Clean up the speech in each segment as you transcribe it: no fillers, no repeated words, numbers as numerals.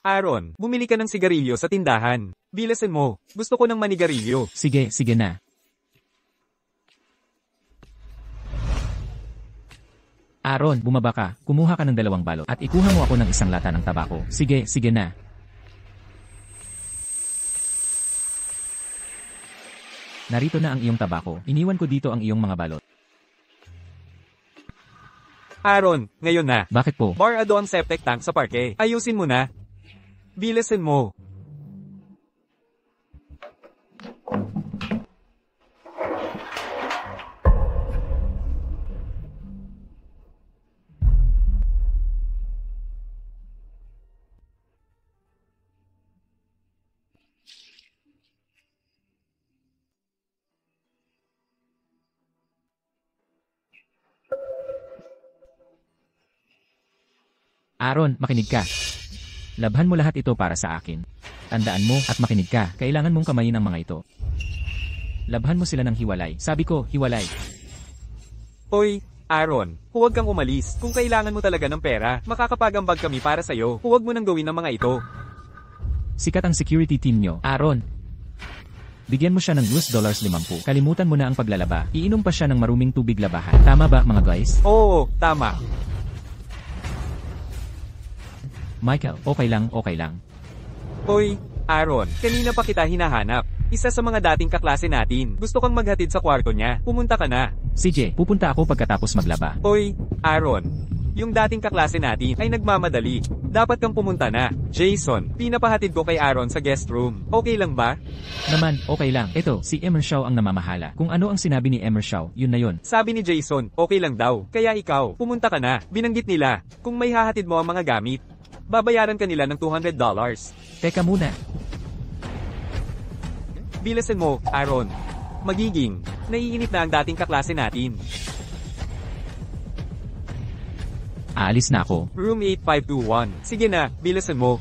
Aaron, bumili ka ng sigarilyo sa tindahan. Bilasin mo. Gusto ko ng manigarilyo. Sige, sige na. Aaron, bumaba ka. Kumuha ka ng 2 balot at ikuha mo ako ng 1 lata ng tabako. Sige, sige na. Narito na ang iyong tabako. Iniwan ko dito ang iyong mga balot. Aaron, ngayon na. Bakit po? Barado ang septic tank sa parke. Ayusin mo na. Bilasin mo. Aaron, makinig ka. Labhan mo lahat ito para sa akin. Tandaan mo at makinig ka. Kailangan mong kamayin ang mga ito. Labhan mo sila ng hiwalay. Sabi ko, hiwalay. Hoy, Aaron, huwag kang umalis. Kung kailangan mo talaga ng pera, makakapagambag kami para sa'yo. Huwag mo nang gawin ng mga ito. Sikat ang security team nyo. Aaron, bigyan mo siya ng $50. Kalimutan mo na ang paglalaba. Iinom pa siya ng maruming tubig labahan. Tama ba, mga guys? Oo, tama. Michael, okay lang, okay lang. Hoy, Aaron, kanina pa kita hinahanap. Isa sa mga dating kaklase natin. Gusto kang maghatid sa kwarto niya. Pumunta ka na. CJ, pupunta ako pagkatapos maglaba. Hoy, Aaron, yung dating kaklase natin ay nagmamadali. Dapat kang pumunta na. Jason, pinapahatid ko kay Aaron sa guest room. Okay lang ba? Naman, okay lang. Ito, si Emershaw ang namamahala. Kung ano ang sinabi ni Emershaw, yun na yun. Sabi ni Jason, okay lang daw. Kaya ikaw, pumunta ka na. Binanggit nila, kung may hahatid mo ang mga gamit, babayaran ka nila ng $200. Teka muna. Bilasin mo, Aaron. Magiging, naiinit na ang dating kaklase natin. Aalis na ako. Room 8521. Sige na, bilasin mo.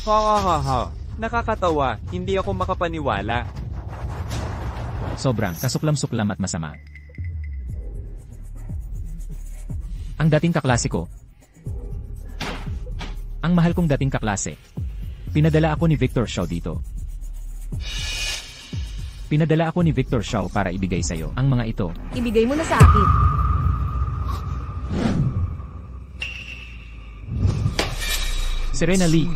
Ha ha ha ha. Nakakatawa, hindi ako makapaniwala. Sobrang kasuklam-suklam at masama. Ang dating kaklase ko. Ang mahal kong dating kaklase. Pinadala ako ni Victor Shaw dito. Pinadala ako ni Victor Shaw para ibigay sa'yo ang mga ito. Ibigay mo na sa akin. Serena Lee.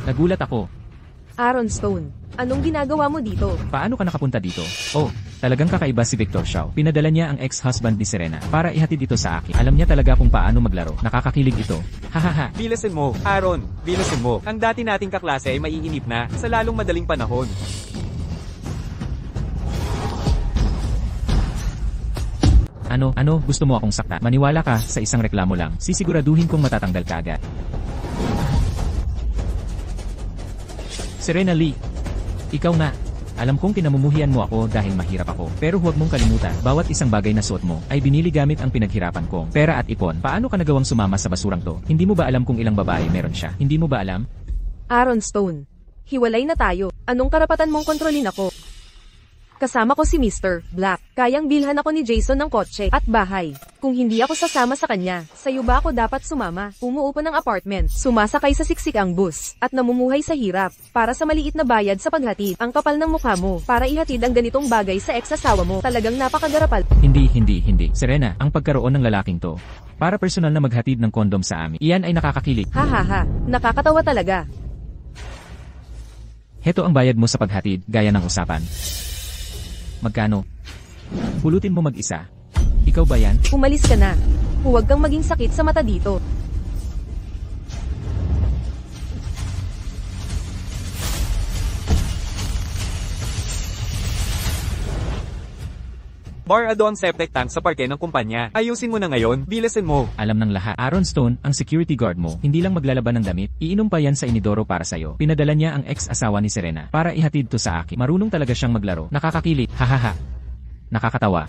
Nagulat ako. Aaron Stone, anong ginagawa mo dito? Paano ka nakapunta dito? Oh, talagang kakaiba si Victor Shaw. Pinadala niya ang ex-husband ni Serena para ihatid ito sa akin. Alam niya talaga kung paano maglaro. Nakakakilig ito. Hahaha. Bilasin mo, Aaron. Bilasin mo. Ang dati nating kaklase ay maiinip na sa lalong madaling panahon. Ano, gusto mo akong sakta? Maniwala ka sa isang reklamo lang. Sisiguraduhin kong matatanggal ka agad. Serena Lee, ikaw nga. Alam kong kinamumuhian mo ako dahil mahirap ako. Pero huwag mong kalimutan, bawat isang bagay na suot mo ay binili gamit ang pinaghirapan kong pera at ipon. Paano ka nagawang sumama sa basurang to? Hindi mo ba alam kung ilang babae meron siya? Hindi mo ba alam? Aaron Stone, hiwalay na tayo. Anong karapatan mong kontrolin ako? Kasama ko si Mr. Black. Kayang bilhan ako ni Jason ng kotse at bahay. Kung hindi ako sasama sa kanya, sa'yo ba ako dapat sumama? Umuupo ng apartment, sumasakay sa siksik ang bus, at namumuhay sa hirap, para sa maliit na bayad sa paghatid. Ang kapal ng mukha mo, para ihatid ang ganitong bagay sa ex-asawa mo. Talagang napakagarapal. Hindi. Serena, ang pagkaroon ng lalaking to, para personal na maghatid ng kondom sa amin. Iyan ay nakakakilig. Hahaha, nakakatawa talaga. Heto ang bayad mo sa paghatid, gaya ng usapan. Magkano? Pulutin mo mag-isa. Ikaw ba yan? Umalis ka na. Huwag kang maging sakit sa mata dito. Barado ang septic tank sa parke ng kumpanya. Ayusin mo na ngayon, bilasin mo. Alam ng lahat. Aaron Stone, ang security guard mo, hindi lang maglalaban ng damit, iinom pa yan sa inidoro para sa'yo. Pinadala niya ang ex-asawa ni Serena para ihatid to sa akin. Marunong talaga siyang maglaro. Nakakakilig. Hahaha. Nakakatawa.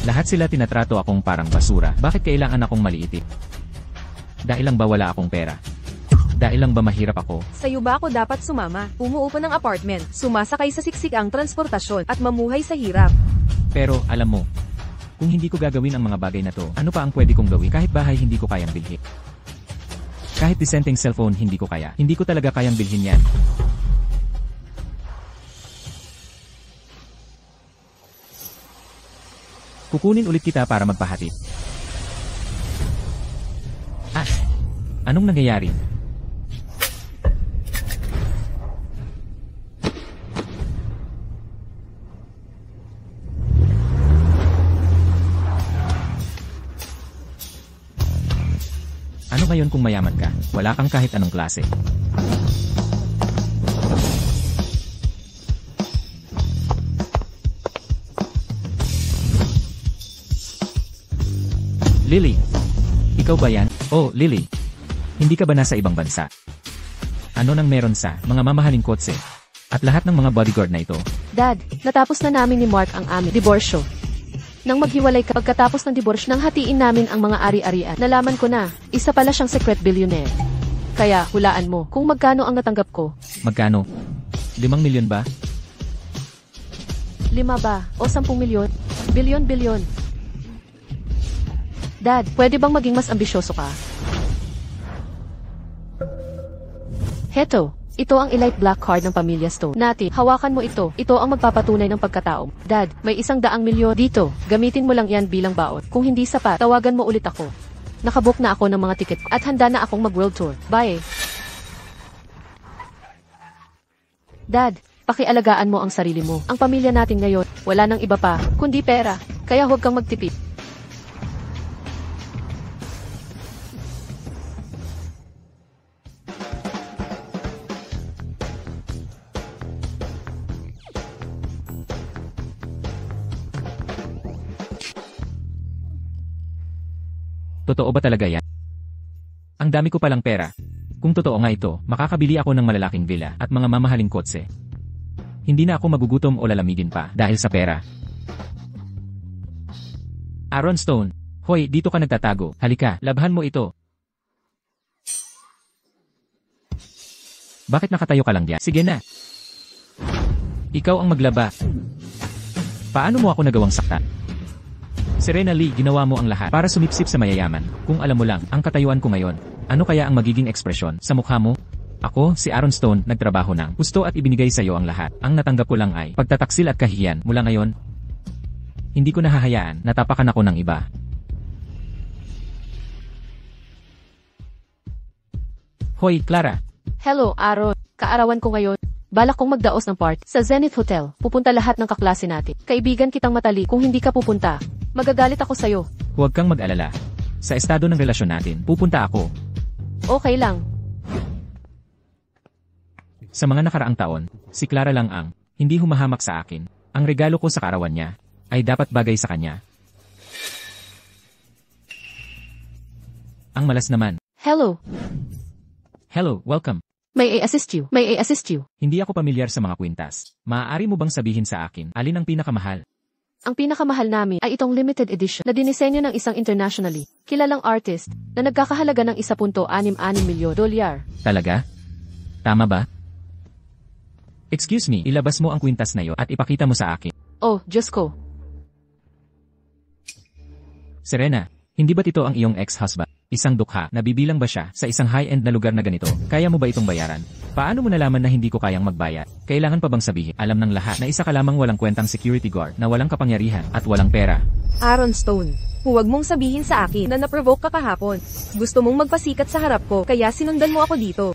Lahat sila tinatrato akong parang basura. Bakit kailangan akong maliitin? Dahil lang ba wala akong pera? Dahil lang ba mahirap ako? Sa'yo ba ako dapat sumama? Umuupo ng apartment, sumasakay sa siksik ang transportasyon, at mamuhay sa hirap. Pero, alam mo, Kung hindi ko gagawin ang mga bagay na to, ano pa ang pwede kong gawin? Kahit bahay hindi ko kayang bilhin. Kahit disenteng cellphone hindi ko kaya. Hindi ko talaga kayang bilhin yan. Kukunin ulit kita para magpahatid. Anong nangyayari? Ano ngayon kung mayaman ka? Wala kang kahit anong klase. Lily, ikaw ba yan? Oh, Lily. Hindi ka ba nasa ibang bansa? Ano nang meron sa mga mamahaling kotse? At lahat ng mga bodyguard na ito? Dad, natapos na namin ni Mark ang aming diborsyo. Nang maghiwalay ka pagkatapos ng diborsyo nang hatiin namin ang mga ari-arian, nalaman ko na, isa pala siyang secret billionaire. Kaya, hulaan mo, kung magkano ang natanggap ko. Magkano? 5 milyon ba? 5 ba? O 10 milyon? Bilyon. Dad, pwede bang maging mas ambisyoso ka? Heto, ito ang elite black card ng pamilya Stone. Nati, hawakan mo ito. Ito ang magpapatunay ng pagkatao. Dad, may 100 milyon dito. Gamitin mo lang yan bilang baon. Kung hindi sapat, tawagan mo ulit ako. Nakabook na ako ng mga tiket ko at handa na akong mag-world tour. Bye! Dad, pakialagaan mo ang sarili mo. Ang pamilya natin ngayon, wala nang iba pa, kundi pera. Kaya huwag kang magtipid. Totoo ba talaga yan? Ang dami ko palang pera. Kung totoo nga ito, makakabili ako ng malalaking villa at mga mamahaling kotse. Hindi na ako magugutom o lalamigin pa dahil sa pera. Aaron Stone, hoy, dito ka nagtatago. Halika, labhan mo ito. Bakit nakatayo ka lang diyan? Sige na. Ikaw ang maglaba. Paano mo ako nagawang saktan? Serena Lee, ginawa mo ang lahat para sumipsip sa mayayaman. Kung alam mo lang, ang katayuan ko ngayon, ano kaya ang magiging ekspresyon sa mukha mo? Ako, si Aaron Stone, nagtrabaho ng gusto at ibinigay sa iyo ang lahat. Ang natanggap ko lang ay pagtataksil at kahihiyan. Mula ngayon, hindi ko nahahayaan na tapakan ako ng iba. Hoy, Clara. Hello, Aaron. Kaarawan ko ngayon. Balak kong magdaos ng party sa Zenith Hotel. Pupunta lahat ng kaklase natin. Kaibigan kitang matali. Kung hindi ka pupunta, magagalit ako sa'yo. Huwag kang mag-alala. Sa estado ng relasyon natin, pupunta ako. Okay lang. Sa mga nakaraang taon, si Clara lang ang hindi humahamak sa akin. Ang regalo ko sa kaarawan niya ay dapat bagay sa kanya. Ang malas naman. Hello. Hello, welcome. May I-assist you? May I-assist you? Hindi ako pamilyar sa mga kwintas. Maaari mo bang sabihin sa akin, alin ang pinakamahal? Ang pinakamahal namin ay itong limited edition na dinisenyo ng isang internationally kilalang artist na nagkakahalaga ng 1.66 milyon dolyar. Talaga? Tama ba? Excuse me, ilabas mo ang kwintas na iyo at ipakita mo sa akin. Oh, Diyos ko. Serena, hindi ba't ito ang iyong ex-husband? Isang dukha, nabibilang ba siya sa isang high-end na lugar na ganito? Kaya mo ba itong bayaran? Paano mo nalaman na hindi ko kayang magbayad? Kailangan pa bang sabihin? Alam ng lahat na isa ka lamang walang kwentang security guard na walang kapangyarihan at walang pera. Aaron Stone, huwag mong sabihin sa akin na naprovoke ka kahapon. Gusto mong magpasikat sa harap ko kaya sinundan mo ako dito.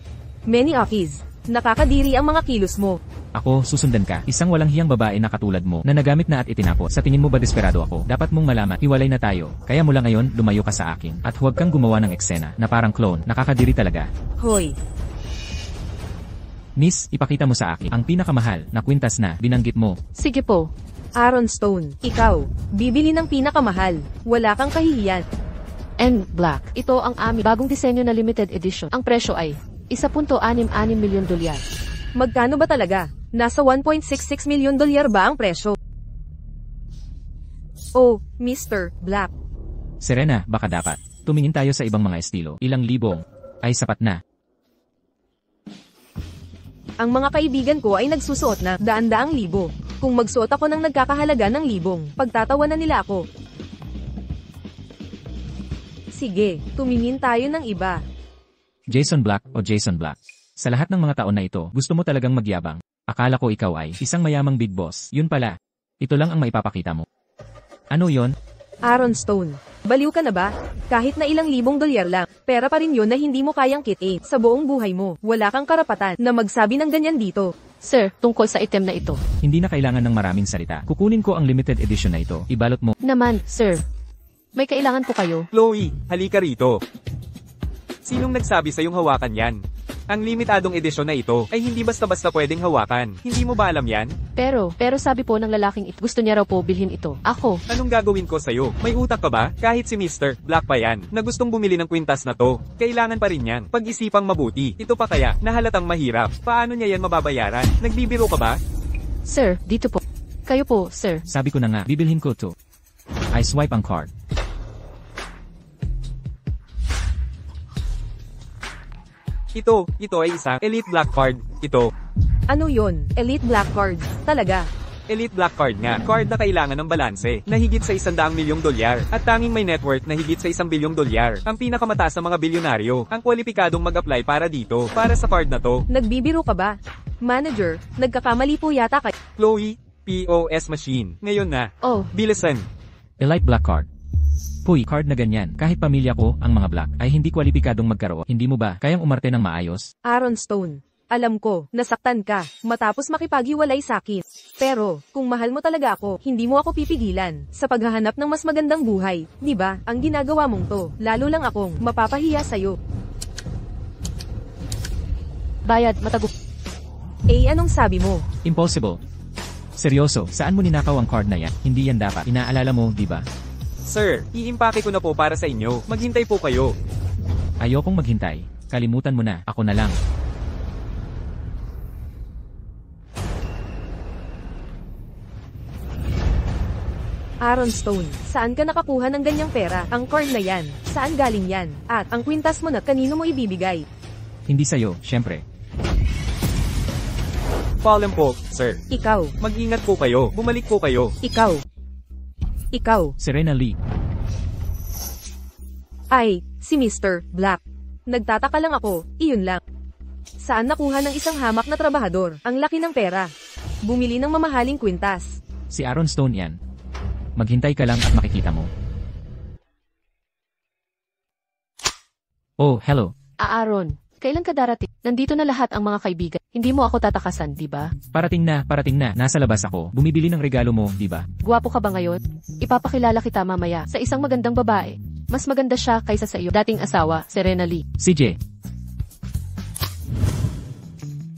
Many Office, nakakadiri ang mga kilos mo. Ako, susundan ka. Isang walang hiyang babae na katulad mo na nagamit na at itinapon. Sa tingin mo ba desperado ako? Dapat mong malaman, hiwalay na tayo. Kaya mula ngayon, lumayo ka sa akin. At huwag kang gumawa ng eksena na parang clone. Nakakadiri talaga. Hoy. Miss, ipakita mo sa akin ang pinakamahal na kwintas na binanggit mo. Sige po. Aaron Stone, ikaw, bibili ng pinakamahal. Wala kang kahihiyan. And black. Ito ang aming bagong disenyo na limited edition. Ang presyo ay 1.66 milyon dolyar. Magkano ba talaga? Nasa 1.66 milyon dolyar ba ang presyo? Oh, Mr. Black. Serena, baka dapat tumingin tayo sa ibang mga estilo. Ilang libong ay sapat na. Ang mga kaibigan ko ay nagsusuot na daan-daang libo. Kung magsuot ako ng nagkakahalaga ng libong, pagtatawanan nila ako. Sige, tumingin tayo ng iba. Jason Black o Jason Black. Sa lahat ng mga taon na ito, gusto mo talagang magyabang. Akala ko ikaw ay isang mayamang big boss. Yun pala. Ito lang ang maipapakita mo. Ano yon? Aaron Stone, baliw ka na ba? Kahit na ilang libong dolyar lang, pera pa rin yun na hindi mo kayang kitain sa buong buhay mo. Wala kang karapatan na magsabi ng ganyan dito. Sir, tungkol sa item na ito. Hindi na kailangan ng maraming salita. Kukunin ko ang limited edition na ito. Ibalot mo. Naman, sir. May kailangan po kayo. Chloe, halika rito. Sinong nagsabi sa yung hawakan yan? Ang limitadong edisyon na ito ay hindi basta-basta pwedeng hawakan. Hindi mo ba alam yan? Pero sabi po ng lalaking ito, gusto niya raw po bilhin ito. Ako, Anong gagawin ko sa'yo? May utak ka ba? Kahit si Mr. Black pa yan, na gustong bumili ng kwintas na to. Kailangan pa rin yan. Pag-isipang mabuti. Ito pa kaya, na halatang mahirap. Paano niya yan mababayaran? Nagbibiro ka ba? sir, dito po. Kayo po, sir. Sabi ko na nga, bibilhin ko to. I swipe ang card. Ito ay isang Elite Black Card. Ito, Ano yon? Elite Black Card. Talaga. Elite Black Card nga. Card na kailangan ng balanse, na higit sa $100 milyong, at tanging may net worth na higit sa $1 bilyong. Ang pinakamataas na mga bilyonaryo, ang kwalipikadong mag-apply para dito, para sa card na to. Nagbibiro ka ba? Manager, nagkakamali po yata kayo. Chloe, POS machine. Ngayon na. Oh, Bilisan. Elite Black Card. Puy, card na ganyan. Kahit pamilya ko, ang mga black, ay hindi kwalipikadong magkaroon. Hindi mo ba kayang umarte ng maayos? Aaron Stone, alam ko, nasaktan ka, matapos makipaghiwalay sa akin. Pero, kung mahal mo talaga ako, hindi mo ako pipigilan sa paghahanap ng mas magandang buhay. Di ba? Ang ginagawa mong to, lalo lang akong mapapahiya sa'yo. bayad, matago. Eh, anong sabi mo? Impossible. Seryoso, saan mo ninakaw ang card na yan? Hindi yan dapat. Inaalala mo, di ba? Sir, iimpake ko na po para sa inyo. Maghintay po kayo. Ayokong maghintay. Kalimutan mo na, ako na lang. Aaron Stone, saan ka nakakuha ng ganyang pera? Ang card na yan, saan galing yan? At ang kwintas mo na kanino mo ibibigay? Hindi sa'yo, syempre. Paalam po, sir. Ikaw, Mag-ingat po kayo. Bumalik po kayo. ikaw, Serena Lee. ay, si Mr. Black. Nagtataka lang ako, iyon lang. Saan nakuha ng isang hamak na trabahador? Ang laki ng pera. Bumili ng mamahaling kwintas. Si Aaron Stone yan. Maghintay ka lang at makikita mo. Oh, hello. Aaron, kailan ka darating? Nandito na lahat ang mga kaibigan. Hindi mo ako tatakasan, di ba? Parating na. Nasa labas ako. Bumibili ng regalo mo, di ba? Gwapo ka ba ngayon? Ipapakilala kita mamaya sa isang magandang babae. Mas maganda siya kaysa sa iyo dating asawa, Serena Lee. CJ.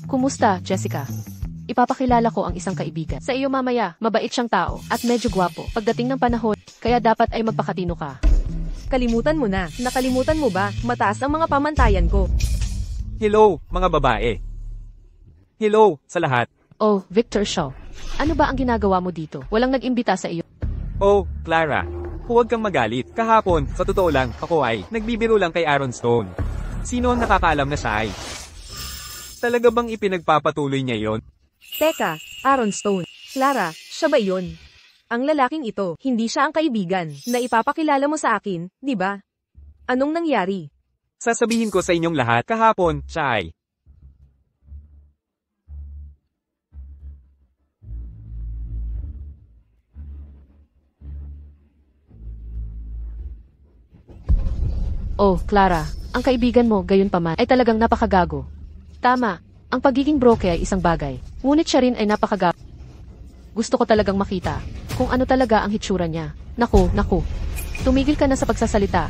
Kumusta, Jessica? Ipapakilala ko ang isang kaibigan. Sa iyo mamaya, mabait siyang tao at medyo gwapo. Pagdating ng panahon, kaya dapat ay magpakatino ka. Kalimutan mo na. Nakalimutan mo ba? Mataas ang mga pamantayan ko. Hello, mga babae. Hello, sa lahat. Oh, Victor Shaw. Ano ba ang ginagawa mo dito? Walang nag-imbita sa iyo. Oh, Clara. Huwag kang magalit. Kahapon, sa totoo lang, ako ay nagbibiro lang kay Aaron Stone. Sino ang nakakaalam na siya ay? Talaga bang ipinagpapatuloy niya yon? Teka, Aaron Stone. Clara, siya ba yun? Ang lalaking ito, hindi siya ang kaibigan na ipapakilala mo sa akin, di ba? Anong nangyari? Sasabihin ko sa inyong lahat, kahapon, siya ay. Oh, Clara, ang kaibigan mo, gayon pa man, ay talagang napakagago. Tama, ang pagiging broke ay isang bagay. Ngunit siya rin ay napakagago. Gusto ko talagang makita kung ano talaga ang hitsura niya. Naku. Tumigil ka na sa pagsasalita.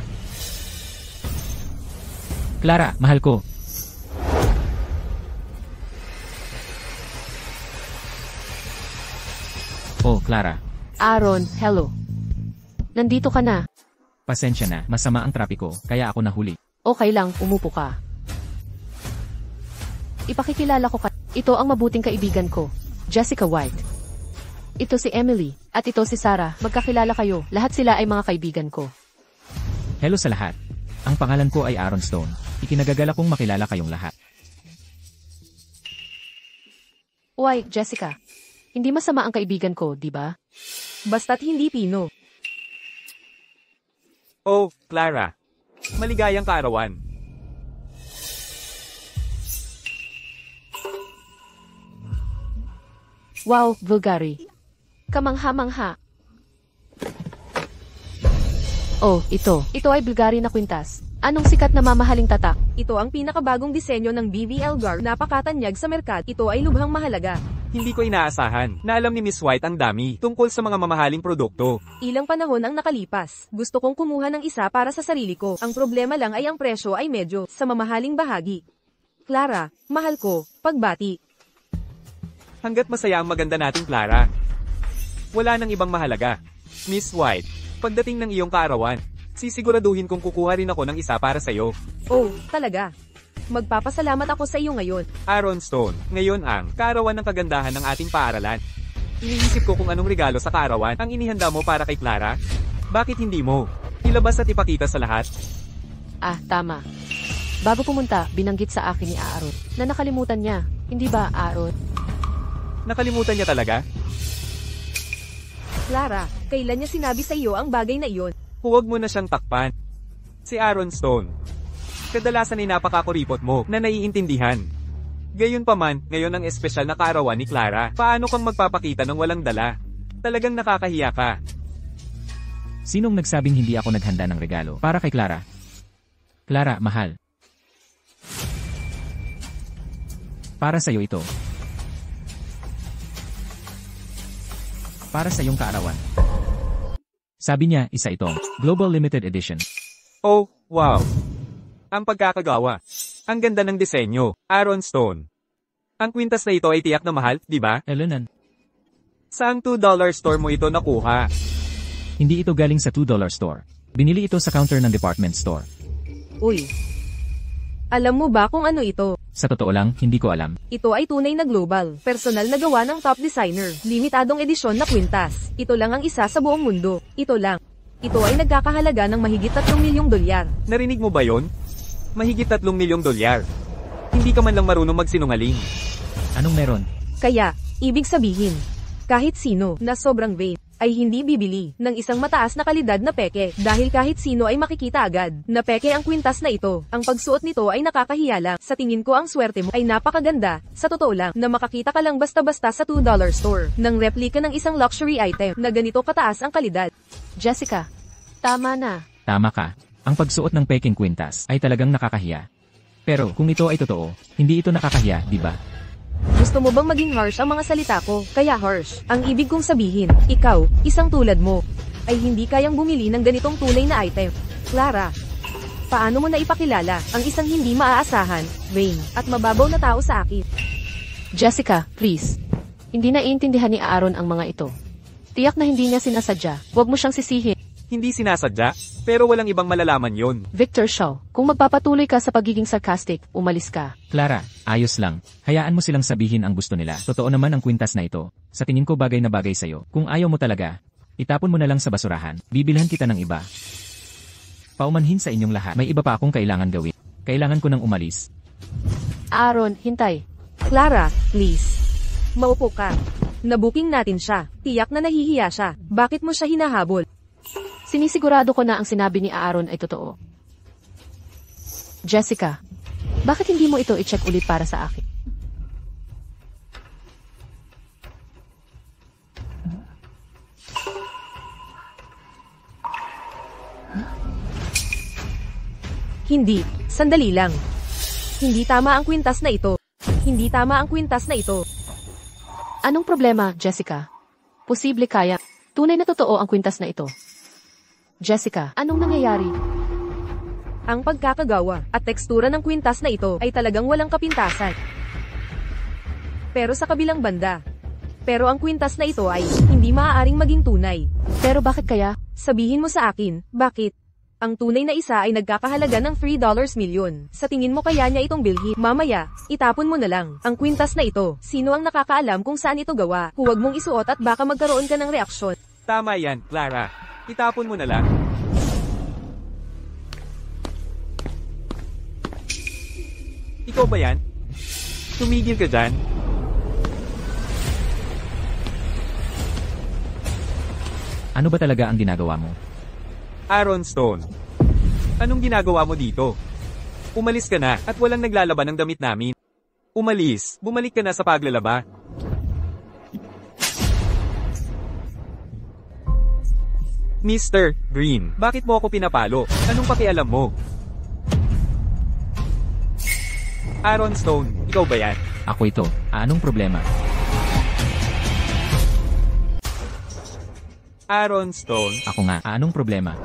Clara, mahal ko. Oh, Clara. Aaron, hello. Nandito ka na. Pasensya na, masama ang trapiko, kaya ako nahuli. Okay lang, umupo ka. Ipakikilala ko ka. Ito ang mabuting kaibigan ko, Jessica White. Ito si Emily, at ito si Sarah. Magkakilala kayo, lahat sila ay mga kaibigan ko. Hello sa lahat. Ang pangalan ko ay Aaron Stone. Ikinagagala kong makilala kayong lahat. Why, Jessica? Hindi masama ang kaibigan ko, di ba? Basta't hindi Pino. Oh, Clara. Maligayang kaarawan. Wow, Bulgari. Kamangha-mangha. Oh, ito. Ito ay Bulgari na kwintas. Anong sikat na mamahaling tatak? Ito ang pinakabagong disenyo ng BVL Guard. Napakatanyag sa merkat. Ito ay lubhang mahalaga. Hindi ko inaasahan na alam ni Miss White ang dami tungkol sa mga mamahaling produkto. Ilang panahon ang nakalipas. Gusto kong kumuha ng isa para sa sarili ko. Ang problema lang ay ang presyo ay medyo sa mamahaling bahagi. Clara, mahal ko, pagbati. Hanggat masaya ang maganda nating Clara. Wala nang ibang mahalaga. Miss White, pagdating ng iyong kaarawan, sisiguraduhin kong kukuha rin ako ng isa para sa'yo. Oh, talaga. Magpapasalamat ako sa iyo ngayon. Aaron Stone, ngayon ang kaarawan ng kagandahan ng ating paaralan. Iniisip ko kung anong regalo sa kaarawan ang inihanda mo para kay Clara. Bakit hindi mo ilabas at ipakita sa lahat? Ah, tama. Bago pumunta, binanggit sa akin ni Aaron na nakalimutan niya. Hindi ba, Aaron? Nakalimutan niya talaga? Clara, kailan niya sinabi sa iyo ang bagay na iyon? Huwag mo na siyang takpan. Si Aaron Stone. Kadalasan ay napakakuripot mo na naiintindihan. Gayunpaman, ngayon ang espesyal na kaarawan ni Clara. Paano kang magpapakita ng walang dala? Talagang nakakahiya ka. Sinong nagsabing hindi ako naghanda ng regalo para kay Clara? Clara, mahal. Para sa'yo ito. Para sa iyong kaarawan. Sabi niya, isa itong Global Limited Edition. Oh, wow. Ang pagkakagawa. Ang ganda ng disenyo. Aaron Stone. Ang kwintas na ito ay tiyak na mahal, di ba? Elenan, Saang $2 store mo ito nakuha? hindi ito galing sa $2 store. Binili ito sa counter ng department store. Uy. Alam mo ba kung ano ito? Sa totoo lang, hindi ko alam. Ito ay tunay na global, personal na gawa ng top designer, limitadong edisyon na kwintas. Ito lang ang isa sa buong mundo. Ito lang. Ito ay nagkakahalaga ng mahigit 3 milyong dolyar. Narinig mo ba yon? Mahigit 3 milyong dolyar. Hindi ka man lang marunong magsinungaling. Anong meron? Kaya, ibig sabihin, kahit sino na sobrang vain, ay hindi bibili ng isang mataas na kalidad na peke dahil kahit sino ay makikita agad na peke ang kwintas na ito. Ang pagsuot nito ay nakakahiya lang. Sa tingin ko ang swerte mo ay napakaganda. Sa totoo lang na makakita ka lang basta-basta sa $2 store ng replika ng isang luxury item na ganito kataas ang kalidad. Jessica, tama na. Tama ka. Ang pagsuot ng peking kwintas ay talagang nakakahiya. Pero kung ito ay totoo, hindi ito nakakahiya, di ba? Gusto mo bang maging harsh ang mga salita ko? Kaya harsh. Ang ibig kong sabihin, ikaw, isang tulad mo, ay hindi kayang bumili ng ganitong tunay na item. Clara, paano mo na ipakilala ang isang hindi maaasahan, vain, at mababaw na tao sa akin? Jessica, please. Hindi naiintindihan ni Aaron ang mga ito. Tiyak na hindi niya sinasadya. Huwag mo siyang sisihin. Hindi sinasadya, pero walang ibang malalaman yon. Victor Shaw, kung magpapatuloy ka sa pagiging sarcastic, umalis ka. Clara, ayos lang. Hayaan mo silang sabihin ang gusto nila. Totoo naman ang kwintas na ito. Sa tingin ko bagay na bagay sa'yo. Kung ayaw mo talaga, itapon mo na lang sa basurahan. Bibilhan kita ng iba. Paumanhin sa inyong lahat. May iba pa akong kailangan gawin. Kailangan ko nang umalis. Aaron, hintay. Clara, please. Maupo ka. Nabuking natin siya. Tiyak na nahihiya siya. Bakit mo siya hinahabol? Sinisigurado ko na ang sinabi ni Aaron ay totoo. Jessica, bakit hindi mo ito i-check ulit para sa akin? Hindi. Sandali lang. Hindi tama ang kwintas na ito. Hindi tama ang kwintas na ito. Anong problema, Jessica? Posible kaya. Tunay na totoo ang kwintas na ito. Jessica, anong nangyayari? Ang pagkakagawa at tekstura ng kwintas na ito ay talagang walang kapintasan. Pero sa kabilang banda, pero ang kwintas na ito ay hindi maaaring maging tunay. Pero bakit kaya? Sabihin mo sa akin, bakit? Ang tunay na isa ay nagkakahalaga ng $3 milyon. Sa tingin mo kaya niya itong bilhin? Mamaya, itapon mo na lang. Ang kwintas na ito, sino ang nakakaalam kung saan ito gawa? Huwag mong isuot at baka magkaroon ka ng reaksyon. Tama yan, Clara. Itapon mo na lang. Ikaw ba yan? Tumigil ka dyan. Ano ba talaga ang ginagawa mo? Aaron Stone. Anong ginagawa mo dito? Umalis ka na, at walang naglalaban ng damit namin. Umalis, bumalik ka na sa paglalaba. Mr. Green, bakit mo ako pinapalo? Anong pakialam mo? Aaron Stone, ikaw ba yan? Ako ito. Anong problema? Aaron Stone, Ako nga. Anong problema?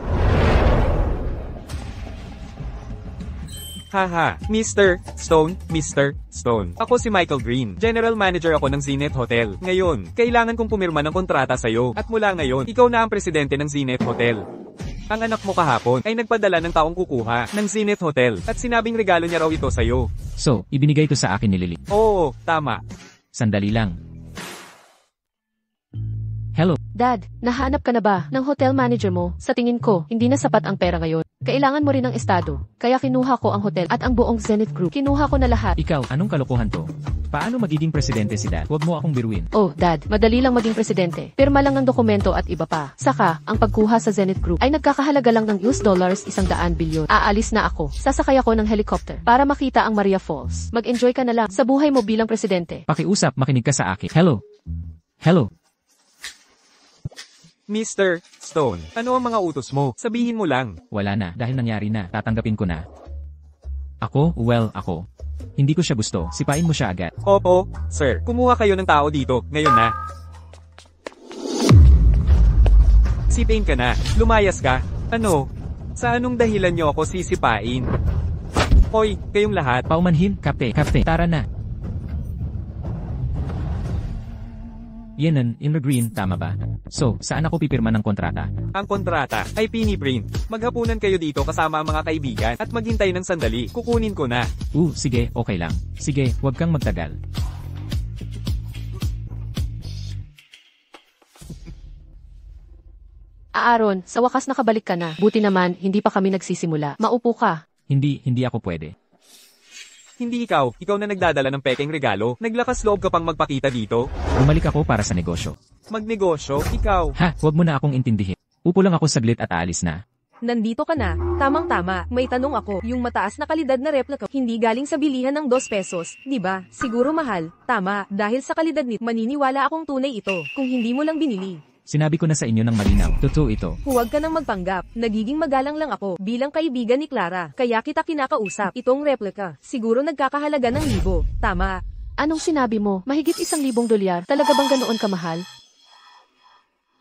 haha, Mr. Stone. Ako si Michael Green, General Manager ako ng Zenith Hotel. Ngayon, kailangan kong pumirma ng kontrata sa'yo. At mula ngayon, ikaw na ang presidente ng Zenith Hotel. Ang anak mo kahapon ay nagpadala ng taong kukuha ng Zenith Hotel at sinabing regalo niya raw ito sa'yo. So, ibinigay ito sa akin ni Lily. Oo, tama. Sandali lang. Hello. Dad, nahanap ka na ba ng hotel manager mo? Sa tingin ko, hindi na sapat ang pera ngayon. Kailangan mo rin ng estado. Kaya kinuha ko ang hotel at ang buong Zenith Group. Kinuha ko na lahat. Ikaw, anong kalokohan to? Paano magiging presidente si Dad? Huwag mo akong biruin. Oh, Dad, madali lang maging presidente. Pirma lang ng dokumento at iba pa. Saka, ang pagkuha sa Zenith Group ay nagkakahalaga lang ng $100 bilyon. Aalis na ako. Sasakay ako ng helicopter para makita ang Maria Falls. Mag-enjoy ka na lang sa buhay mo bilang presidente. Pakiusap, makinig ka sa akin. Hello. Hello. Mr. Stone, ano ang mga utos mo? Sabihin mo lang. Wala na, dahil nangyari na. Tatanggapin ko na. Ako. Hindi ko siya gusto. Sipain mo siya agad. Opo, sir. Kumuha kayo ng tao dito, ngayon na. Sipain ka na. Lumayas ka. Ano? Sa anong dahilan niyo ako sisipain? Hoy, kayong lahat. Paumanhin, kapte. Tara na. Yenan, in the green, tama ba? So, saan ako pipirma ng kontrata? Ang kontrata ay piniprint. Maghapunan kayo dito kasama ang mga kaibigan at maghintay ng sandali. Kukunin ko na. Sige, okay lang. Sige, huwag kang magtagal. Aaron, sa wakas nakabalik ka na. Buti naman, hindi pa kami nagsisimula. Maupo ka. Hindi ako pwede. Hindi ikaw na nagdadala ng pekeng regalo. Naglakas loob ka pang magpakita dito. Bumalik ako para sa negosyo. Magnegosyo, ikaw. Ha, huwag mo na akong intindihin. Upo lang ako saglit at aalis na. Nandito ka na. Tamang-tama. May tanong ako. Yung mataas na kalidad na replica, hindi galing sa bilihan ng 2 pesos, di ba? Siguro mahal. Tama. Dahil sa kalidad nito, maniniwala akong tunay ito. Kung hindi mo lang binili. Sinabi ko na sa inyo ng malinaw. Totoo ito. Huwag ka nang magpanggap. Nagiging magalang lang ako bilang kaibigan ni Clara. Kaya kita kinakausap. Itong replica, siguro nagkakahalaga ng 1,000. Tama. Anong sinabi mo? Mahigit $1,000? Talaga bang ganoon kamahal?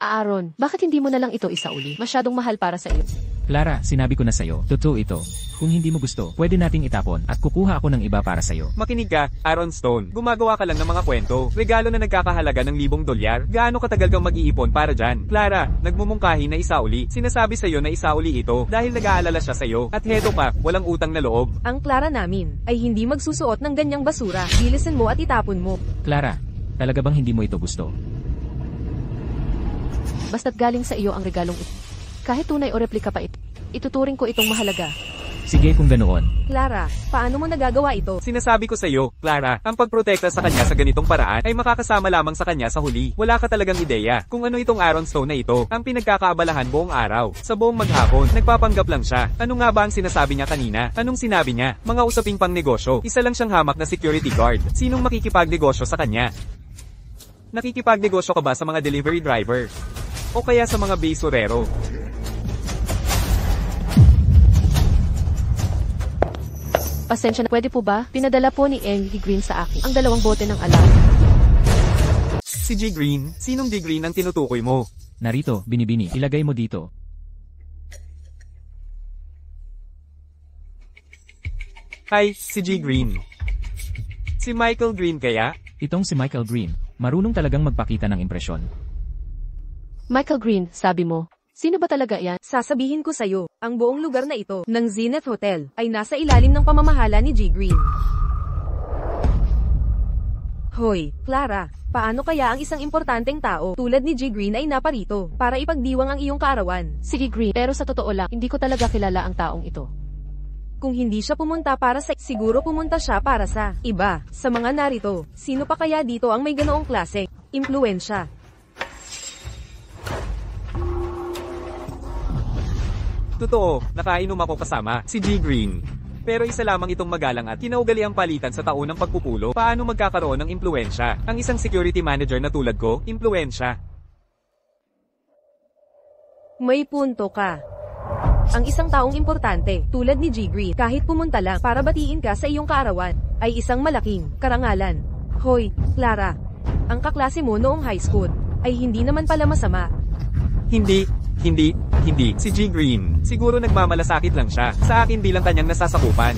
Aaron, bakit hindi mo na lang ito isauli? Masyadong mahal para sa iyo. Clara, sinabi ko na sa'yo. Totoo ito. Kung hindi mo gusto, pwede nating itapon at kukuha ako ng iba para sa'yo. Makinig ka, Aaron Stone. Gumagawa ka lang ng mga kwento. Regalo na nagkakahalaga ng $1,000. Gaano katagal kang mag-iipon para dyan? Clara, nagmumungkahi na isauli. Sinasabi sa'yo na isauli ito dahil nag-aalala siya sa'yo. At heto pa, walang utang na loob. Ang Clara namin ay hindi magsusuot ng ganyang basura. Bilisan mo at itapon mo. Clara, talaga bang hindi mo ito gusto? Basta't galing sa iyo ang regalong ito. Kahit tunay o replika pa ito, ituturing ko itong mahalaga. Sige kung ganoon. Clara, paano mo nagagawa ito? Sinasabi ko sa'yo, Clara, ang pagprotekta sa kanya sa ganitong paraan ay makakasama lamang sa kanya sa huli. Wala ka talagang ideya kung ano itong Aaron Stone na ito. Ang pinagkakaabalahan buong araw. Sa buong maghapon, nagpapanggap lang siya. Ano nga ba ang sinasabi niya kanina? Anong sinabi niya? Mga usaping pang negosyo. Isa lang siyang hamak na security guard. Sinong makikipagnegosyo sa kanya? Nakikipagnegosyo ka ba sa mga delivery driver? O kaya sa mga basurero? Pasensya na, pwede po ba? Pinadala po ni Emily Green sa akin ang 2 bote ng alam. Si G. Green? Sinong G. Green ang tinutukoy mo? Narito, binibini. Ilagay mo dito. Hi, si G. Green. Si Michael Green kaya? Itong si Michael Green. Marunong talagang magpakita ng impresyon. Michael Green, sabi mo. Sino ba talaga yan? Sasabihin ko sa'yo, ang buong lugar na ito, ng Zenith Hotel, ay nasa ilalim ng pamamahala ni G. Green. Hoy, Clara, paano kaya ang isang importanteng tao tulad ni G. Green ay naparito para ipagdiwang ang iyong kaarawan? Sige Green, pero sa totoo lang, hindi ko talaga kilala ang taong ito. Kung hindi siya pumunta para sa, siguro pumunta siya para sa iba. Sa mga narito, sino pa kaya dito ang may ganoong klase? Impluwensya. Totoo, nakainom ako kasama si G. Green. Pero isa lamang itong magalang at kinaugaliang palitan sa taon ng pagpupulo. Paano magkakaroon ng impluensya? Ang isang security manager na tulad ko, impluensya. May punto ka. Ang isang taong importante, tulad ni G. Green, kahit pumunta lang para batiin ka sa iyong kaarawan, ay isang malaking karangalan. Hoy, Clara. Ang kaklase mo noong high school, ay hindi naman pala masama. Hindi. Si G. Green. Siguro nagmamalasakit lang siya sa akin bilang kanyang nasasakupan.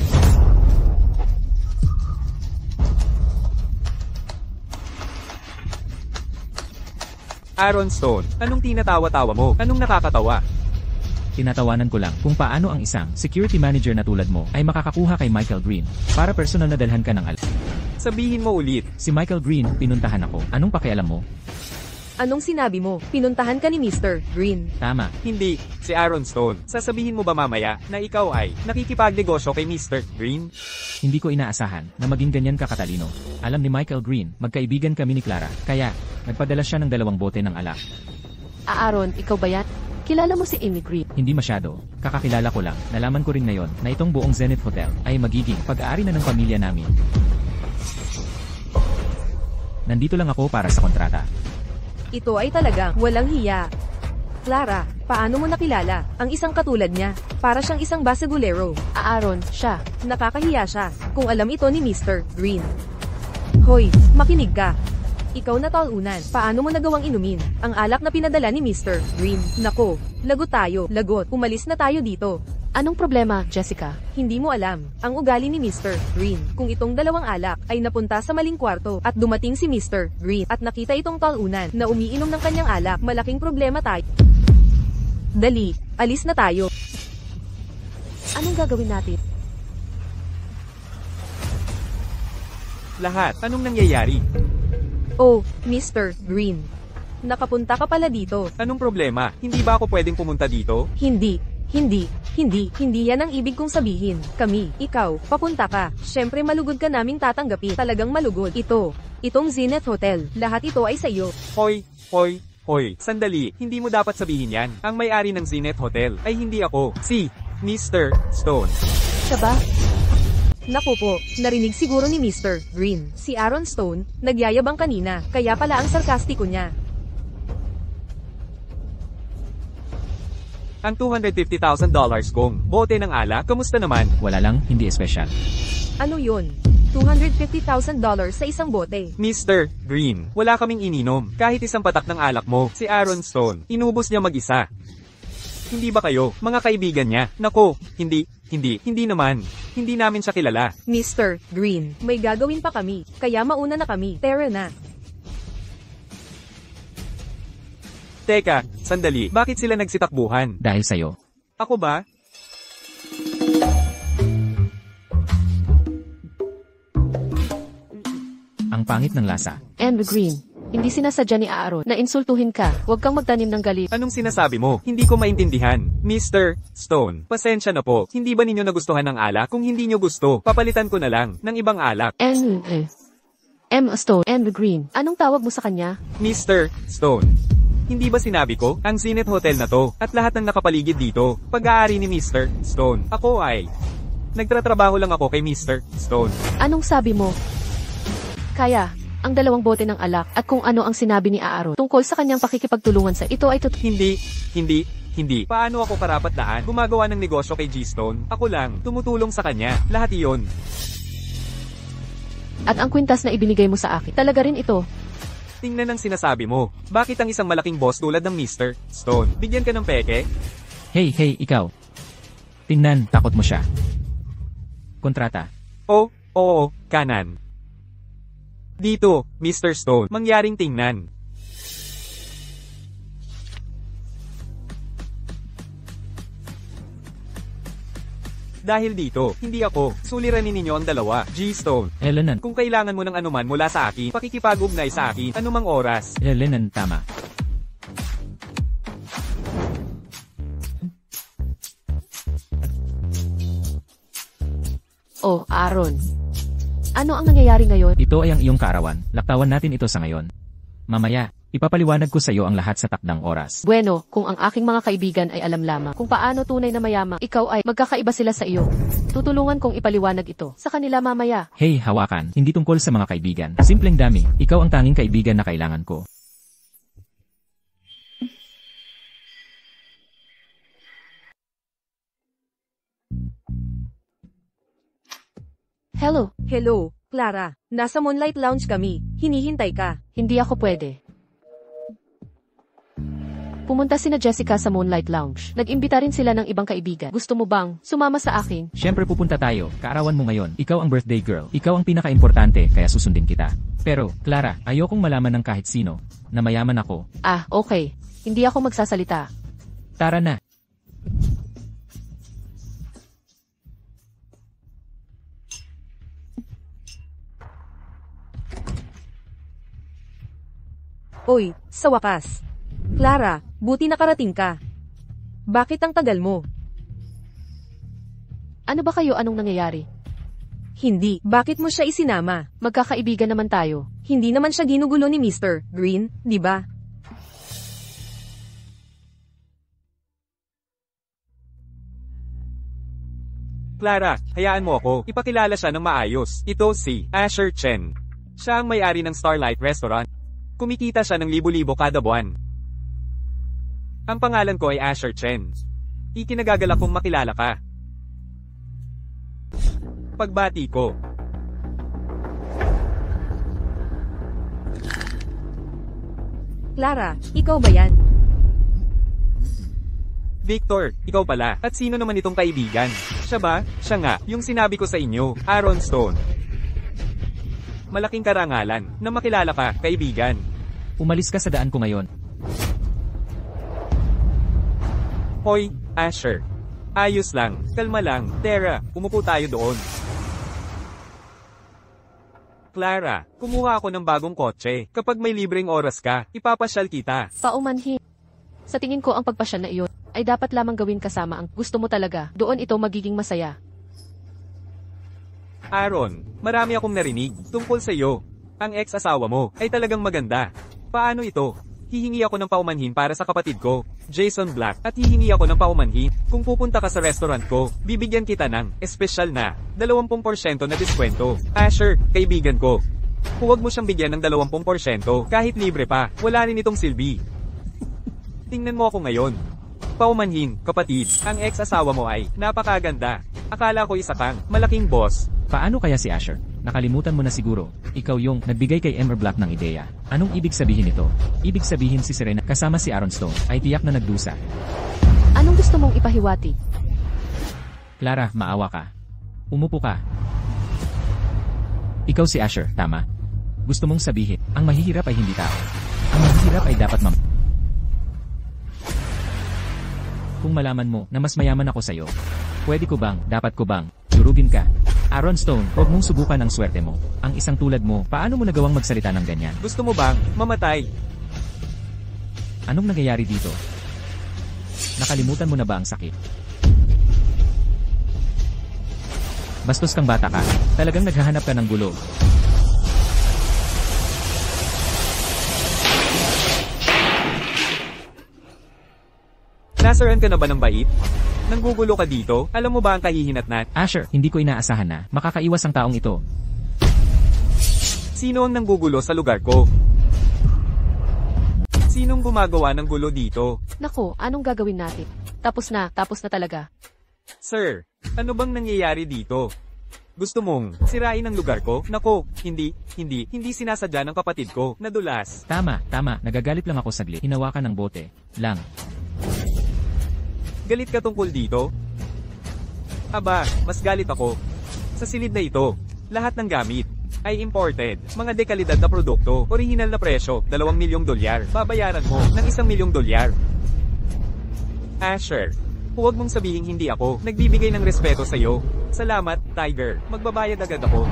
Aaron Stone, anong tinatawa-tawa mo? Anong nakakatawa? Tinatawanan ko lang kung paano ang isang security manager na tulad mo ay makakakuha kay Michael Green para personal na dalhan ka ng Sabihin mo ulit. Si Michael Green, pinuntahan ako. Anong pakialam mo? Anong sinabi mo? Pinuntahan ka ni Mr. Green. Tama. Hindi, si Aaron Stone. Sasabihin mo ba mamaya na ikaw ay nakikipagnegosyo kay Mr. Green? Hindi ko inaasahan na maging ganyan ka katalino. Alam ni Michael Green, magkaibigan kami ni Clara. Kaya, nagpadala siya ng 2 bote ng alak. Aaron, ikaw ba yan? Kilala mo si Amy Green? Hindi masyado. Kakakilala ko lang. Nalaman ko rin ngayon na itong buong Zenith Hotel ay magiging pag-aari na ng pamilya namin. Nandito lang ako para sa kontrata. Ito ay talagang walang hiya. Clara, paano mo nakilala ang isang katulad niya? Para siyang isang basagulero. Aaron, siya. Nakakahiya siya kung alam ito ni Mr. Green. Hoy, makinig ka. Ikaw na talunan, paano mo nagawang inumin ang alak na pinadala ni Mr. Green? Nako, lagot tayo, lagot, umalis na tayo dito. Anong problema, Jessica? Hindi mo alam ang ugali ni Mr. Green. Kung itong 2 alak ay napunta sa maling kwarto at dumating si Mr. Green at nakita itong talunan na umiinom ng kanyang alak, malaking problema tayo. Dali, alis na tayo. Anong gagawin natin? Lahat, anong nangyayari? Oh, Mr. Green. Nakapunta ka pala dito. Anong problema? Hindi ba ako pwedeng pumunta dito? Hindi yan ang ibig kong sabihin. Kami, ikaw, papunta ka. Syempre malugod ka naming tatanggapin. Talagang malugod. Itong Zenith Hotel, lahat ito ay sa iyo. Hoy, sandali, hindi mo dapat sabihin yan. Ang may-ari ng Zenith Hotel ay hindi ako, si Mr. Stone. Siya ba? Naku po, narinig siguro ni Mr. Green. Si Aaron Stone, nagyayabang kanina, kaya pala ang sarkastiko niya. Ang $250,000 kong bote ng alak, kamusta naman? Wala lang, hindi espesyal. Ano yun? $250,000 sa isang bote. Mr. Green, wala kaming ininom. Kahit isang patak ng alak mo, si Aaron Stone, inubos niya mag-isa. Hindi ba kayo, mga kaibigan niya? Nako, hindi naman. Hindi namin siya kilala. Mr. Green, may gagawin pa kami, kaya mauna na kami. Tara na. Teka, sandali, bakit sila nagsitakbuhan? Dahil sa'yo. Ako ba? Ang pangit ng lasa. Amy Green, hindi sinasadya ni Aaron na insultuhin ka. Huwag kang magtanim ng galit. Anong sinasabi mo? Hindi ko maintindihan. Mr. Stone, pasensya na po. Hindi ba ninyo nagustuhan ng alak? Kung hindi nyo gusto, papalitan ko na lang ng ibang alak. M. Stone, Amy Green, anong tawag mo sa kanya? Mr. Stone. Hindi ba sinabi ko, ang Zenith Hotel na to, at lahat ng nakapaligid dito, pag-aari ni Mr. Stone. Ako ay, nagtratrabaho lang ako kay Mr. Stone. Anong sabi mo? Kaya, ang 2 bote ng alak at kung ano ang sinabi ni Aaron tungkol sa kanyang pakikipagtulungan sa ito ay Hindi. Paano ako karapat-daan gumagawa ng negosyo kay G-Stone? Ako lang, tumutulong sa kanya. Lahat iyon. At ang kwintas na ibinigay mo sa akin, talaga rin ito. Tingnan ang sinasabi mo. Bakit ang isang malaking boss tulad ng Mr. Stone, bigyan ka ng peke? Hey, ikaw. Tingnan, takot mo siya. Kontrata. Oo, kanan. Dito, Mr. Stone, mangyaring tingnan. Dahil dito, hindi ako, suliranin ninyo ang 2, G-Stone. Elenan. Kung kailangan mo ng anuman mula sa akin, pakikipag-ugnay sa akin, anumang oras. Elenan, tama. Oh, Aaron. Ano ang nangyayari ngayon? Ito ay ang iyong kaarawan. Laktawan natin ito sa ngayon. Mamaya, Ipapaliwanag ko sa iyo ang lahat sa takdang oras. Bueno, kung ang aking mga kaibigan ay alam lamang kung paano tunay na mayaman, ikaw ay magkakaiba sila sa iyo. Tutulungan kong ipaliwanag ito sa kanila mamaya. Hey, hawakan. Hindi tungkol sa mga kaibigan. Simpleng dami. Ikaw ang tanging kaibigan na kailangan ko. Hello, Hello, Clara. Nasa Moonlight Lounge kami. Hinihintay ka. hindi ako pwede. Pumunta sina Jessica sa Moonlight Lounge. Nag-imbita rin sila ng ibang kaibigan. Gusto mo bang sumama sa akin? Siyempre pupunta tayo. Kaarawan mo ngayon. Ikaw ang birthday girl. Ikaw ang pinaka-importante kaya susundin kita. Pero, Clara, ayokong malaman ng kahit sino na mayaman ako. Ah, okay. Hindi ako magsasalita. Tara na. Oy, sa wakas. Clara, buti nakarating ka. Bakit ang tagal mo? Ano ba kayo, anong nangyayari? Hindi, bakit mo siya isinama? Magkakaibigan naman tayo. Hindi naman siya ginugulo ni Mr. Green, di ba? Clara, hayaan mo ako. Ipakilala siya ng maayos. Ito si Asher Chen. Siya ang may-ari ng Starlight Restaurant. Kumikita siya ng libo-libo kada buwan. Ang pangalan ko ay Asher Chen. Ikinagagalak kong makilala ka. Pagbati ko. Clara, ikaw ba yan? Victor, ikaw pala. At sino naman itong kaibigan? Siya ba? Siya nga, yung sinabi ko sa inyo, Aaron Stone. Malaking karangalan na makilala ka, kaibigan. Umalis ka sa daan ko ngayon. Hoy, Asher. Ayos lang, kalma lang. Tara, umupo tayo doon. Clara, kumuha ako ng bagong kotse. Kapag may libreng oras ka, ipapasyal kita. Paumanhin. Sa tingin ko ang pagpasya na iyon ay dapat lamang gawin kasama ang gusto mo talaga. Doon ito magiging masaya. Aaron, marami akong narinig tungkol sa iyo. Ang ex-asawa mo ay talagang maganda. Paano ito? Hihingi ako ng paumanhin para sa kapatid ko, Jason Black, at hihingi ako ng paumanhin. Kung pupunta ka sa restaurant ko, bibigyan kita ng espesyal na 20% na diskwento. Asher, kaibigan ko. Huwag mo siyang bigyan ng 20% kahit libre pa. Wala rin itong silbi. Tingnan mo ako ngayon. Paumanhin, kapatid, ang ex-asawa mo ay napakaganda. Akala ko isa kang malaking boss. Paano kaya si Asher? Nakalimutan mo na siguro. Ikaw yung nagbigay kay Ember Black ng ideya. Anong ibig sabihin nito? Ibig sabihin si Serena kasama si Aaron Stone ay tiyak na nagdusa. Anong gusto mong ipahiwati? Clara, maawa ka. Umupo ka. Ikaw si Asher, tama? Gusto mong sabihin, ang mahihirap ay hindi tao. Ang mahihirap ay dapat Kung malaman mo na mas mayaman ako sa'yo, pwede ko bang, dapat ko bang, durugin ka? Aaron Stone, huwag mong subukan ang swerte mo. Ang isang tulad mo, paano mo nagawang magsalita ng ganyan? Gusto mo bang mamatay? Anong nangyayari dito? Nakalimutan mo na ba ang sakit? Bastos kang bata ka. Talagang naghahanap ka ng gulo. Nasaran ka na ba ng bait? Nanggugulo ka dito? Alam mo ba ang kahihinatnan? Asher, hindi ko inaasahan na makakaiwas ang taong ito. Sino ang nanggugulo sa lugar ko? Sinong gumagawa ng gulo dito? Nako, anong gagawin natin? Tapos na talaga. Sir, ano bang nangyayari dito? Gusto mong sirain ang lugar ko? Nako, hindi sinasadya ng kapatid ko. Nadulas. Tama, nagagalit lang ako saglit. Hinawakan ng bote. Lang. Galit ka tungkol dito? Aba, mas galit ako. Sa silid na ito, lahat ng gamit ay imported. Mga dekalidad na produkto, orihinal na presyo, $2 milyong. Babayaran mo ng $1 milyong. Asher, huwag mong sabihin hindi ako nagbibigay ng respeto sa'yo. Salamat, Tiger. Magbabayad agad ako.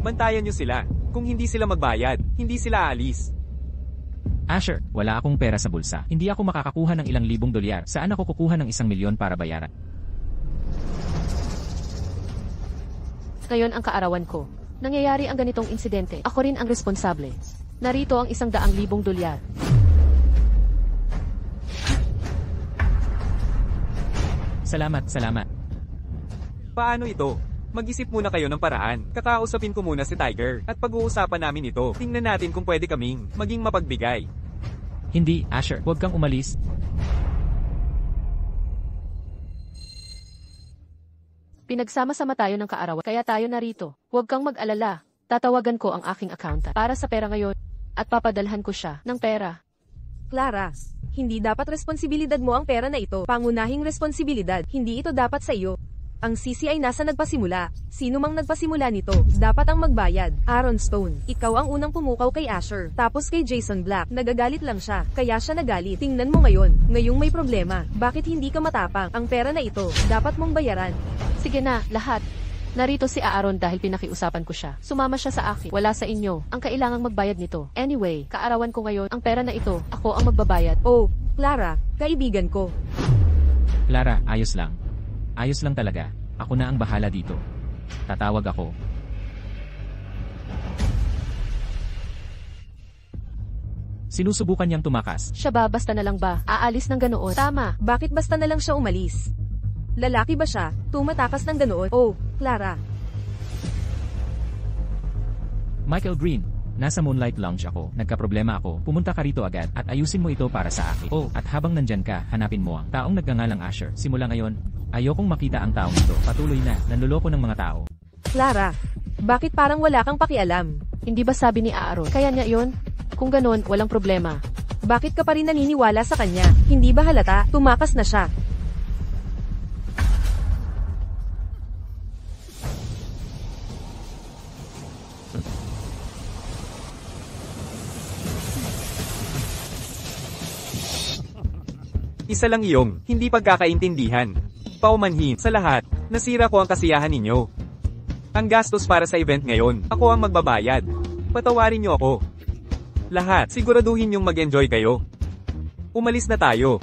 Bantayan niyo sila. Kung hindi sila magbayad, hindi sila aalis. Asher, wala akong pera sa bulsa. Hindi ako makakakuha ng ilang libong dolyar. Saan ako kukuha ng 1 milyon para bayaran? Ngayon ang kaarawan ko. Nangyayari ang ganitong insidente. Ako rin ang responsable. Narito ang $100,000. Salamat. Paano ito? Mag-isip muna kayo ng paraan. Kakausapin ko muna si Tiger at pag-uusapan namin ito. Tingnan natin kung pwede kaming maging mapagbigay. Hindi, Asher, huwag kang umalis. Pinagsama-sama tayo ng kaarawan, kaya tayo narito. Huwag kang mag-alala. Tatawagan ko ang aking accountant para sa pera ngayon at papadalhan ko siya ng pera. Clara, hindi dapat responsibilidad mo ang pera na ito. Pangunahing responsibilidad, hindi ito dapat sa iyo. Ang sisi ay nasa nagpasimula. Sino mang nagpasimula nito, dapat ang magbayad. Aaron Stone, ikaw ang unang pumukaw kay Asher, tapos kay Jason Black. Nagagalit lang siya, kaya siya nagalit. Tingnan mo ngayon, ngayong may problema. Bakit hindi ka matapang? Ang pera na ito, dapat mong bayaran. Sige na, lahat. Narito si Aaron dahil pinakiusapan ko siya. Sumama siya sa akin. Wala sa inyo ang kailangang magbayad nito. Anyway, kaarawan ko ngayon ang pera na ito. Ako ang magbabayad. Oh, Clara, kaibigan ko. Clara, ayos lang. Ayos lang talaga. Ako na ang bahala dito. Tatawag ako. Sinusubukan niyang tumakas. Siya ba, basta na lang ba? Aalis ng ganoon. Tama. Bakit basta na lang siya umalis? Lalaki ba siya? Tumatakas ng ganoon? Oh, Clara. Michael Green, nasa Moonlight Lounge ako. Nagkaproblema ako. Pumunta ka rito agad at ayusin mo ito para sa akin. Oh, at habang nandyan ka, hanapin mo ang taong nagngangalang Asher. Simula ngayon, ayokong makita ang taong ito. Patuloy na, nanloloko ng mga tao. Clara, bakit parang wala kang pakialam? Hindi ba sabi ni Aaron? Kaya niya yon? Kung ganoon, walang problema. Bakit ka pa rin naniniwala sa kanya? Hindi ba halata? Tumakas na siya. Isa lang iyong hindi pagkakaintindihan. Paumanhin sa lahat, nasira ko ang kasiyahan ninyo. Ang gastos para sa event ngayon, ako ang magbabayad. Patawarin niyo ako. Lahat, siguraduhin niyong mag-enjoy kayo. Umalis na tayo.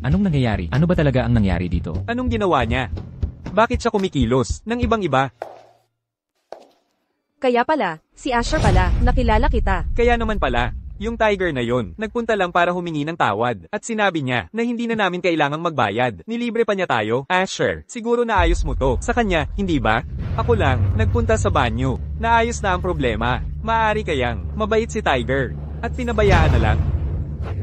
Anong nangyayari? Ano ba talaga ang nangyari dito? Anong ginawa niya? Bakit siya kumikilos ng ibang-iba? Kaya pala, si Asher pala, nakilala kita. Kaya naman pala, yung Tiger na yon, nagpunta lang para humingi ng tawad, at sinabi niya na hindi na namin kailangang magbayad. Nilibre pa niya tayo. Asher, siguro naayos mo to. Sa kanya, hindi ba? Ako lang, nagpunta sa banyo. Naayos na ang problema. Maaari kayang mabait si Tiger, at pinabayaan na lang.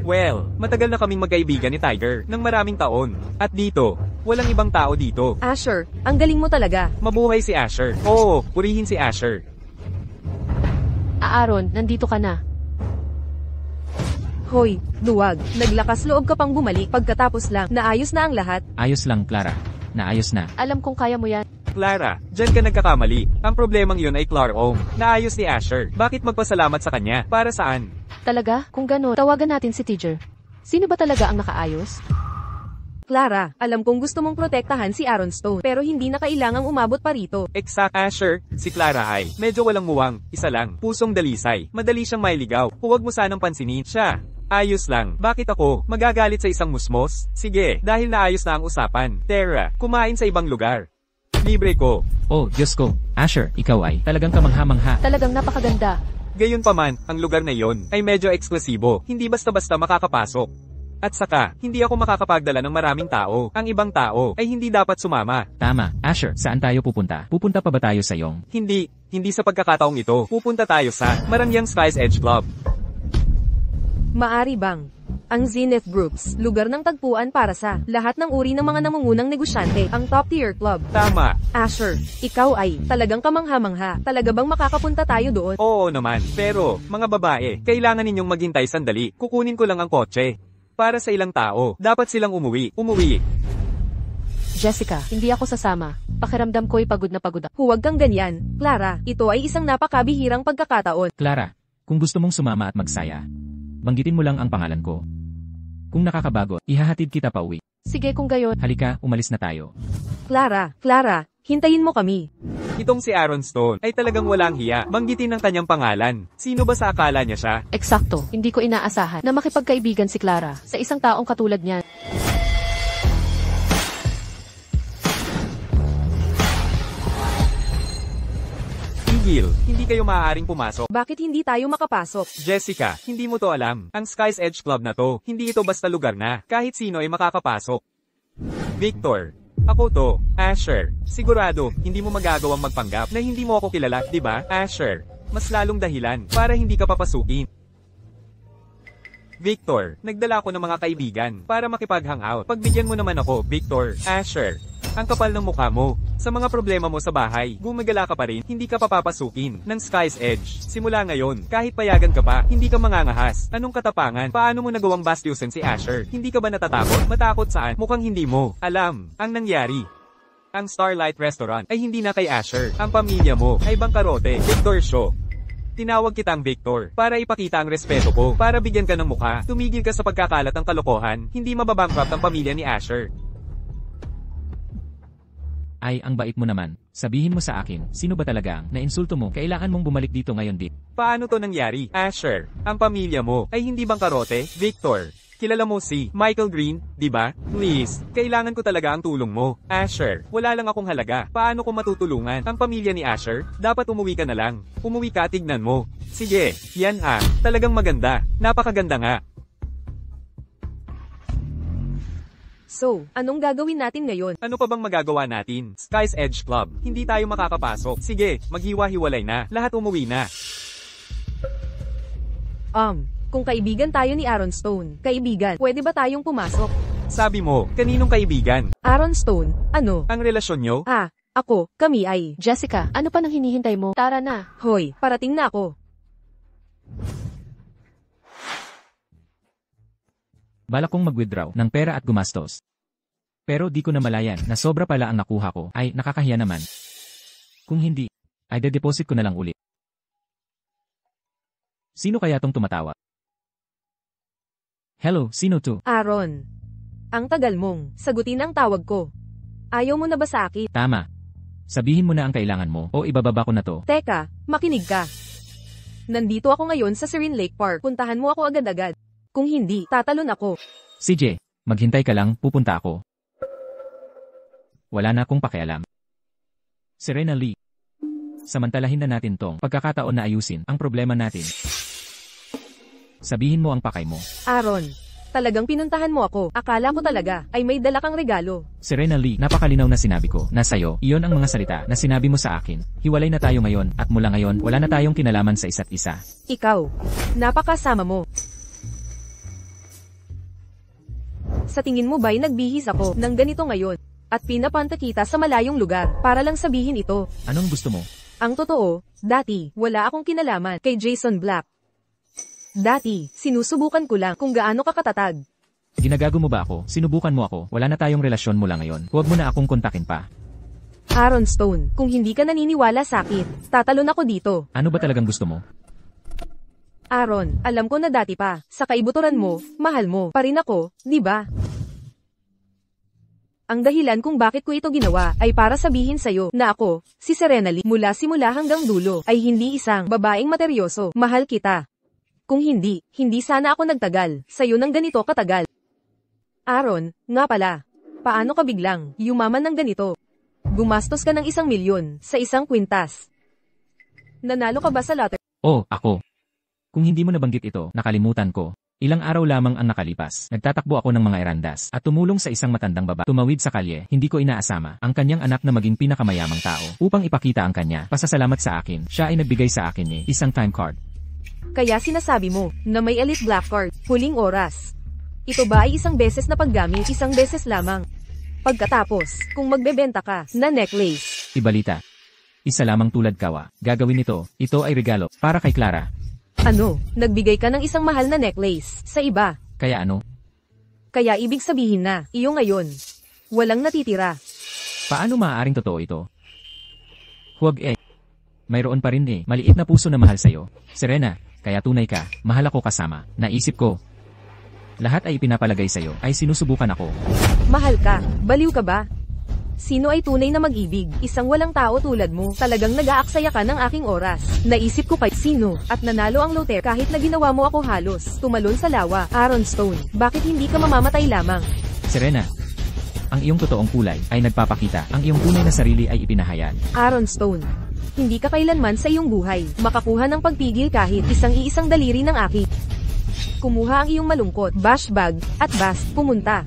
Well, matagal na kaming magkaibigan ni Tiger ng maraming taon. At dito, walang ibang tao dito. Asher, ang galing mo talaga. Mabuhay si Asher. Oo, purihin si Asher. Aaron, nandito ka na. Hoy, duwag. Naglakas loob ka pang bumalik pagkatapos lang. Naayos na ang lahat. Ayos lang, Clara. Naayos na. Alam kong kaya mo yan. Clara, dyan ka nagkakamali. Ang problemang yun ay Clark Ong. Naayos ni Asher. Bakit magpasalamat sa kanya? Para saan? Talaga? Kung gano'n, tawagan natin si teacher. Sino ba talaga ang nakaayos? Clara, alam kong gusto mong protektahan si Aaron Stone, pero hindi na kailangang umabot pa rito. Exact, Asher. Si Clara ay medyo walang muwang. Isa lang. Pusong dalisay. Madali siyang mailigaw. Huwag mo sanang pansinin siya. Ayos lang. Bakit ako magagalit sa isang musmos? Sige, dahil naayos na ang usapan. Tara, kumain sa ibang lugar. Libre ko. Oh, Diyos ko. Asher, ikaw ay talagang kamangha-mangha. Talagang napakaganda. Gayunpaman, ang lugar na yon ay medyo eksklusibo. Hindi basta-basta makakapasok. At saka, hindi ako makakapagdala ng maraming tao. Ang ibang tao ay hindi dapat sumama. Tama. Asher, saan tayo pupunta? Pupunta pa ba tayo sa iyong? Hindi sa pagkakataong ito. Pupunta tayo sa Marangyang Sky's Edge Club. Maari bang? Ang Zenith Groups, lugar ng tagpuan para sa lahat ng uri ng mga namungunang negosyante, ang top-tier club. Tama. Asher, ikaw ay talagang kamangha-mangha. Talaga bang makakapunta tayo doon? Oo naman. Pero, mga babae, kailangan ninyong maghintay sandali. Kukunin ko lang ang kotse. Para sa ilang tao, dapat silang umuwi. Jessica, hindi ako sasama. Pakiramdam ko'y pagod na pagod ako. Huwag kang ganyan, Clara. Ito ay isang napakabihirang pagkakataon. Clara, kung gusto mong sumama at magsaya, banggitin mo lang ang pangalan ko. Kung nakakabagot, ihahatid kita pa uwi. Sige kung gayon. Halika, umalis na tayo. Clara, hintayin mo kami. Itong si Aaron Stone ay talagang walang hiya. Banggitin ang kanyang pangalan. Sino ba sa akala niya siya? Eksakto, hindi ko inaasahan na makipagkaibigan si Clara sa isang taong katulad niyan. Tigil, hindi kayo maaaring pumasok. Bakit hindi tayo makapasok? Jessica, hindi mo to alam. Ang Sky's Edge Club na to, hindi ito basta lugar na. Kahit sino ay makakapasok. Victor, ako to, Asher. Sigurado, hindi mo magagawang magpanggap na hindi mo ako kilala, di ba, Asher? Mas lalong dahilan para hindi ka papasukin. Victor, nagdala ko ng mga kaibigan para makipag-hangout. Pagbigyan mo naman ako, Victor, Asher. Ang kapal ng mukha mo. Sa mga problema mo sa bahay, gumagala ka pa rin, hindi ka papapasukin ng Sky's Edge. Simula ngayon, kahit payagan ka pa, hindi ka mangangahas. Anong katapangan? Paano mo nagawang bastyusin si Asher? Hindi ka ba natatakot? Matakot saan? Mukhang hindi mo alam ang nangyari. Ang Starlight Restaurant ay hindi na kay Asher. Ang pamilya mo ay bangkarote. Victor Shaw. Tinawag kitang Victor para ipakita ang respeto ko, para bigyan ka ng mukha. Tumigil ka sa pagkakalat ng kalokohan, hindi mababankrupt ang pamilya ni Asher. Ay, ang bait mo naman. Sabihin mo sa akin, sino ba talaga ang nainsulto mo? Kailangan mong bumalik dito ngayon, Dick. Paano to nangyari, Asher? Ang pamilya mo ay hindi bangkarote, Victor. Kilala mo si Michael Green, di ba? Please, kailangan ko talaga ang tulong mo. Asher, wala lang akong halaga. Paano ko matutulungan ang pamilya ni Asher? Dapat umuwi ka na lang. Umuwi ka, tignan mo. Sige, yan talagang maganda. Napakaganda nga. So, anong gagawin natin ngayon? Ano pa bang magagawa natin? Sky's Edge Club. Hindi tayo makakapasok. Sige, maghiwa-hiwalay na. Lahat umuwi na. Kung kaibigan tayo ni Aaron Stone, kaibigan, pwede ba tayong pumasok? Sabi mo, kaninong kaibigan? Aaron Stone, ano? Ang relasyon nyo? Ako, kami ay. Jessica, ano pa nang hinihintay mo? Tara na. Hoy, parating na ako. Balak kong mag-withdraw ng pera at gumastos. Pero di ko na malayan na sobra pala ang nakuha ko. Ay, nakakahiya naman. Kung hindi, ay de-deposit ko na lang ulit. Sino kaya tong tumatawa? Hello, sino to? Aaron. Ang tagal mong sagutin ang tawag ko. Ayaw mo na ba sa akin? Tama. Sabihin mo na ang kailangan mo o ibababa ko na to. Teka, makinig ka. Nandito ako ngayon sa Serene Lake Park. Puntahan mo ako agad-agad. Kung hindi, tatalon ako. CJ, maghintay ka lang, pupunta ako. Wala na akong pakialam. Serena Lee. Samantalahin na natin tong pagkakataon na ayusin ang problema natin. Sabihin mo ang pakay mo. Aaron, talagang pinuntahan mo ako. Akala ko talaga ay may dala kang regalo. Serena Lee, napakalinaw na sinabi ko na sa'yo, iyon ang mga salita na sinabi mo sa akin. Hiwalay na tayo ngayon at mula ngayon wala na tayong kinalaman sa isa't isa. Ikaw, napakasama mo. Sa tingin mo ba'y nagbihis ako ng ganito ngayon at pinapanta kita sa malayong lugar para lang sabihin ito? Anong gusto mo? Ang totoo, dati, wala akong kinalaman kay Jason Black. Dati, sinusubukan ko lang kung gaano ka katatag. Ginagago mo ba ako? Sinubukan mo ako? Wala na tayong relasyon mula ngayon. Huwag mo na akong kontakin pa. Aaron Stone, kung hindi ka naniniwala sa akin, tatalon ako dito. Ano ba talagang gusto mo? Aaron, alam ko na dati pa, sa kaibuturan mo, mahal mo pa rin ako, di ba? Ang dahilan kung bakit ko ito ginawa ay para sabihin sa'yo na ako, si Serena Lee, mula simula hanggang dulo, ay hindi isang babaeng materyoso. Mahal kita. Kung hindi sana ako nagtagal sa'yo ng ganito katagal. Aaron, nga pala, paano ka biglang yumaman ng ganito? Gumastos ka ng 1 milyon sa isang kwintas. Nanalo ka ba sa lottery? Oh, ako. Kung hindi mo nabanggit ito, nakalimutan ko. Ilang araw lamang ang nakalipas. Nagtatakbo ako ng mga erandas at tumulong sa isang matandang baba. Tumawid sa kalye, hindi ko inaasama ang kanyang anak na maging pinakamayamang tao. Upang ipakita ang kanya, pasasalamat sa akin, siya ay nagbigay sa akin ni isang time card. Kaya sinasabi mo na may elite black card, huling oras. Ito ba ay isang beses na paggamit, isang beses lamang? Pagkatapos, kung magbebenta ka na necklace. Ibalita. Isa lamang tulad kawa. Gagawin ito ay regalo para kay Clara. Ano, nagbigay ka ng isang mahal na necklace sa iba. Kaya ano? Kaya ibig sabihin na, iyo ngayon. Walang natitira. Paano maaaring totoo ito? Huwag Mayroon pa rin maliit na puso na mahal sa'yo. Serena, kaya tunay ka, mahal ako kasama. Naisip ko. Lahat ay pinapalagay sa'yo, ay sinusubukan ako. Mahal ka, baliw ka ba? Sino ay tunay na mag-ibig? Isang walang tao tulad mo. Talagang nag-aaksaya ka ng aking oras. Naisip ko pa sino at nanalo ang loter kahit na ginawa mo ako halos tumalon sa lawa. Aaron Stone, bakit hindi ka mamamatay lamang? Serena, ang iyong totoong kulay ay nagpapakita. Ang iyong tunay na sarili ay ipinahayag. Aaron Stone, Hindi ka kailanman sa iyong buhay makakuha ng pagpigil kahit isang-iisang daliri ng akin. Kumuha ang iyong malungkot, bash bag, at bast, pumunta.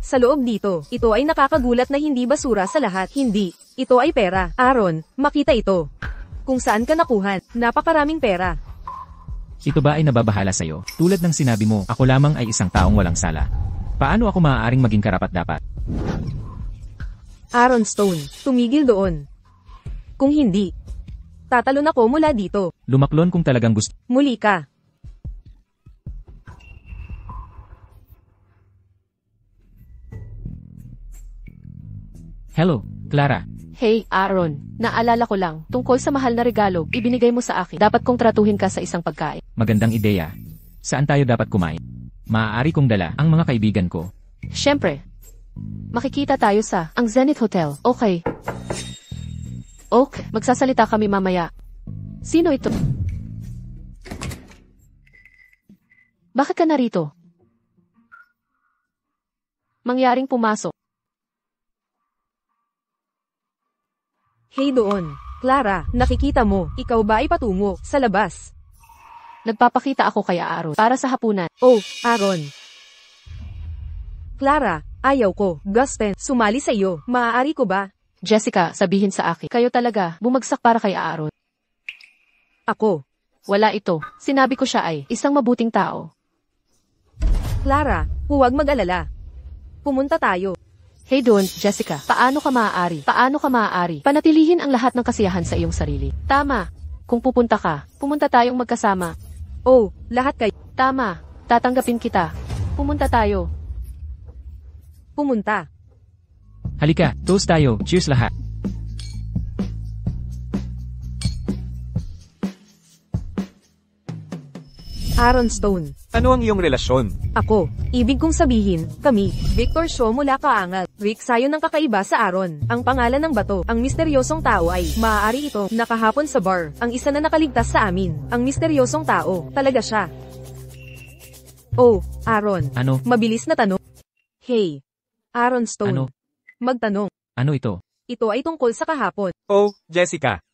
Sa loob dito, ito ay nakakagulat na hindi basura sa lahat. Hindi. Ito ay pera. Aaron, makita ito. Kung saan ka nakuhan, napakaraming pera. Ito ba ay nababahala sa'yo? Tulad ng sinabi mo, ako lamang ay isang taong walang sala. Paano ako maaaring maging karapat-dapat? Aaron Stone, tumigil doon. Kung hindi, tatalon ako mula dito. Lumaklon kung talagang gusto. Muli ka. Hello, Clara. Hey, Aaron, naalala ko lang, tungkol sa mahal na regalo, ibinigay mo sa akin. Dapat kong tratuhin ka sa isang pagkain. Magandang ideya. Saan tayo dapat kumain? Maaari kong dala ang mga kaibigan ko. Siyempre. Makikita tayo sa ang Zenith Hotel. Okay. Magsasalita kami mamaya. Sino ito? Bakit ka narito? Mangyaring pumasok. Hey doon. Clara, nakikita mo, ikaw ba ay patungo sa labas? Nagpapakita ako kay Aaron para sa hapunan. Oh, Aaron. Clara, ayaw ko. Gusten, sumali sa iyo. Maaari ko ba? Jessica, sabihin sa akin. Kayo talaga, bumagsak para kay Aaron. Ako. Wala ito. Sinabi ko siya ay isang mabuting tao. Clara, huwag mag-alala. Pumunta tayo. Hey doon, Jessica. Paano ka maaari? Panatilihin ang lahat ng kasiyahan sa iyong sarili. Tama. Kung pupunta ka, pumunta tayong magkasama. Oh, lahat kayo. Tama. Tatanggapin kita. Pumunta tayo. Pumunta. Halika, toast tayo. Cheers lahat. Aaron Stone. Ano ang iyong relasyon? Ako. Ibig kong sabihin, kami. Victor Shaw mula Kaangal. Rick Sayo ng kakaiba sa Aaron. Ang pangalan ng bato. Ang misteryosong tao ay, maaari ito, nakahapon sa bar. Ang isa na nakaligtas sa amin. Ang misteryosong tao. Talaga siya. Oh, Aaron. Ano? Mabilis na tanong. Hey. Aaron Stone. Ano? Magtanong. Ano ito? Ito ay tungkol sa kahapon. Oh, Jessica.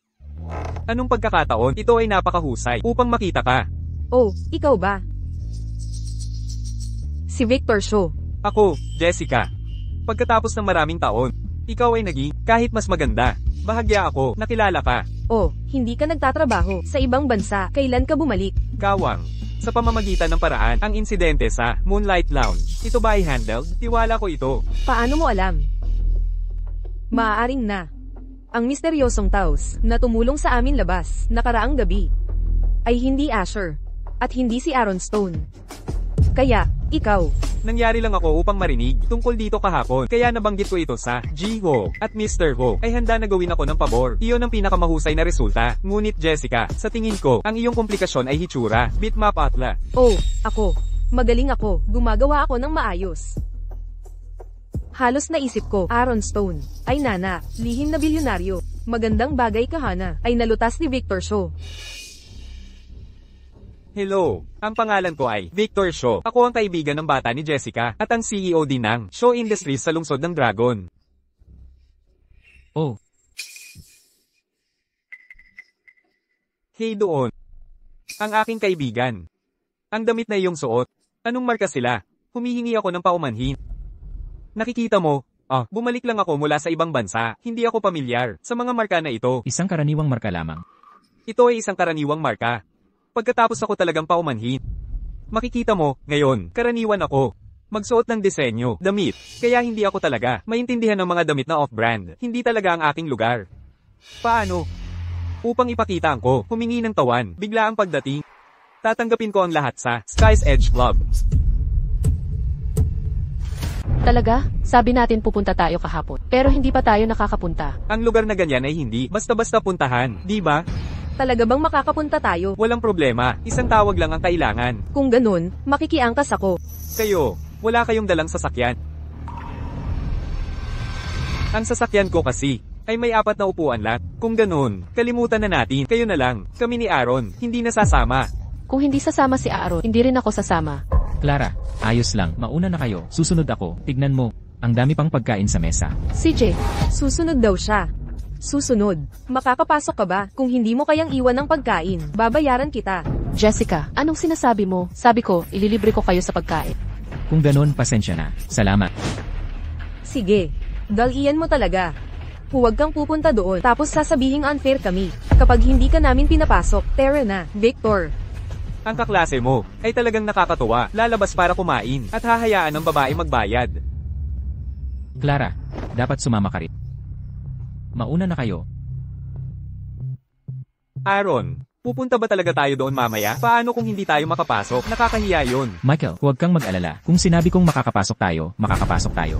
Anong pagkakataon? Ito ay napakahusay upang makita ka. Oh, ikaw ba? Si Victor Shaw. Ako, Jessica. Pagkatapos ng maraming taon, ikaw ay naging kahit mas maganda. Bahagya ako, nakilala ka. Oh, hindi ka nagtatrabaho sa ibang bansa. Kailan ka bumalik? Kawang. Sa pamamagitan ng paraan, ang insidente sa Moonlight Lounge. Ito ba ay handled? Tiwala ko ito. Paano mo alam? Maaaring na. Ang misteryosong taos na tumulong sa amin labas nakaraang gabi ay hindi Asher at hindi si Aaron Stone. Kaya, ikaw. Nangyari lang ako upang marinig tungkol dito kahapon. Kaya nabanggit ko ito sa G-Ho at Mr. Ho ay handa na gawin ako ng pabor. Iyon ang pinakamahusay na resulta. Ngunit Jessica, sa tingin ko, ang iyong komplikasyon ay hitsura, bitmap atla. Oh, ako. Magaling ako. Gumagawa ako ng maayos. Halos naisip ko, Aaron Stone, ay nana, lihim na bilyonaryo. Magandang bagay kahana, ay nalutas ni Victor Shaw. Hello, ang pangalan ko ay Victor Shaw. Ako ang kaibigan ng bata ni Jessica at ang CEO din ng Shaw Industries sa lungsod ng Dragon. Oh, Hey doon. Ang aking kaibigan. Ang damit na iyong suot. Anong marka sila? Humihingi ako ng paumanhin. Nakikita mo? Bumalik lang ako mula sa ibang bansa. Hindi ako pamilyar sa mga marka na ito. isang karaniwang marka lamang. Ito ay isang karaniwang marka. Pagkatapos ako talagang paumanhin. Makikita mo, ngayon, karaniwan ako. Magsuot ng disenyo, damit. Kaya hindi ako talaga maintindihan ng mga damit na off-brand. Hindi talaga ang aking lugar. Paano? Upang ipakita ko, humingi ng tawan, bigla ang pagdating. Tatanggapin ko ang lahat sa Sky's Edge Club. Talaga? Sabi natin pupunta tayo kahapon. Pero hindi pa tayo nakakapunta. Ang lugar na ganyan ay hindi basta-basta puntahan, di ba? Talaga bang makakapunta tayo? Walang problema, isang tawag lang ang kailangan. Kung ganun, makikiangkas ako. Kayo, wala kayong dalang sasakyan. Ang sasakyan ko kasi, ay may 4 na upuan lang. Kung ganun, kalimutan na natin, kayo na lang. Kami ni Aaron, hindi nasasama. Kung hindi sasama si Aaron, hindi rin ako sasama. Clara, ayos lang. Mauna na kayo. Susunod ako. Tignan mo. Ang dami pang pagkain sa mesa. CJ, Susunod daw siya. Susunod. Makakapasok ka ba? Kung hindi mo kayang iwan ng pagkain, babayaran kita. Jessica, anong sinasabi mo? Sabi ko, ililibre ko kayo sa pagkain. Kung ganon, pasensya na. Salamat. Sige. Dalian mo talaga. Huwag kang pupunta doon tapos sasabihing unfair kami. Kapag hindi ka namin pinapasok, tara na, Victor. Ang kaklase mo ay talagang nakakatuwa, lalabas para kumain at hahayaan ng babae magbayad. Clara, dapat sumama ka rin. Mauna na kayo. Aaron, pupunta ba talaga tayo doon mamaya? Paano kung hindi tayo makapasok? Nakakahiya yun. Michael, huwag kang mag-alala. Kung sinabi kong makakapasok tayo, makakapasok tayo.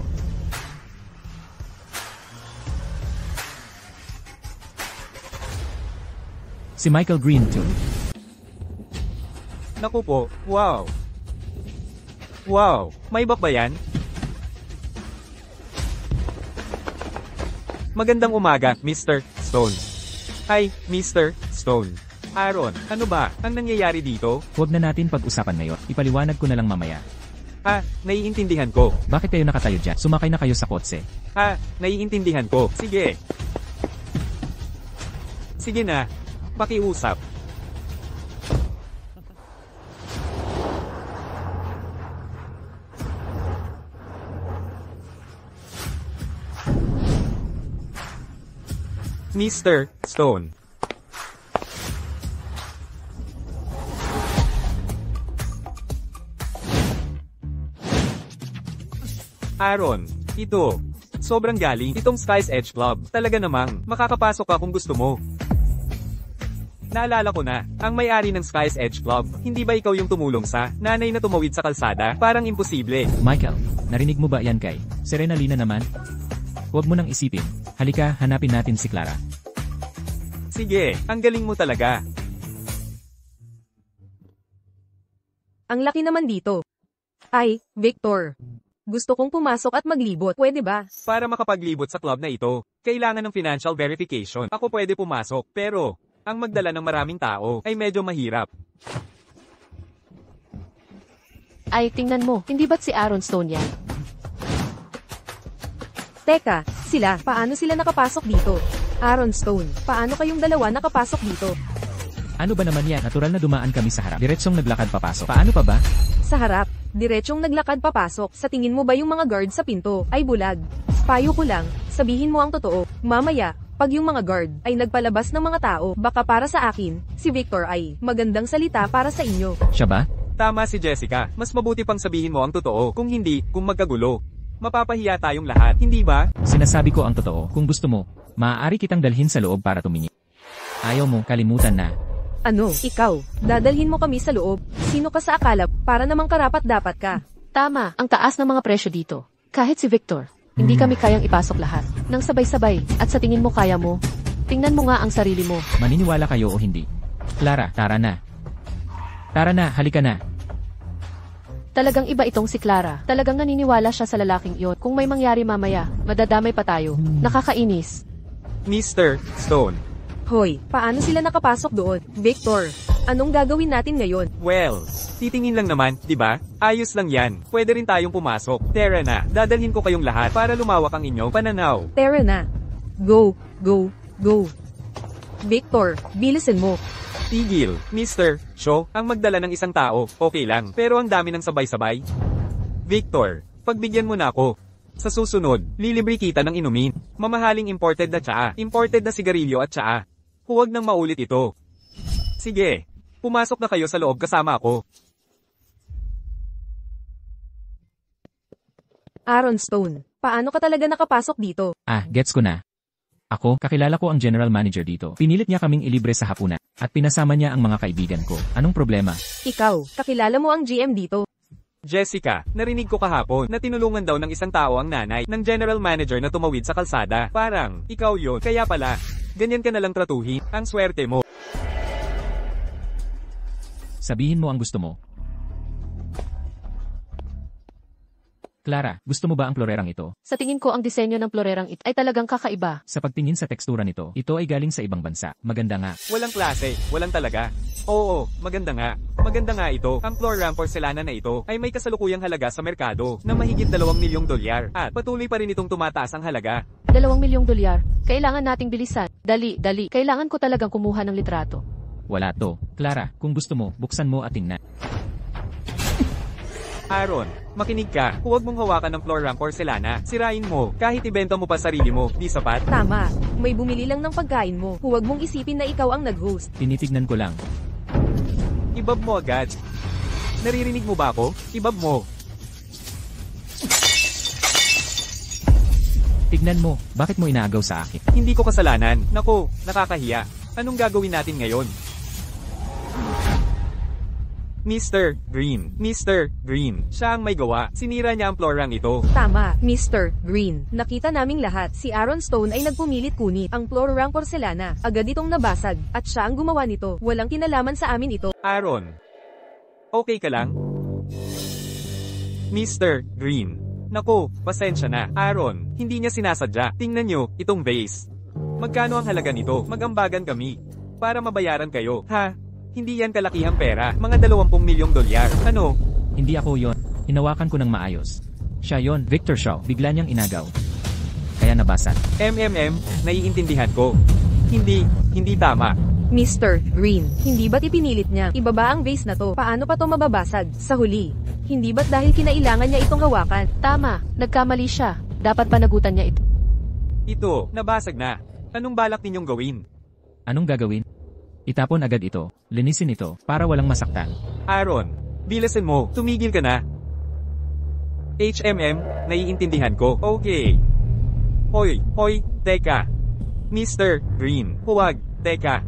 Si Michael Green too. Naku po, wow. Wow, may bak ba yan? Magandang umaga, Mr. Stone. Hi, Mr. Stone. Aaron, ano ba ang nangyayari dito? Huwag na natin pag-usapan ngayon. Ipaliwanag ko na lang mamaya. Naiintindihan ko. Bakit kayo nakatayo dyan? Sumakay na kayo sa kotse. Naiintindihan ko. Sige. Sige na, pakiusap. Mr. Stone. Aaron, ito. Sobrang galing itong Sky's Edge Club. Talaga namang, makakapasok ka kung gusto mo. Naalala ko na, ang may-ari ng Sky's Edge Club, hindi ba ikaw yung tumulong sa nanay na tumawid sa kalsada? Parang imposible. Michael, narinig mo ba yan kay Serenalina naman? Huwag mo nang isipin. Halika, hanapin natin si Clara. Sige, ang galing mo talaga. Ang laki naman dito. Ay, Victor. Gusto kong pumasok at maglibot, pwede ba? Para makapaglibot sa club na ito, kailangan ng financial verification. Ako pwede pumasok, pero ang magdala ng maraming tao ay medyo mahirap. Ay, tingnan mo, hindi ba't si Aaron Stone yan? Teka, paano sila nakapasok dito? Aaron Stone, paano kayong dalawa nakapasok dito? Ano ba naman yan? Natural na dumaan kami sa harap. Diretsong naglakad papasok. Paano pa ba? Sa harap, diretsyong naglakad papasok. Sa tingin mo ba yung mga guard sa pinto ay bulag? Payo ko lang, sabihin mo ang totoo. Mamaya, pag yung mga guard ay nagpalabas ng mga tao, baka para sa akin, si Victor ay magandang salita para sa inyo. Siya ba? Tama si Jessica, mas mabuti pang sabihin mo ang totoo. Kung hindi, kung magkagulo, mapapahiya tayong lahat, hindi ba? Sinasabi ko ang totoo. Kung gusto mo, maaari kitang dalhin sa loob para tumingin. Ayaw mo, kalimutan na. Ano, ikaw, dadalhin mo kami sa loob? Sino ka sa akala, para namang karapat dapat ka? Tama, ang taas ng mga presyo dito. Kahit si Victor, hindi kami kayang ipasok lahat. Nang sabay-sabay, at sa tingin mo kaya mo, tingnan mo nga ang sarili mo. Maniniwala kayo o hindi. Clara, tara na. Tara na, halika na. Talagang iba itong si Clara. Talagang naniniwala siya sa lalaking iyon. Kung may mangyari mamaya, madadamay pa tayo. Nakakainis. Mr. Stone. Hoy, paano sila nakapasok doon? Victor, anong gagawin natin ngayon? Well, titingin lang naman, di ba? Ayos lang yan. Pwede rin tayong pumasok. Tara na, dadalhin ko kayong lahat para lumawak ang inyong pananaw. Tara na. Go, go, go. Victor, bilisan mo. Tigil, Mr. Cho, ang magdala ng isang tao, okay lang. Pero ang dami ng sabay-sabay. Victor, pagbigyan mo na ako. Sa susunod, lilibre kita ng inumin. Mamahaling imported na tsaa, imported na sigarilyo at tsaa. Huwag nang maulit ito. Sige, pumasok na kayo sa loob kasama ako. Aaron Stone, paano ka talaga nakapasok dito? Gets ko na. Ako, kakilala ko ang general manager dito. Pinilit niya kaming ilibre sa hapunan. At pinasama niya ang mga kaibigan ko. Anong problema? Ikaw, kakilala mo ang GM dito. Jessica, narinig ko kahapon na tinulungan daw ng isang tao ang nanay ng general manager na tumawid sa kalsada. Parang, ikaw yon. Kaya pala, ganyan ka na lang tratuhin. Ang swerte mo. Sabihin mo ang gusto mo. Clara, gusto mo ba ang florerang ito? Sa tingin ko ang disenyo ng florerang ito ay talagang kakaiba. Sa pagtingin sa tekstura nito, ito ay galing sa ibang bansa. Maganda nga. Walang klase, walang talaga. Oo, maganda nga. Maganda nga ito. Ang Floran porcelana na ito ay may kasalukuyang halaga sa merkado na mahigit 2 milyong dolyar at patuloy pa rin itong tumataas ang halaga. 2 milyong dolyar. Kailangan nating bilisan. Dali, dali. Kailangan ko talagang kumuha ng litrato. Wala to. Clara, kung gusto mo, buksan mo at tingnan. Aaron, makinig ka. Huwag mong hawakan ng Floran porcelana. Sirain mo. Kahit ibenta mo pa sarili mo, di sapat. Tama. May bumili lang ng pagkain mo. Huwag mong isipin na ikaw ang nag-host. Tinitignan ko lang. Ibab mo agad. Naririnig mo ba ako? Ibab mo. Tignan mo, bakit mo inaagaw sa akin? Hindi ko kasalanan. Nako, nakakahiya. Anong gagawin natin ngayon? Mr. Green. Mr. Green. Siya ang may gawa. Sinira niya ang florang ito. Tama, Mr. Green. Nakita naming lahat. Si Aaron Stone ay nagpumilit kunit ang Florang porcelana. Agad itong nabasag. At siya ang gumawa nito. Walang kinalaman sa amin ito. Aaron. Okay ka lang? Mr. Green. Nako, pasensya na. Aaron, hindi niya sinasadya. Tingnan niyo, itong vase. Magkano ang halaga nito? Magambagan kami. Para mabayaran kayo. Ha? Hindi yan kalakihang pera. Mga 20 milyong dolyar. Ano? Hindi ako yon. Hinawakan ko ng maayos. Siya yon, Victor Shaw. Bigla niyang inagaw. Kaya nabasag. Naiintindihan ko. Hindi tama. Mr. Green, hindi ba't ipinilit niya? Ibaba ang vase na to. Paano pa to mababasag? Sa huli. Hindi ba't dahil kinailangan niya itong hawakan? Tama, nagkamali siya. Dapat panagutan niya ito. Ito, nabasag na. Anong balak ninyong gawin? Anong gagawin? Itapon agad ito. Linisin ito, para walang masaktan. Aaron, bilasin mo. Tumigil ka na. Naiintindihan ko. Okay. Hoy, teka. Mr. Green, huwag, teka.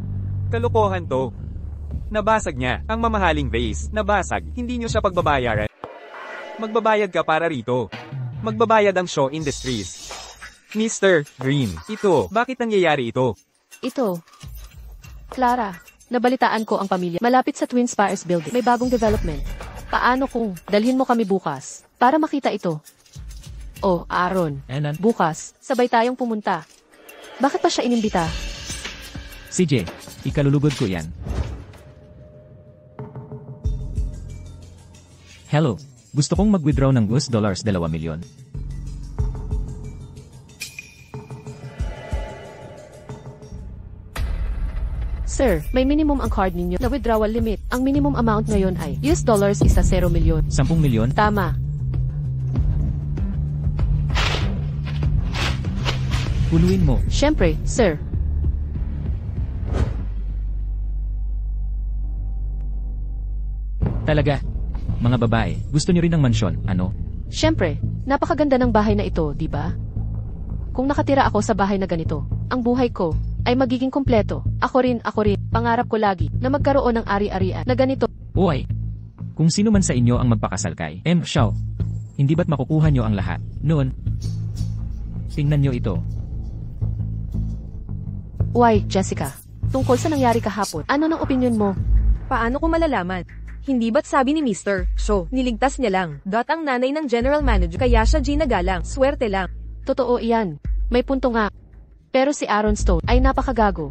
Kalokohan to. Nabasag niya, ang mamahaling vase. Nabasag, hindi niyo siya pagbabayaran. Magbabayad ka para rito. Magbabayad ang Shaw Industries. Mr. Green, ito, bakit nangyayari ito? Ito. Clara, nabalitaan ko ang pamilya. Malapit sa Twin Spires Building. May bagong development. Paano kung dalhin mo kami bukas para makita ito? Oh, Aaron. Enan, Bukas, sabay tayong pumunta. Bakit pa siya inimbita? CJ, ikalulugod ko yan. Hello, gusto kong mag-withdraw ng $2 milyon. Sir, may minimum ang card ninyo na withdrawal limit. Ang minimum amount ngayon ay $0 isa 0 milyon. 10 milyon? Tama. Puluin mo. Siyempre, sir. Talaga. Mga babae, gusto niyo rin ng mansyon, ano? Siyempre, napakaganda ng bahay na ito, di ba? Kung nakatira ako sa bahay na ganito, ang buhay ko ay magiging kompleto. Ako rin, pangarap ko lagi na magkaroon ng ari-arian na ganito. Uy, kung sino man sa inyo ang magpakasal kay Shaw, hindi ba't makukuha niyo ang lahat? Noon, tingnan niyo ito. Why, Jessica? Tungkol sa nangyari kahapon, ano ng opinion mo? Paano ko malalaman? Hindi ba't sabi ni Mr. Shaw, niligtas niya lang. Ang nanay ng general manager kaya siya ginagalang. Swerte lang. Totoo iyan. May punto nga. Pero si Aaron Stone ay napakagago.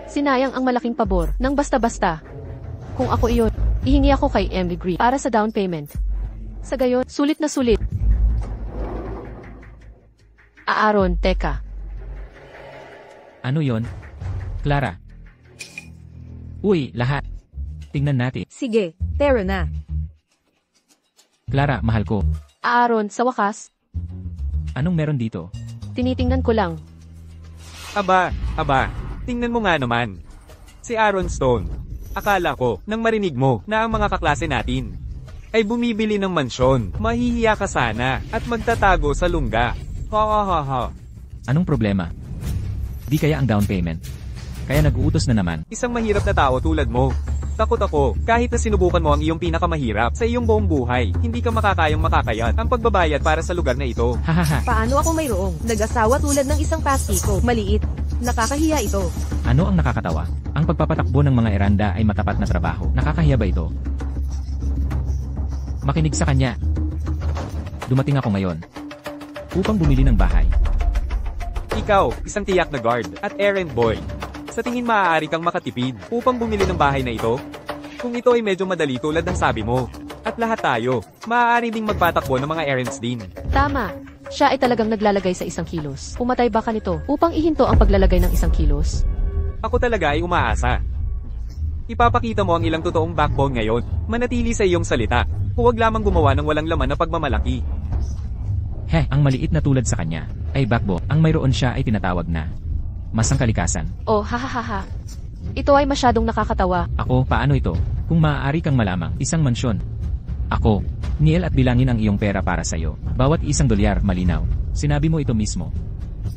Sinayang ang malaking pabor ng basta-basta. Kung ako iyon, ihingi ako kay Emily Green para sa down payment. Sa gayon, sulit na sulit. Aaron, teka. Ano yon? Clara. Uy, lahat. Tingnan natin. Sige, pero na. Clara, mahal ko. Aaron, sa wakas, Anong meron dito? tinitingnan ko lang. Aba, tingnan mo nga naman. Si Aaron Stone. Akala ko, nang marinig mo, na ang mga kaklase natin ay bumibili ng mansyon. Mahihiya ka sana, at magtatago sa lungga. Ha. Anong problema? Di kaya ang down payment? Kaya nag-uutos na naman. Isang mahirap na tao tulad mo. Takot ako, kahit na sinubukan mo ang iyong pinakamahirap sa iyong buong buhay, hindi ka makakayang makakayat ang pagbabayad para sa lugar na ito. Hahaha. Paano ako mayroong nag-asawa tulad ng isang pastiko? Maliit. Nakakahiya ito. Ano ang nakakatawa? Ang pagpapatakbo ng mga eranda ay matapat na trabaho. Nakakahiya ba ito? Makinig sa kanya. Dumating ako ngayon upang bumili ng bahay. Ikaw, isang tiyak na guard, at errand boy. Sa tingin maaari kang makatipid upang bumili ng bahay na ito? Kung ito ay medyo madali tulad ng sabi mo. At lahat tayo, maaari ding magpatakbo ng mga errands din. Tama. Siya ay talagang naglalagay sa 1 kilos. Pumatay ba ka nito upang ihinto ang paglalagay ng 1 kilos? Ako talaga ay umaasa. Ipapakita mo ang ilang totoong backbone ngayon. Manatili sa iyong salita. Huwag lamang gumawa ng walang laman na pagmamalaki. Ang maliit na tulad sa kanya ay backbone. Ang mayroon siya ay tinatawag na masang kalikasan. Oh, hahaha. Ito ay masyadong nakakatawa. Ako, paano ito? Kung maaari kang malamang, isang mansyon. Ako, Neil at bilangin ang iyong pera para sa iyo. Bawat $1, malinaw. Sinabi mo ito mismo.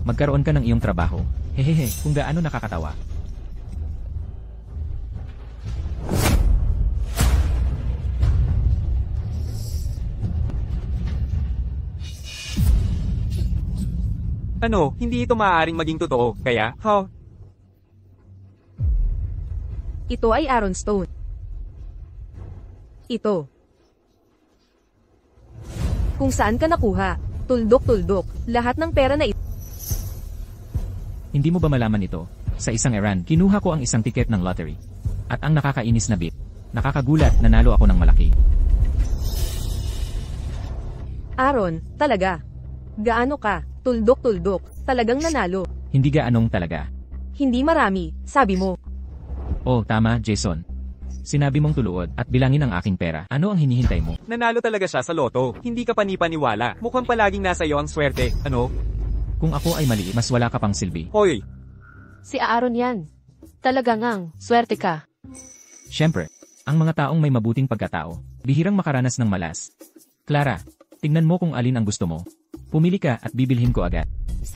Magkaroon ka ng iyong trabaho. Hehehe, kung gaano nakakatawa. Ano, hindi ito maaaring maging totoo, kaya, Ito ay Aaron Stone. Ito. Kung saan ka nakuha, tuldok-tuldok, lahat ng pera na ito. Hindi mo ba malaman ito? Sa isang errand, kinuha ko ang isang tiket ng lottery. At ang nakakainis na bit, nakakagulat, nanalo ako ng malaki. Aaron, talaga. Gaano ka? Tuldok-tuldok, talagang nanalo. Hindi gaanong talaga. Hindi marami, sabi mo. Oh, tama, Jason. Sinabi mong tuluod at bilangin ang aking pera. Ano ang hinihintay mo? nanalo talaga siya sa loto. Hindi ka panipaniwala. Mukhang palaging nasa iyo ang swerte, ano? Kung ako ay maliit, mas wala ka pang silbi. Hoy, Si Aaron yan. Talaga ngang, swerte ka. Siyempre, ang mga taong may mabuting pagkatao, bihirang makaranas ng malas. Clara, tingnan mo kung alin ang gusto mo. Pumili ka at bibilhin ko agad.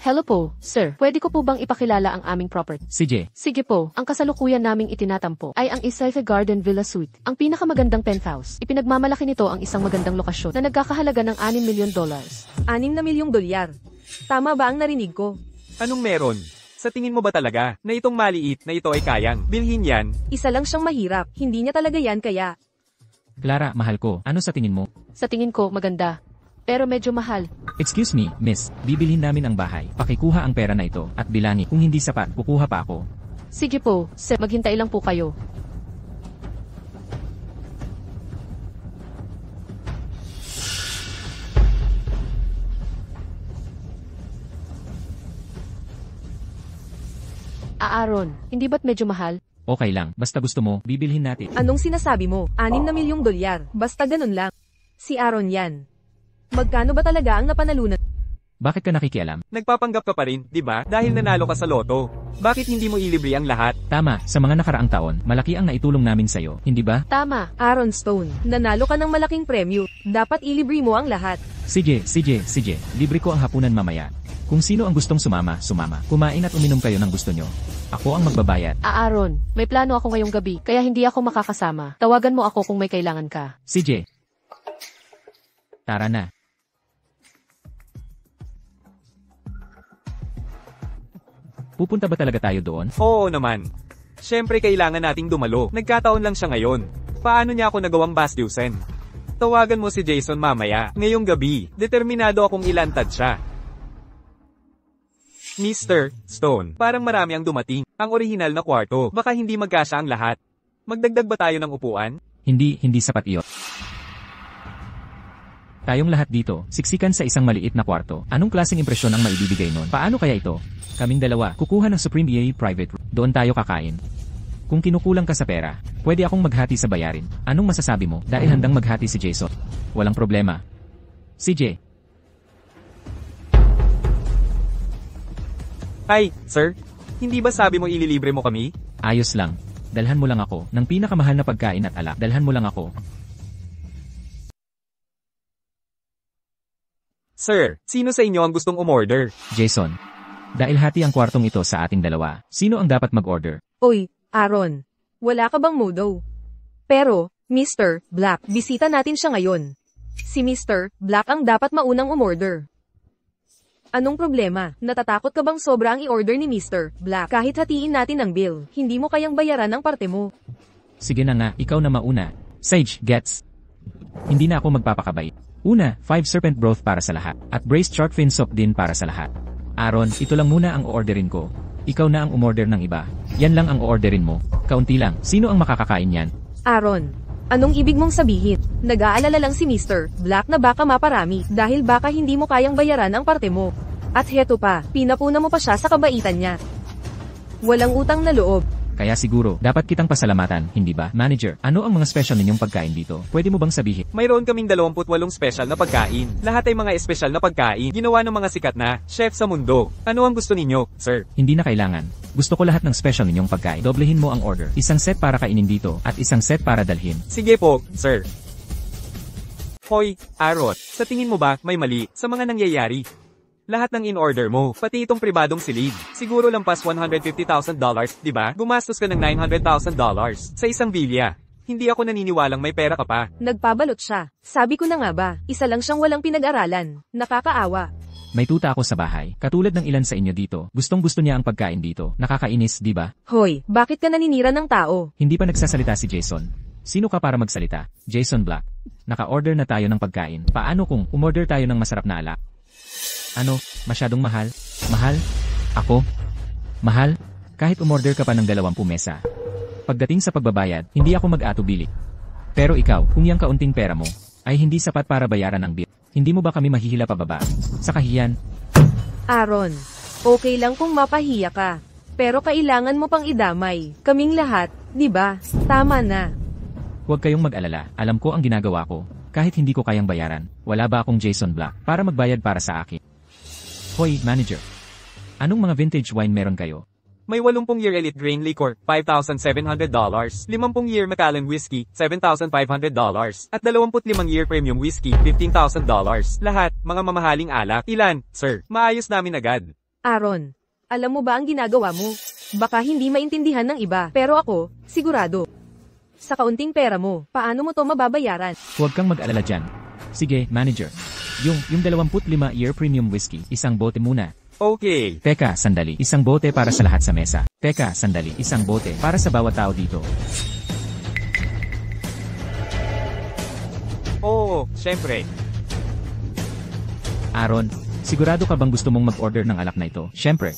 Hello po, sir. Pwede ko po bang ipakilala ang aming property? CJ, Sige po, ang kasalukuyan naming itinatampo ay ang Isaiah Garden Villa Suite. Ang pinakamagandang penthouse. Ipinagmamalaki nito ang isang magandang lokasyon na nagkakahalaga ng $6 million. $6 na milyong. Tama ba ang narinig ko? anong meron? Sa tingin mo ba talaga, na itong maliit na ito ay kayang bilhin yan? Isa lang siyang mahirap, hindi niya talaga yan kaya. Clara, mahal ko. Ano sa tingin mo? Sa tingin ko, maganda. Pero medyo mahal. Excuse me, miss. Bibilhin namin ang bahay. Pakikuha ang pera na ito at bilangi. Kung hindi sapat, kukuha pa ako. Sige po, sir. Maghintay lang po kayo. Aaron, hindi ba't medyo mahal? Okay lang. Basta gusto mo, bibilhin natin. Anong sinasabi mo? $6 na milyong. Basta ganun lang. Si Aaron yan. Magkano ba talaga ang napanalunan? Bakit ka nakikialam? Nagpapanggap ka pa rin, di ba? Dahil nanalo ka sa loto. Bakit hindi mo ilibre ang lahat? Tama, sa mga nakaraang taon, malaki ang naitulong namin sa'yo. Hindi ba? Tama. Aaron Stone, nanalo ka ng malaking premyo. Dapat ilibre mo ang lahat. CJ, libre ko ang hapunan mamaya. Kung sino ang gustong sumama, sumama. Kumain at uminom kayo ng gusto nyo. Ako ang magbabayad. Aaron, may plano ako ngayong gabi, kaya hindi ako makakasama. Tawagan mo ako kung may kailangan ka. CJ. Tara na. Pupunta ba talaga tayo doon? Oo naman. Siyempre kailangan nating dumalo. Nagkataon lang siya ngayon. Paano niya ako nagawang basdyusen? Tawagan mo si Jason mamaya, ngayong gabi. Determinado akong ilantad siya. Mr. Stone, parang marami ang dumating. Ang orihinal na kwarto, baka hindi magkasya ang lahat. Magdagdag ba tayo ng upuan? Hindi sapat iyon. Tayong lahat dito, siksikan sa isang maliit na kwarto. Anong klaseng impresyon ang maibibigay nun? Paano kaya ito? Kaming dalawa, kukuha ng Supreme EA private room. Doon tayo kakain. Kung kinukulang ka sa pera, pwede akong maghati sa bayarin. Anong masasabi mo? Dahil handang maghati si Jason. Walang problema. CJ. Ay, sir? Hindi ba sabi mo ililibre mo kami? Ayos lang. Dalhan mo lang ako ng pinakamahal na pagkain at alak. Dalhan mo lang ako. Sir, sino sa inyo ang gustong umorder? Jason. Dahil hati ang kwartong ito sa ating dalawa, sino ang dapat mag-order? Oy, Aaron. Wala ka bang modo? Pero, Mr. Black, bisita natin siya ngayon. Si Mr. Black ang dapat maunang umorder. Anong problema? Natatakot ka bang sobra ang i-order ni Mr. Black? Kahit hatiin natin ang bill, hindi mo kayang bayaran ang parte mo. Sige na nga, ikaw na mauna. Sage, gets. Hindi na ako magpapakabait. Una, 5 serpent broth para sa lahat. At braised shark fin soup din para sa lahat. Aaron, ito lang muna ang o-orderin ko. Ikaw na ang umorder ng iba. Yan lang ang o-orderin mo. Kaunti lang. Sino ang makakakain yan? Aaron, anong ibig mong sabihin? Nag-aalala lang si Mr. Black na baka maparami dahil baka hindi mo kayang bayaran ang parte mo. At heto pa, pinapuna mo pa siya sa kabaitan niya. Walang utang na loob. Kaya siguro, dapat kitang pasalamatan, hindi ba? Manager, ano ang mga special ninyong pagkain dito? Pwede mo bang sabihin? Mayroon kaming 28 special na pagkain. Lahat ay mga espesyal na pagkain. Ginawa ng mga sikat na chef sa mundo. Ano ang gusto ninyo, sir? Hindi na kailangan. Gusto ko lahat ng special ninyong pagkain. Doblehin mo ang order. Isang set para kainin dito, at isang set para dalhin. Sige po, sir. Hoy, Aaron, sa tingin mo ba may mali sa mga nangyayari? Lahat ng in-order mo, pati itong pribadong silid. Siguro lampas $150,000, di ba? Gumastos ka ng $900,000 sa isang bilya. Hindi ako naniniwalang may pera ka pa. Nagpabalot siya. Sabi ko na nga ba, isa lang siyang walang pinag-aralan. Nakakaawa. May tuta ako sa bahay. Katulad ng ilan sa inyo dito, gustong-gusto niya ang pagkain dito. Nakakainis, di ba? Hoy, bakit ka naninira ng tao? Hindi pa nagsasalita si Jason. Sino ka para magsalita? Jason Black. Naka-order na tayo ng pagkain. Paano kung umorder tayo ng masarap na alak? Ano? Masyadong mahal? Mahal? Ako? Mahal? Kahit umorder ka pa ng 20 mesa. Pagdating sa pagbabayad, hindi ako mag-atubili. Pero ikaw, kung yung kaunting pera mo, ay hindi sapat para bayaran ang bill. Hindi mo ba kami mahihila pababa? Sa kahiyan? Aaron, okay lang kung mapahiya ka. Pero kailangan mo pang idamay. Kaming lahat, di ba? Tama na. Huwag kayong mag-alala. Alam ko ang ginagawa ko. Kahit hindi ko kayang bayaran, wala ba akong Jason Black para magbayad para sa akin? Hoy, manager. Anong mga vintage wine meron kayo? May 80-year Elite Grain Liquor, $5,700. 50-year Macallan Whiskey, $7,500. At 25-year Premium Whiskey, $15,000. Lahat, mga mamahaling alak. Ilan, sir? Maayos namin agad. Aaron, alam mo ba ang ginagawa mo? Baka hindi maintindihan ng iba, pero ako, sigurado. Sa kaunting pera mo, paano mo to mababayaran? Huwag kang mag-alala dyan. Sige, manager. Yung 25-year premium whiskey, isang bote muna. Okay. Teka, sandali. Isang bote para sa lahat sa mesa. Teka, sandali. Isang bote para sa bawat tao dito. Oo, syempre. Aaron, sigurado ka bang gusto mong mag-order ng alak na ito? Syempre.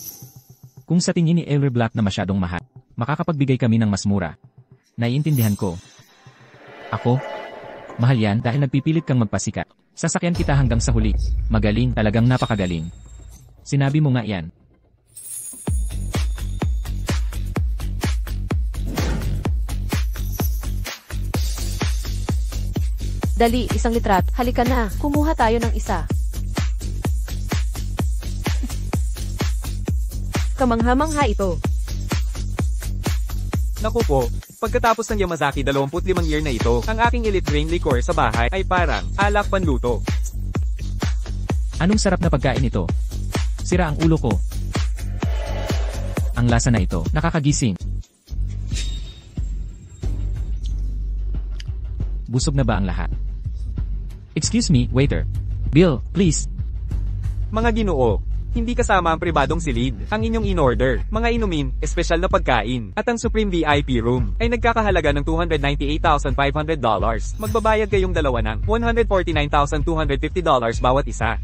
Kung sa tingin ni Elmer Black na masyadong mahal, makakapagbigay kami ng mas mura. Naiintindihan ko. Ako? Mahal yan dahil nagpipilit kang magpasikat. Sasakyan kita hanggang sa huli. Magaling, talagang napakagaling. Sinabi mo nga yan. Dali, isang litrat. Halika na, kumuha tayo ng isa. Kamangha-mangha ito. Naku po, pagkatapos ng Yamazaki 25-year na ito, ang aking Elite Grain Liquor sa bahay ay parang alak panluto. Anong sarap na pagkain ito? Sira ang ulo ko. Ang lasa na ito, nakakagising. Busog na ba ang lahat? Excuse me, waiter. Bill, please. Mga Ginoo, hindi kasama ang pribadong silid, ang inyong in-order, mga inumin, espesyal na pagkain, at ang Supreme VIP Room, ay nagkakahalaga ng $298,500. Magbabayad kayong dalawa ng $149,250 bawat isa.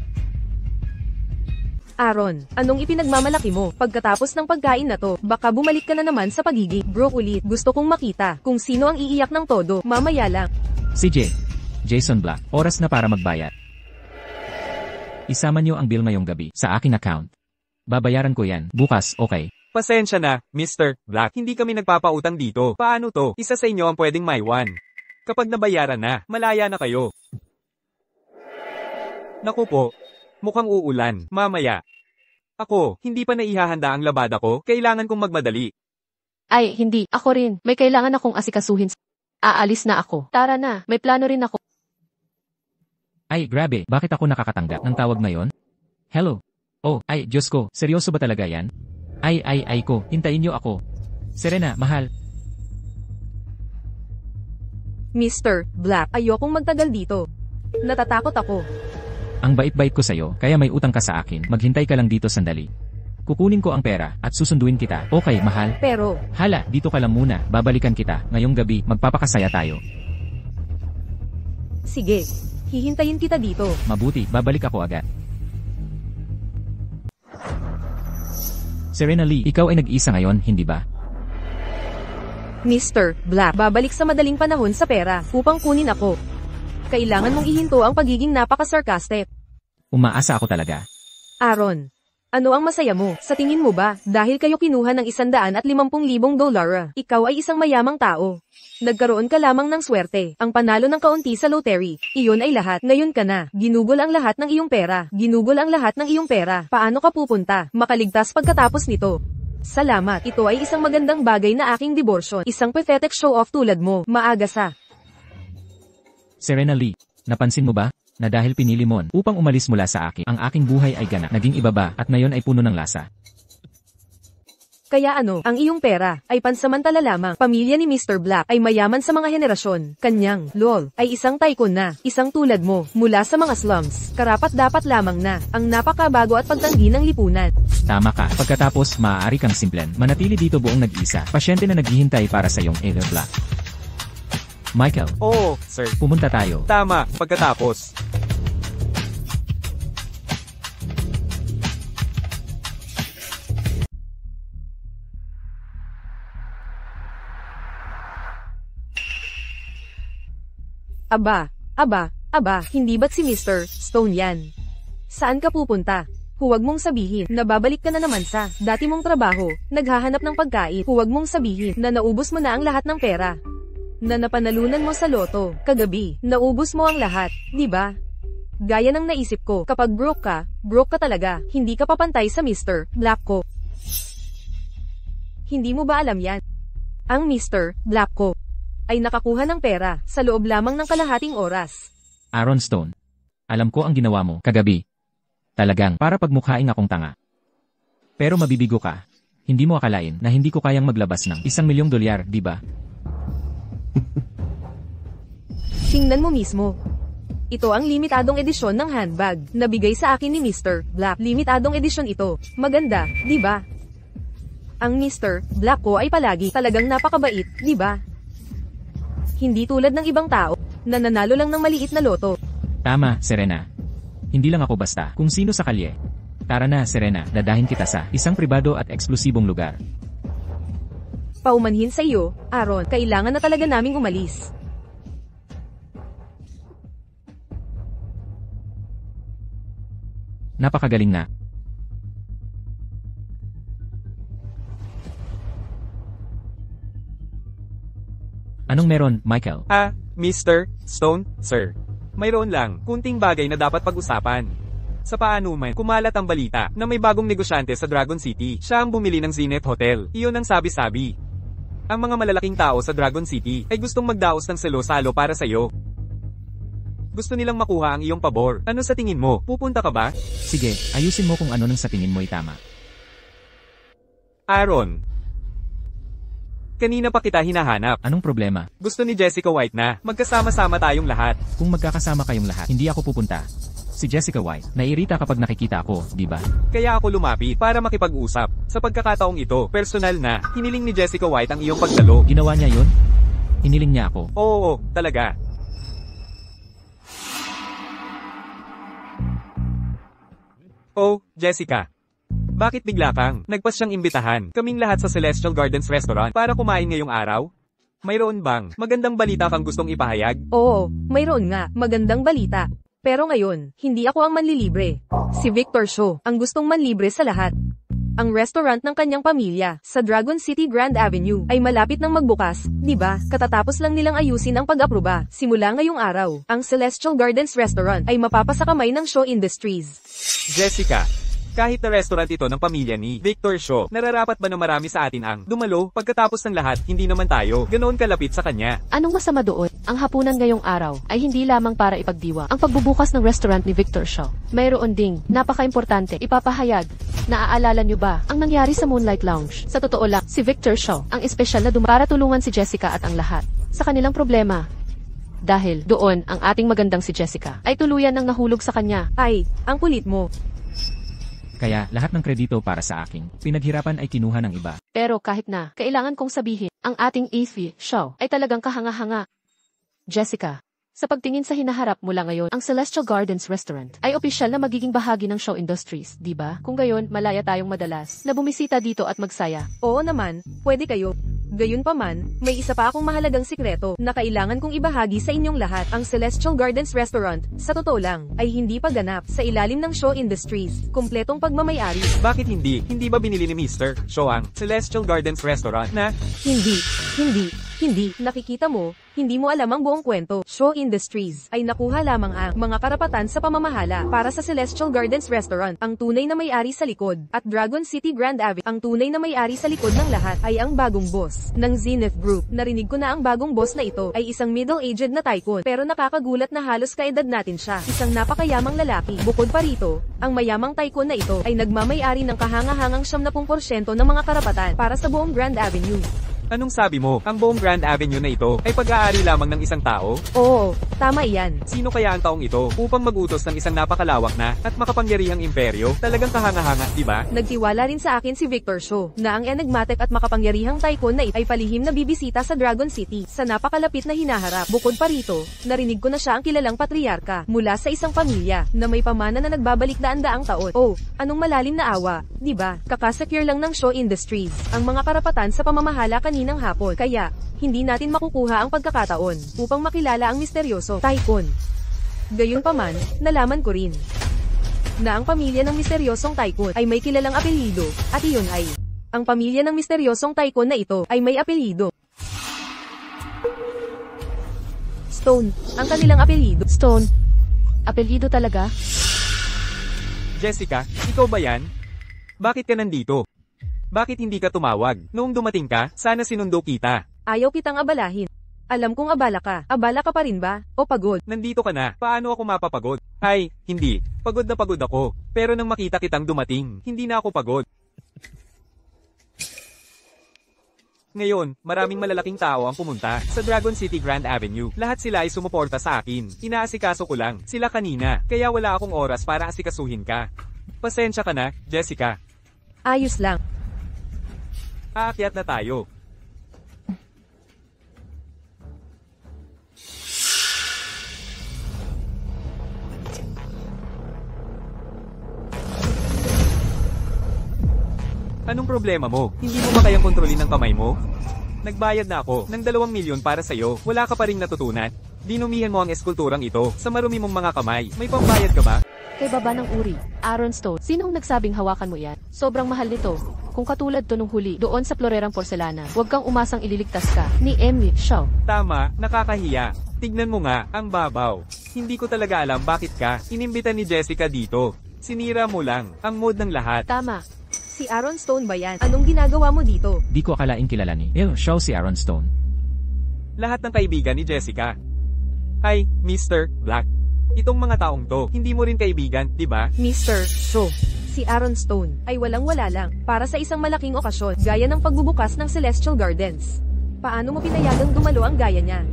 Aaron, anong ipinagmamalaki mo? Pagkatapos ng pagkain na to, baka bumalik ka na naman sa pagiging broke ulit. Gusto kong makita kung sino ang iiyak ng todo, mamaya lang. CJ. Jason Black, oras na para magbayad. Isama niyo ang bill ngayong gabi sa aking account. Babayaran ko yan, bukas, okay? Pasensya na, Mr. Black, hindi kami nagpapautang dito. Paano to? Isa sa inyo ang pwedeng maiwan. Kapag nabayaran na, malaya na kayo. Naku po. Mukhang uulan, mamaya. Ako, hindi pa naihahanda ang labada ko, kailangan kong magmadali. Ay, hindi. Ako rin. May kailangan akong asikasuhin. Aalis na ako. Tara na, may plano rin ako. Ay, grabe, bakit ako nakakatanggap ng tawag ngayon? Hello? Oh, ay, Diyos ko, seryoso ba talaga yan? Ay ko, hintayin niyo ako. Serena, mahal. Mr. Black, ayokong magtagal dito. Natatakot ako. Ang bait-bait ko sa'yo, kaya may utang ka sa akin. Maghintay ka lang dito sandali. Kukunin ko ang pera, at susunduin kita. Okay, mahal? Pero, Hala, dito ka lang muna. Babalikan kita. Ngayong gabi, magpapakasaya tayo. Sige. Hihintayin kita dito. Mabuti, babalik ako agad. Serena Lee, ikaw ay nag-isa ngayon, hindi ba? Mr. Black, babalik sa madaling panahon sa pera upang kunin ako. Kailangan mong ihinto ang pagiging napaka-sarcastic. Umaasa ako talaga. Aaron, ano ang masaya mo? Sa tingin mo ba, dahil kayo kinuha ng $150,000, ikaw ay isang mayamang tao? Nagkaroon ka lamang ng swerte, ang panalo ng kaunti sa lottery, iyon ay lahat. Ngayon ka na, ginugol ang lahat ng iyong pera, ginugol ang lahat ng iyong pera. Paano ka pupunta, makaligtas pagkatapos nito? Salamat, ito ay isang magandang bagay na aking diborsyon, isang pathetic show-off tulad mo, maaga sa. Serena Lee, napansin mo ba? Na dahil pinili mo upang umalis mula sa akin, ang aking buhay ay ganap, naging iba ba, at ngayon ay puno ng lasa. Kaya ano, ang iyong pera ay pansamantala lamang. Pamilya ni Mr. Black ay mayaman sa mga henerasyon. Kanyang, lol, ay isang tycoon na, isang tulad mo, mula sa mga slums. Karapat-dapat lamang na, ang napakabago at pagtanggi ng lipunan. Tama ka, pagkatapos maaari kang simplen, manatili dito buong nag-isa, pasyente na naghihintay para sa iyong Ether Black. Michael, Oo, sir. pumunta tayo. Tama, pagkatapos. Aba, hindi ba't si Mr. Stone yan? Saan ka pupunta? Huwag mong sabihin na babalik ka na naman sa dati mong trabaho, naghahanap ng pagkain. Huwag mong sabihin na naubos mo na ang lahat ng pera. Na napanalunan mo sa loto, kagabi, naubos mo ang lahat, di ba? Gaya ng naisip ko, kapag broke ka talaga, hindi ka papantay sa Mr. Black ko. Hindi mo ba alam yan? Ang Mr. Black ko ay nakakuha ng pera sa loob lamang ng kalahating oras. Aaron Stone, alam ko ang ginawa mo kagabi. Talagang para pagmukhaing akong tanga. Pero mabibigo ka. Hindi mo akalain na hindi ko kayang maglabas ng $1,000,000, di ba? Tingnan mo mismo. Ito ang limitadong edisyon ng handbag na bigay sa akin ni Mr. Black. Limitadong edisyon ito. Maganda, di ba? Ang Mr. Black ko ay palagi talagang napakabait, di ba? Hindi tulad ng ibang tao na nanalo lang ng maliit na loto. Tama, Serena. Hindi lang ako basta kung sino sa kalye. Tara na, Serena, dadahin kita sa isang pribado at eksklusibong lugar. Paumanhin sa iyo, Aaron, kailangan na talaga naming umalis. Napakagaling na. Anong meron, Michael? Mr. Stone, sir. Mayroon lang, kunting bagay na dapat pag-usapan. Sa paanuman, kumalat ang balita na may bagong negosyante sa Dragon City. Siya ang bumili ng Zenith Hotel. Iyon ang sabi-sabi. Ang mga malalaking tao sa Dragon City ay gustong magdaos ng selo-salo para sa iyo. Gusto nilang makuha ang iyong pabor. Ano sa tingin mo? Pupunta ka ba? Sige, ayusin mo kung ano nang sa tingin mo ay tama. Aaron. Kanina pa kita hinahanap. Anong problema? Gusto ni Jessica White na magkasama-sama tayong lahat. Kung magkakasama kayong lahat, hindi ako pupunta. Si Jessica White, naiirita kapag nakikita ako, di ba? Kaya ako lumapit para makipag-usap. Sa pagkakataong ito, personal na, hiniling ni Jessica White ang iyong pagdalo. Ginawa niya yun? Hiniling niya ako. Oo, talaga. Oh, Jessica. Bakit bigla kang nagpas siyang imbitahan kaming lahat sa Celestial Gardens Restaurant para kumain ngayong araw? Mayroon bang magandang balita kang gustong ipahayag? Oo, mayroon nga, magandang balita. Pero ngayon, hindi ako ang manlilibre. Si Victor Shaw ang gustong manlibre sa lahat. Ang restaurant ng kanyang pamilya sa Dragon City Grand Avenue ay malapit nang magbukas, di ba? Katatapos lang nilang ayusin ang pag-aproba. Simula ngayong araw, ang Celestial Gardens Restaurant ay mapapasakamay ng Shaw Industries. Jessica, kahit na restaurant ito ng pamilya ni Victor Shaw, nararapat ba na marami sa atin ang dumalo? Pagkatapos ng lahat, hindi naman tayo ganoon kalapit sa kanya. Anong masama doon? Ang hapunan ngayong araw ay hindi lamang para ipagdiwa ang pagbubukas ng restaurant ni Victor Shaw. Mayroon ding napaka-importante ipapahayag. Naaalala niyo ba ang nangyari sa Moonlight Lounge? Sa totoo lang, si Victor Shaw ang espesyal na para tulungan si Jessica at ang lahat sa kanilang problema. Dahil doon ang ating magandang si Jessica ay tuluyan nang nahulog sa kanya. Ay, ang kulit mo. Kaya lahat ng kredito para sa akin, pinaghirapan ay kinuha ng iba. Pero kahit na, kailangan kong sabihin, ang ating Evie Shaw ay talagang kahanga-hanga. Jessica, Sa pagtingin sa hinaharap mula ngayon, ang Celestial Gardens Restaurant ay opisyal na magiging bahagi ng show industries, di ba? Kung gayon, malaya tayong madalas na bumisita dito at magsaya. Oo naman, pwede kayo. Gayunpaman, may isa pa akong mahalagang sikreto na kailangan kong ibahagi sa inyong lahat. Ang Celestial Gardens Restaurant, sa totoo lang, ay hindi pa ganap sa ilalim ng show industries. Kumpletong pagmamayari. Bakit hindi? Hindi ba binili ni Mr. Shaw ang Celestial Gardens Restaurant na Hindi. Nakikita mo, hindi mo alam ang buong kwento. Shaw Industries ay nakuha lamang ang mga karapatan sa pamamahala para sa Celestial Gardens Restaurant. Ang tunay na may-ari sa likod at Dragon City Grand Avenue. Ang tunay na may-ari sa likod ng lahat ay ang bagong boss ng Zenith Group. Narinig ko na ang bagong boss na ito ay isang middle-aged na tycoon, pero nakakagulat na halos kaedad natin siya. Isang napakayamang lalaki. Bukod pa rito, ang mayamang tycoon na ito ay nagmamay-ari ng kahangahangang 70% ng mga karapatan para sa buong Grand Avenue. Anong sabi mo? Ang buong Grand Avenue na ito ay pag-aari lamang ng isang tao? Oo, tama iyan. Sino kaya ang taong ito upang mag-utos ng isang napakalawak na at makapangyarihang imperyo? Talagang kahanga-hanga, di ba? Nagtiwala rin sa akin si Victor Shaw na ang enigmatic at makapangyarihang tycoon na ito ay palihim na bibisita sa Dragon City sa napakalapit na hinaharap. Bukod pa rito, narinig ko na siya ang kilalang patriarka mula sa isang pamilya na may pamana na nagbabalik daan-daang taon. Oh, anong malalim na awa, di ba? Kakasecure lang ng Shaw Industries ang mga karapatan sa pamamahala kaninang hapon. Kaya, hindi natin makukuha ang pagkakataon upang makilala ang misteryoso tycoon. Gayunpaman, nalaman ko rin na ang pamilya ng misteryosong tycoon ay may kilalang apelyido, at iyon ay ang pamilya ng misteryosong tycoon na ito ay may apelyido Stone, ang kanilang apelyido. Stone. Apelyido talaga? Jessica, ikaw ba yan? Bakit ka nandito? Bakit hindi ka tumawag? Noong dumating ka, sana sinundo kita. Ayaw kitang abalahin. Alam kong abala ka. Abala ka pa rin ba? O pagod? Nandito ka na. Paano ako mapapagod? Ay, hindi. Pagod na pagod ako. Pero nang makita kitang dumating, hindi na ako pagod. Ngayon, maraming malalaking tao ang pumunta sa Dragon City Grand Avenue. Lahat sila ay sumuporta sa akin. Inaasikaso ko lang sila kanina, kaya wala akong oras para asikasuhin ka. Pasensya ka na, Jessica. Ayos lang. Aakyat na tayo. Anong problema mo? Hindi mo ba kayang kontrolin ng kamay mo? Nagbayad na ako ng 2 milyon para sa'yo. Wala ka pa ring natutunan. Dinumihan mo ang eskulturang ito sa marumi mong mga kamay. May pambayad ka ba? Kay baba ng uri, Aaron Stone. Sinong nagsabing hawakan mo yan? Sobrang mahal nito. Kung katulad to nung huli, doon sa florerang porselana, huwag kang umasang ililigtas ka ni Emmy Shaw. Tama, nakakahiya. Tignan mo nga, ang babaw. Hindi ko talaga alam bakit ka inimbita ni Jessica dito. Sinira mo lang ang mood ng lahat. Tama. Si Aaron Stone ba yan? Anong ginagawa mo dito? Di ko akalaing kilala ni Shaw si Aaron Stone. Lahat ng kaibigan ni Jessica. Hi, Mr. Black. Itong mga taong to, hindi mo rin kaibigan, di ba? Mr. Shaw. Si Aaron Stone ay walang-wala lang para sa isang malaking okasyon gaya ng pagbubukas ng Celestial Gardens. Paano mo pinayagang dumalo ang gaya niya?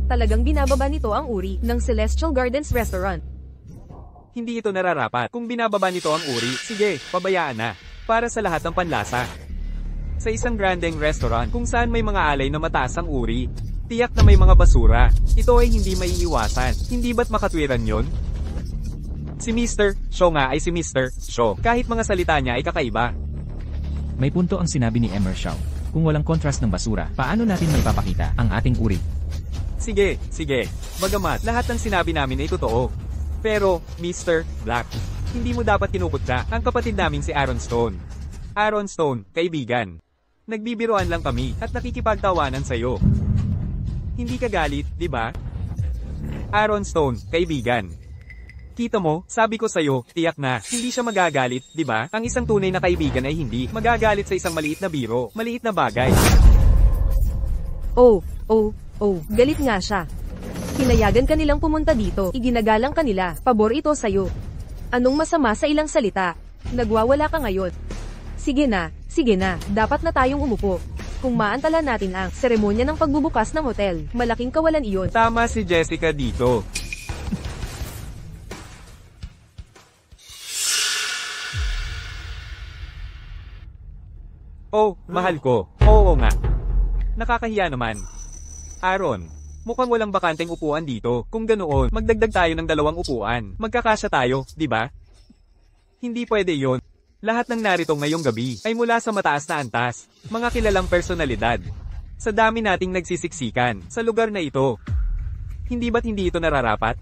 Talagang binababa nito ang uri ng Celestial Gardens Restaurant. Hindi ito nararapat. Kung binababa nito ang uri, sige, pabayaan na. Para sa lahat ng panlasa. Sa isang grandeng restaurant kung saan may mga alay na mataas ang uri, tiyak na may mga basura. Ito ay hindi maiiwasan. Hindi ba't makatwiran yon? Si Mr. Shaw nga ay si Mr. Shaw. Kahit mga salita niya ay kakaiba. May punto ang sinabi ni Emmer Shaw. Kung walang contrast ng basura, paano natin may papakita ang ating uri? Sige. Bagamat lahat ng sinabi namin ay totoo. Pero, Mr. Black, hindi mo dapat kinukutya ang kapatid naming si Aaron Stone. Aaron Stone, kaibigan. Nagbibiroan lang kami at nakikipagtawanan sa'yo. Hindi ka galit, di ba? Aaron Stone, kaibigan. Kita mo, sabi ko sa'yo, tiyak na, hindi siya magagalit, di ba? Ang isang tunay na kaibigan ay hindi magagalit sa isang maliit na biro, maliit na bagay. Oh, galit nga siya. Pinayagan kanilang pumunta dito, iginagalang kanila, pabor ito sa'yo. Anong masama sa ilang salita? Nagwawala ka ngayon. Sige na, dapat na tayong umupo. Kung maantala natin ang seremonya ng pagbubukas ng hotel, malaking kawalan iyon. Tama si Jessica dito. Oh, mahal ko. Oo nga. Nakakahiya naman. Aaron, Mukhang walang bakanteng upuan dito. Kung ganoon, magdagdag tayo ng 2 upuan. Magkakasya tayo, di ba? Hindi pwede yon. Lahat ng narito ngayong gabi ay mula sa mataas na antas, mga kilalang personalidad. Sa dami nating nagsisiksikan sa lugar na ito. Hindi ba't hindi ito nararapat?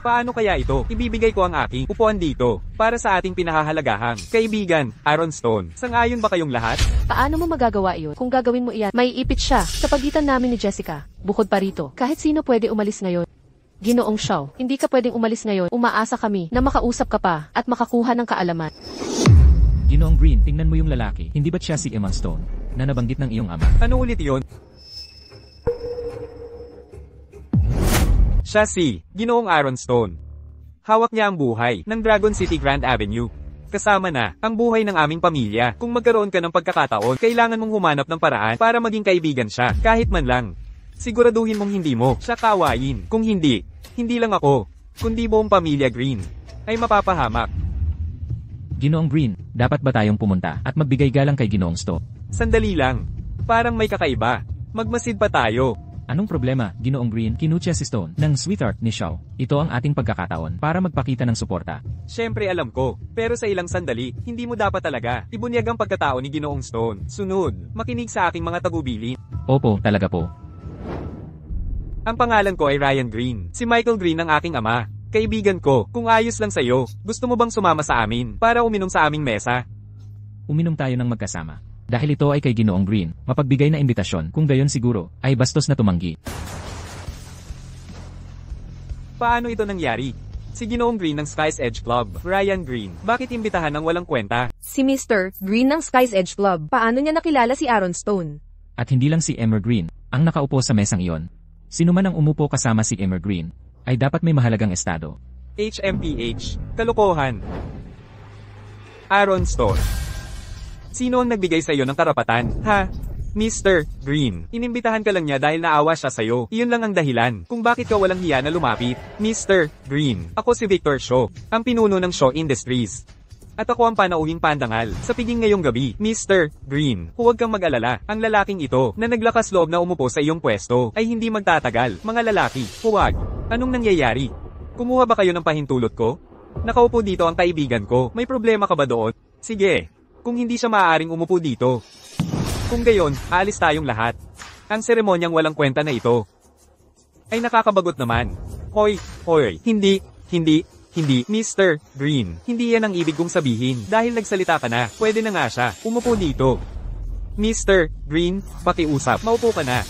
Paano kaya ito? Ibibigay ko ang aking upuan dito para sa ating pinahahalagahang kaibigan, Aaron Stone. Sang-ayon ba kayong lahat? Paano mo magagawa iyon? Kung gagawin mo iyan, may ipit siya sa pagitan namin ni Jessica. Bukod pa rito, kahit sino pwede umalis ngayon. Ginoong Shaw, hindi ka pwedeng umalis ngayon. Umaasa kami na makausap ka pa at makakuha ng kaalaman. Ginoong Green, tingnan mo yung lalaki. Hindi ba't siya si Emma Stone na nabanggit ng iyong ama? Ano ulit yon? Siya si Ginoong Aaron Stone. Hawak niya ang buhay ng Dragon City Grand Avenue. Kasama na ang buhay ng aming pamilya. Kung magkaroon ka ng pagkakataon, kailangan mong humanap ng paraan para maging kaibigan siya, kahit man lang. Siguraduhin mong hindi mo siya kawain. Kung hindi, hindi lang ako, kundi buong pamilya Green ay mapapahamak. Ginoong Green, dapat ba tayong pumunta at magbigay galang kay Ginoong Stone? Sandali lang. Parang may kakaiba. Magmasid pa tayo. Anong problema, Ginoong Green? Kinutya si Stone ng sweetheart ni Shaw. Ito ang ating pagkakataon para magpakita ng suporta. Siyempre alam ko, pero sa ilang sandali, hindi mo dapat talaga ibunyag ang pagkatao ni Ginoong Stone. Sunod, makinig sa aking mga tagubilin. Opo, talaga po. Ang pangalan ko ay Ryan Green. Si Michael Green ang aking ama. Kaibigan ko, kung ayos lang sa'yo, gusto mo bang sumama sa amin para uminom sa aming mesa? Uminom tayo ng magkasama. Dahil ito ay kay Ginoong Green, mapagbigay na imbitasyon, kung gayon siguro, ay bastos na tumanggi. Paano ito nangyari? Si Ginoong Green ng Sky's Edge Club, Ryan Green, bakit imbitahan ng walang kwenta? Si Mr. Green ng Sky's Edge Club. Paano niya nakilala si Aaron Stone? At hindi lang si Emmer Green, ang nakaupo sa mesang iyon. Sino man ang umupo kasama si Emmer Green, ay dapat may mahalagang estado. HMPH, kalokohan. Aaron Stone. Sino ang nagbigay sa iyo ng karapatan, ha? Mr. Green, inimbitahan ka lang niya dahil naawa siya sa'yo. Iyon lang ang dahilan kung bakit ka walang hiya na lumapit. Mr. Green, ako si Victor Shaw, ang pinuno ng Shaw Industries. At ako ang panauhing pandangal sa piging ngayong gabi. Mr. Green, huwag kang mag-alala. Ang lalaking ito na naglakas loob na umupo sa iyong pwesto ay hindi magtatagal. Mga lalaki, huwag. Anong nangyayari? Kumuha ba kayo ng pahintulot ko? Nakaupo dito ang kaibigan ko. May problema ka ba doon? Sige. Kung hindi siya maaaring umupo dito. Kung gayon, aalis tayong lahat. Ang seremonyang walang kwenta na ito ay nakakabagot naman. Hoy, hindi, Mr. Green. Hindi yan ang ibig kong sabihin. Dahil nagsalita ka na, pwede na nga siya. Umupo dito. Mr. Green, pakiusap. Maupo ka na.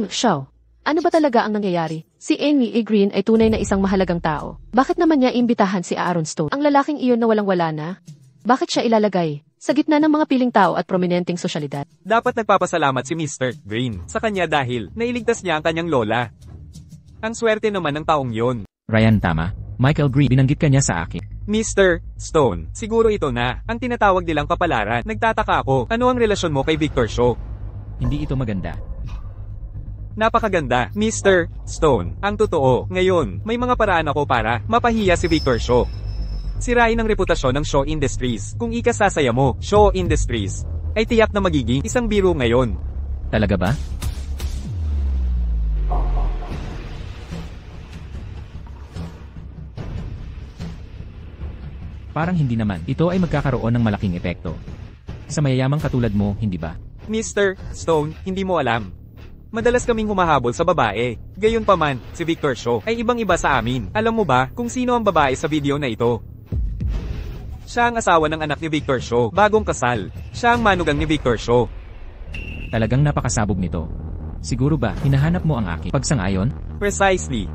Shaw, ano ba talaga ang nangyayari? Si Amy E. Green ay tunay na isang mahalagang tao. Bakit naman niya imbitahan si Aaron Stone? Ang lalaking iyon na walang-wala na? Bakit siya ilalagay sa gitna ng mga piling tao at prominenteng sosyalidad? Dapat nagpapasalamat si Mr. Green sa kanya dahil nailigtas niya ang kanyang lola. Ang swerte naman ng taong yon. Ryan, tama. Michael Green, binanggit ka niya sa akin. Mr. Stone, siguro ito na ang tinatawag nilang kapalaran. Nagtataka ako, ano ang relasyon mo kay Victor Shaw? Hindi ito maganda. Napakaganda, Mr. Stone. Ang totoo, ngayon, may mga paraan ako para mapahiya si Victor Shaw. Sirain ang reputasyon ng Shaw Industries. Kung ikasasaya mo, Shaw Industries, ay tiyak na magiging isang biro ngayon. Talaga ba? Parang hindi naman. Ito ay magkakaroon ng malaking epekto. Sa mayayamang katulad mo, hindi ba? Mr. Stone, hindi mo alam. Madalas kaming humahabol sa babae. Gayunpaman, si Victor Shaw ay ibang-iba sa amin. Alam mo ba kung sino ang babae sa video na ito? Siya ang asawa ng anak ni Victor Shaw, bagong kasal. Siya ang manugang ni Victor Shaw. Talagang napakasabog nito. Siguro ba, hinahanap mo ang aking pagsang-ayon? Precisely.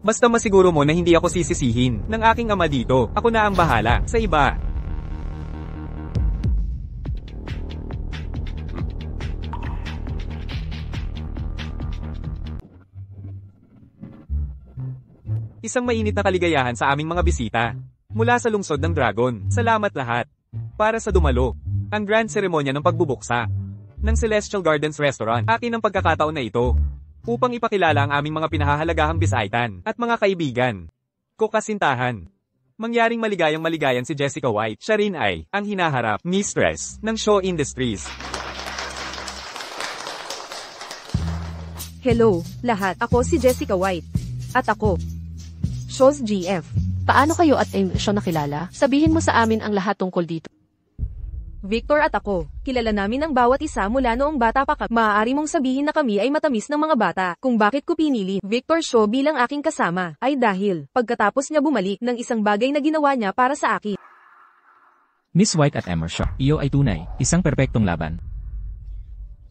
Basta masiguro mo na hindi ako sisisihin ng aking ama dito. Ako na ang bahala sa iba. Isang mainit na kaligayahan sa aming mga bisita. Mula sa lungsod ng Dragon, salamat lahat. Para sa dumalo, ang grand seremonya ng pagbubuksa ng Celestial Gardens Restaurant. Akin ang pagkakataon na ito upang ipakilala ang aming mga pinahahalagahang bisaitan at mga kaibigan ko kasintahan. Mangyaring maligayang-maligayan si Jessica White. Siya rin ay ang hinaharap, mistress, ng show industries. Hello, lahat. Ako si Jessica White. At ako, Show's GF. Paano kayo at siya nakilala? Sabihin mo sa amin ang lahat tungkol dito. Victor at ako, kilala namin ang bawat isa mula noong bata pa kami. Maaari mong sabihin na kami ay matamis ng mga bata. Kung bakit ko pinili Victor Shaw bilang aking kasama, ay dahil, pagkatapos niya bumalik ng isang bagay na ginawa niya para sa akin. Miss White at Emmer Shaw, iyo ay tunay, isang perpektong laban.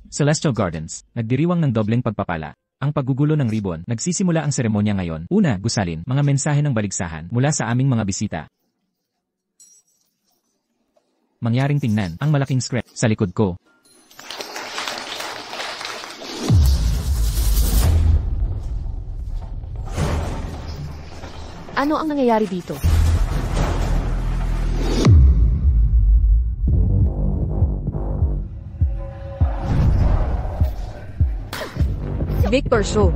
Celestial Gardens, nagdiriwang ng dobleng pagpapala. Ang paggugulo ng ribbon, nagsisimula ang seremonya ngayon. Una, gusalin, mga mensahe ng baligsahan mula sa aming mga bisita. Mangyaring tingnan ang malaking script sa likod ko. Ano ang nangyayari dito? Victor Shaw,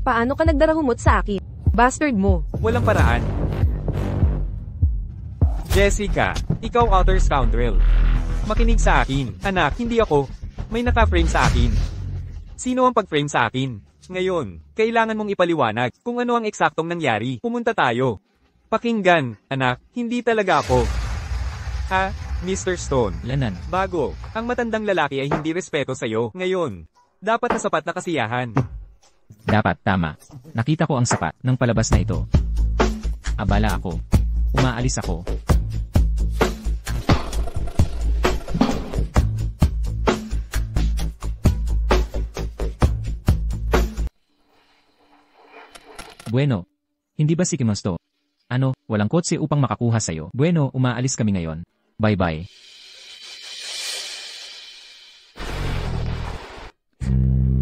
paano ka nagdarahumot sa akin? Bastard mo. Walang paraan. Jessica, ikaw utter scoundrel. Makinig sa akin. Anak, hindi ako. May naka-frame sa akin. Sino ang pag-frame sa akin? Ngayon, kailangan mong ipaliwanag kung ano ang eksaktong nangyari. Pumunta tayo. Pakinggan, anak, hindi talaga ako. Ha, Mr. Stone? Lanan. Bago, ang matandang lalaki ay hindi respeto sa'yo. Ngayon, dapat na sapat na kasiyahan. Dapat, tama. Nakita ko ang sapat ng palabas na ito. Abala ako. Umaalis ako. Bueno. Hindi ba si Kimosto? Ano, walang kotse upang makakuha sa'yo. Bueno, umaalis kami ngayon. Bye-bye.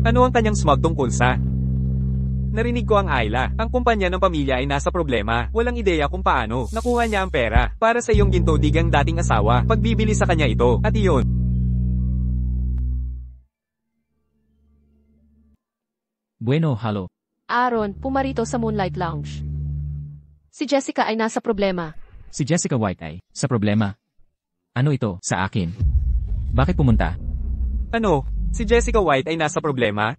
Ano ang kanyang smug tungkol sa? Narinig ko ang Ayla. Ang kumpanya ng pamilya ay nasa problema. Walang ideya kung paano. Nakuha niya ang pera. Para sa iyong ginto-digang dating asawa. Pagbibili sa kanya ito. At iyon. Bueno, halo. Aaron, pumarito sa Moonlight Lounge. Si Jessica ay nasa problema. Si Jessica White ay sa problema. Ano ito sa akin? Bakit pumunta? Ano? Si Jessica White ay nasa problema?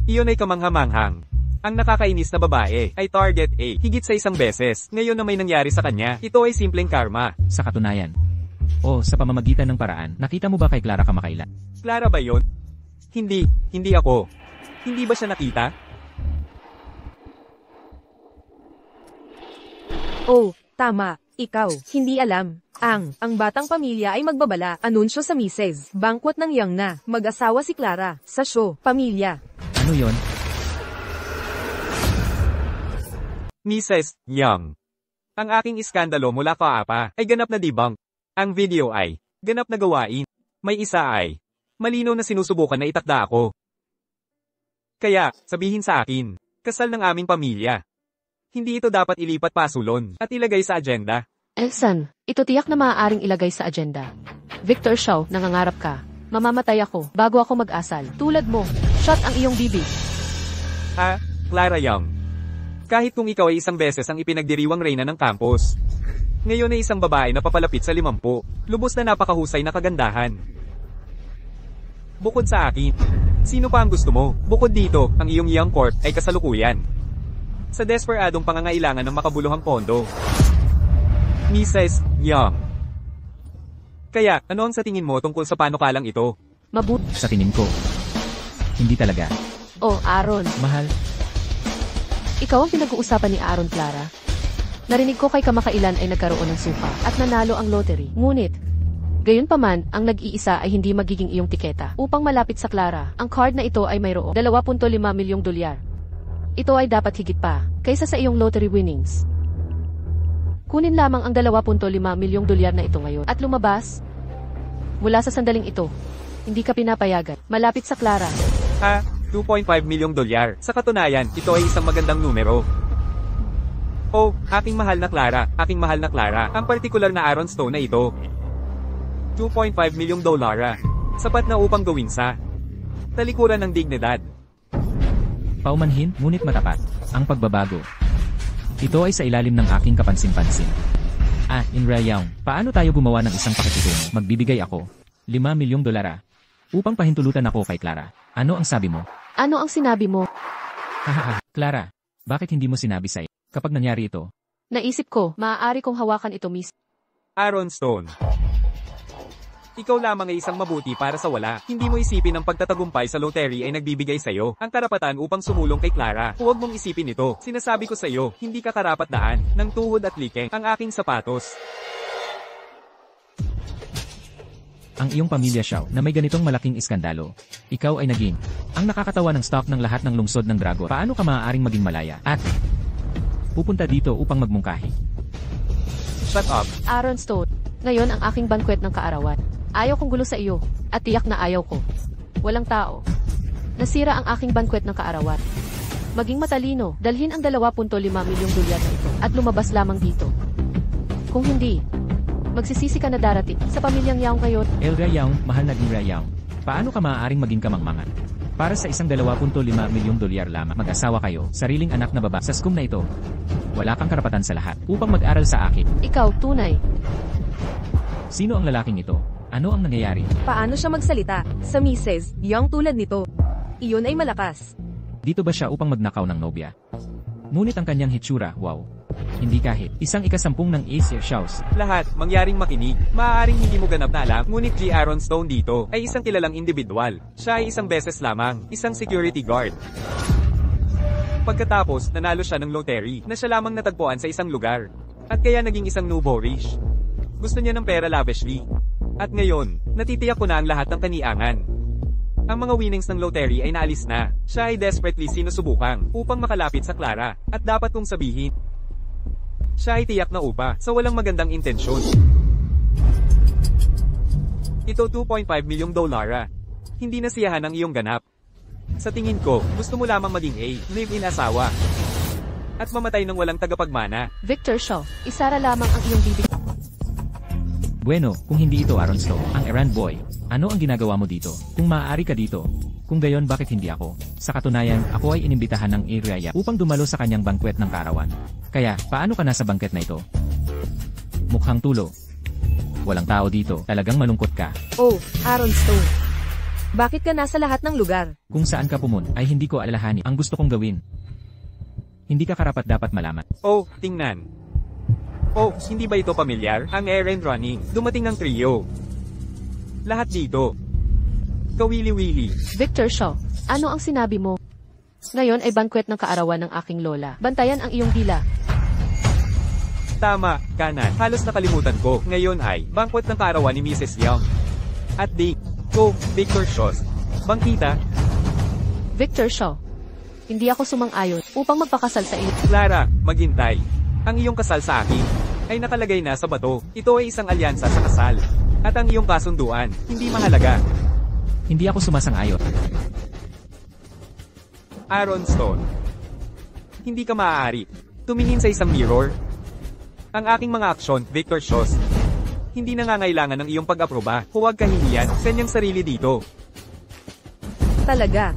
Iyon ay kamanghamanghang. Ang nakakainis na babae ay target A higit sa isang beses. Ngayon na may nangyari sa kanya, ito ay simpleng karma. Sa katunayan. O sa pamamagitan ng paraan, nakita mo ba kay Clara kamakailan? Clara ba yon? Hindi ako. Hindi ba siya nakita? Oh, tama. Ikaw, hindi alam. Ang batang pamilya ay magbabala. Anunsyo sa Mrs. Banquet ng Young na mag-asawa si Clara sa show, Pamilya. Ano yon? Mrs. Young. Ang aking iskandalo mula kaapa ay ganap na debunk. Ang video ay ganap na gawain. May isa ay malinaw na sinusubukan na itakda ako. Kaya, sabihin sa akin, kasal ng aming pamilya. Hindi ito dapat ilipat pasulon at ilagay sa agenda. Elsan, ito tiyak na maaaring ilagay sa agenda. Victor Shaw, nangangarap ka. Mamamatay ako bago ako mag-asal. Tulad mo, shot ang iyong bibig. Ha, Clara Young. Kahit kung ikaw ay isang beses ang ipinagdiriwang reyna ng campus. Ngayon ay isang babae na papalapit sa 50. Lubos na napakahusay na kagandahan. Bukod sa akin, sino pa ang gusto mo? Bukod dito, ang iyong young court ay kasalukuyan. Sa desperadong pangangailangan ng makabuluhang pondo. Mrs. Young. Kaya, ano ang sa tingin mo tungkol sa panukalang ito? Sa tingin ko. Hindi talaga. Oh, Aaron. Mahal. Ikaw ang pinag-uusapan ni Aaron, Clara. Narinig ko kay kamakailan ay nagkaroon ng suka at nanalo ang lottery. Ngunit, gayunpaman, ang nag-iisa ay hindi magiging iyong tiketa. Upang malapit sa Clara, ang card na ito ay mayroong $2.5 milyong. Ito ay dapat higit pa, kaysa sa iyong lottery winnings. Kunin lamang ang $2.5 milyong na ito ngayon at lumabas. Mula sa sandaling ito, hindi ka pinapayagan. Malapit sa Clara. Ha? $2.5 milyong. Sa katunayan, ito ay isang magandang numero. Oh, aking mahal na Clara, aking mahal na Clara, ang partikular na Aaron Stone na ito. $2.5 milyong. Sapat na upang gawin sa talikuran ng dignidad. Paumanhin, ngunit matapat. Ang pagbabago. Ito ay sa ilalim ng aking kapansin-pansin. In Rayong, paano tayo gumawa ng isang paketitong? Magbibigay ako. $5 milyong upang pahintulutan ako kay Clara. Ano ang sabi mo? Ano ang sinabi mo? Hahaha, Clara, bakit hindi mo sinabi sa'yo? Kapag nangyari ito, Naisip ko, maaari kong hawakan ito, Miss. Aaron Stone. Ikaw lamang ay isang mabuti para sa wala. Hindi mo isipin ang pagtatagumpay sa lottery ay nagbibigay sa'yo ang karapatan upang sumulong kay Clara. Huwag mong isipin ito. Sinasabi ko sa'yo, hindi ka karapat daan ng tuhod at like ang aking sapatos. ang iyong pamilya Xiao na may ganitong malaking iskandalo. Ikaw ay naging ang nakakatawa ng stock ng lahat ng lungsod ng Dragon. Paano ka maaaring maging malaya at pupunta dito upang magmungkahi? Shut up. Aaron Stone, ngayon ang aking bankwet ng kaarawan. Ayaw kong gulo sa iyo, at tiyak na ayaw ko. Walang tao. Nasira ang aking bankwet ng kaarawan. Maging matalino, dalhin ang $2.5 milyong na ito, at lumabas lamang dito. Kung hindi, magsisisi ka na darating sa pamilyang Yaong ngayon. El Rayaong, mahal na Di Rayaong. Paano ka maaaring maging kamangmangan? Para sa isang $2.5 milyong lamang, mag-asawa kayo, sariling anak na baba, sa skum na ito. Wala kang karapatan sa lahat upang mag-aral sa akin. Ikaw, tunay. Sino ang lalaking ito? Ano ang nangyayari? Paano siya magsalita sa Mrs. Young tulad nito? Iyon ay malakas. Dito ba siya upang magnakaw ng nobya? Ngunit ang kanyang hitsura, wow. Hindi kahit isang ikasampung ng Ace Shows. Lahat, mangyaring makinig. Maaaring hindi mo ganap na alam, ngunit si Aaron Stone dito ay isang kilalang individual. Siya ay isang beses lamang, isang security guard. Pagkatapos, nanalo siya ng lottery na siya lamang natagpuan sa isang lugar. At kaya naging isang nouveau-riche. Gusto niya ng pera lavishly. At ngayon, natitiyak ko na ang lahat ng kaniangan. Ang mga winnings ng lottery ay naalis na. Siya ay desperately sinusubukang upang makalapit sa Clara. At dapat kong sabihin, siya ay tiyak na upa sa walang magandang intensyon. Ito $2.5 milyong. Hindi nasiyahan ang iyong ganap. Sa tingin ko, gusto mo lamang maging live-in asawa. At mamatay ng walang tagapagmana. Victor Shaw, isara lamang ang iyong bibig. Bueno, kung hindi ito Aaron Stone, ang errand boy, ano ang ginagawa mo dito? Kung maaari ka dito, kung gayon bakit hindi ako? Sa katunayan, ako ay inimbitahan ng Iraya upang dumalo sa kanyang bangkwet ng kaarawan. Kaya, paano ka nasa bangket na ito? Mukhang tulo. Walang tao dito, talagang malungkot ka. Oh, Aaron Stone. Bakit ka nasa lahat ng lugar? Kung saan ka pumunta ay hindi ko alalahanin ang gusto kong gawin. Hindi ka karapat dapat malaman. Oh, tingnan. Oh, hindi ba ito pamilyar? Ang errand running. Dumating ang trio. Lahat dito. Kawili-wili. Victor Shaw, ano ang sinabi mo? Ngayon ay bangkwet ng kaarawan ng aking lola. Bantayan ang iyong dila. Tama, kanan. Halos nakalimutan ko. Ngayon ay bangkwet ng kaarawan ni Mrs. Young. At Victor Shaw. Bangkita. Victor Shaw, hindi ako sumang-ayon upang magpakasal sa iyo. Clara, maghintay. Ang iyong kasal sa akin ay nakalagay na sa bato. Ito ay isang alyansa sa kasal. At ang iyong kasunduan, hindi mahalaga. Hindi ako sumasang-ayon. Aaron Stone. Hindi ka maaari tumingin sa isang mirror. Ang aking mga aksyon, Victor Shaw, hindi nangangailangan ng iyong pag-aproba. Huwag kahihiyan sa inyong sarili dito. Talaga.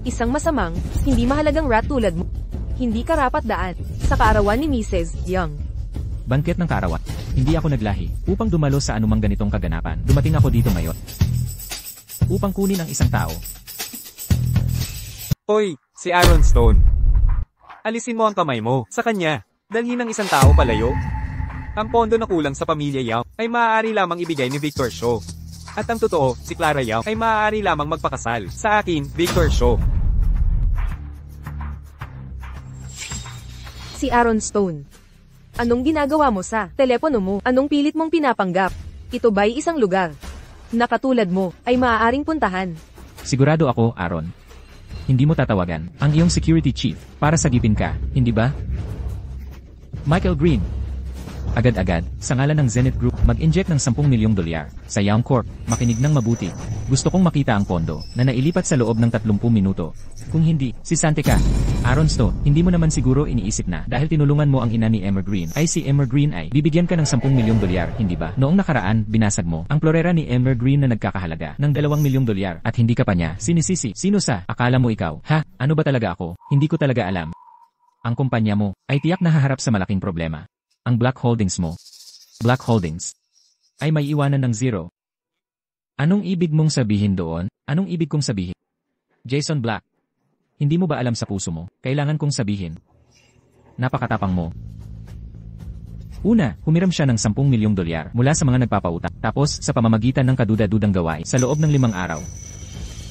Isang masamang, hindi mahalagang rat tulad mo. Hindi karapat daan sa kaarawan ni Mrs. Young. Bangket ng kaarawan. Hindi ako naglahi upang dumalo sa anumang ganitong kaganapan. Dumating ako dito ngayon upang kunin ang isang tao. Hoy, si Aaron Stone. Alisin mo ang kamay mo sa kanya. Dalhin ng isang tao palayo. Ang pondo na kulang sa pamilya Young ay maaari lamang ibigay ni Victor Shaw. At ang totoo, si Clara Young ay maaari lamang magpakasal sa akin, Victor Shaw. Si Aaron Stone. Anong ginagawa mo sa telepono mo? Anong pilit mong pinapanggap? Ito ba'y isang lugar na katulad mo ay maaaring puntahan? Sigurado ako, Aaron. Hindi mo tatawagan ang iyong security chief para sagipin ka, hindi ba? Michael Green. Agad-agad, sa ngalan ng Zenith Group, mag-inject ng $10 milyong sa Young Corp. Makinig ng mabuti. Gusto kong makita ang pondo na nailipat sa loob ng 30 minuto. Kung hindi, si Sante ka. Aaron Stone, hindi mo naman siguro iniisip na dahil tinulungan mo ang ina ni Emmer Green, ay si Emmer Green ay bibigyan ka ng $10 milyong, hindi ba? Noong nakaraan, binasag mo ang florera ni Emmer Green na nagkakahalaga ng $2 milyong at hindi ka pa niya sinisisi. Sino sa? Akala mo ikaw? Ha? Ano ba talaga ako? Hindi ko talaga alam. ang kumpanya mo, ay tiyak na haharap sa malaking problema. Ang Black Holdings mo, Black Holdings, ay may iwanan ng zero. Anong ibig mong sabihin doon? Anong ibig kong sabihin? Jason Black, hindi mo ba alam sa puso mo, kailangan kong sabihin? Napakatapang mo. Una, humiram siya ng 10 milyong dolyar mula sa mga nagpapautang, tapos sa pamamagitan ng kaduda-dudang gawain sa loob ng 5 araw.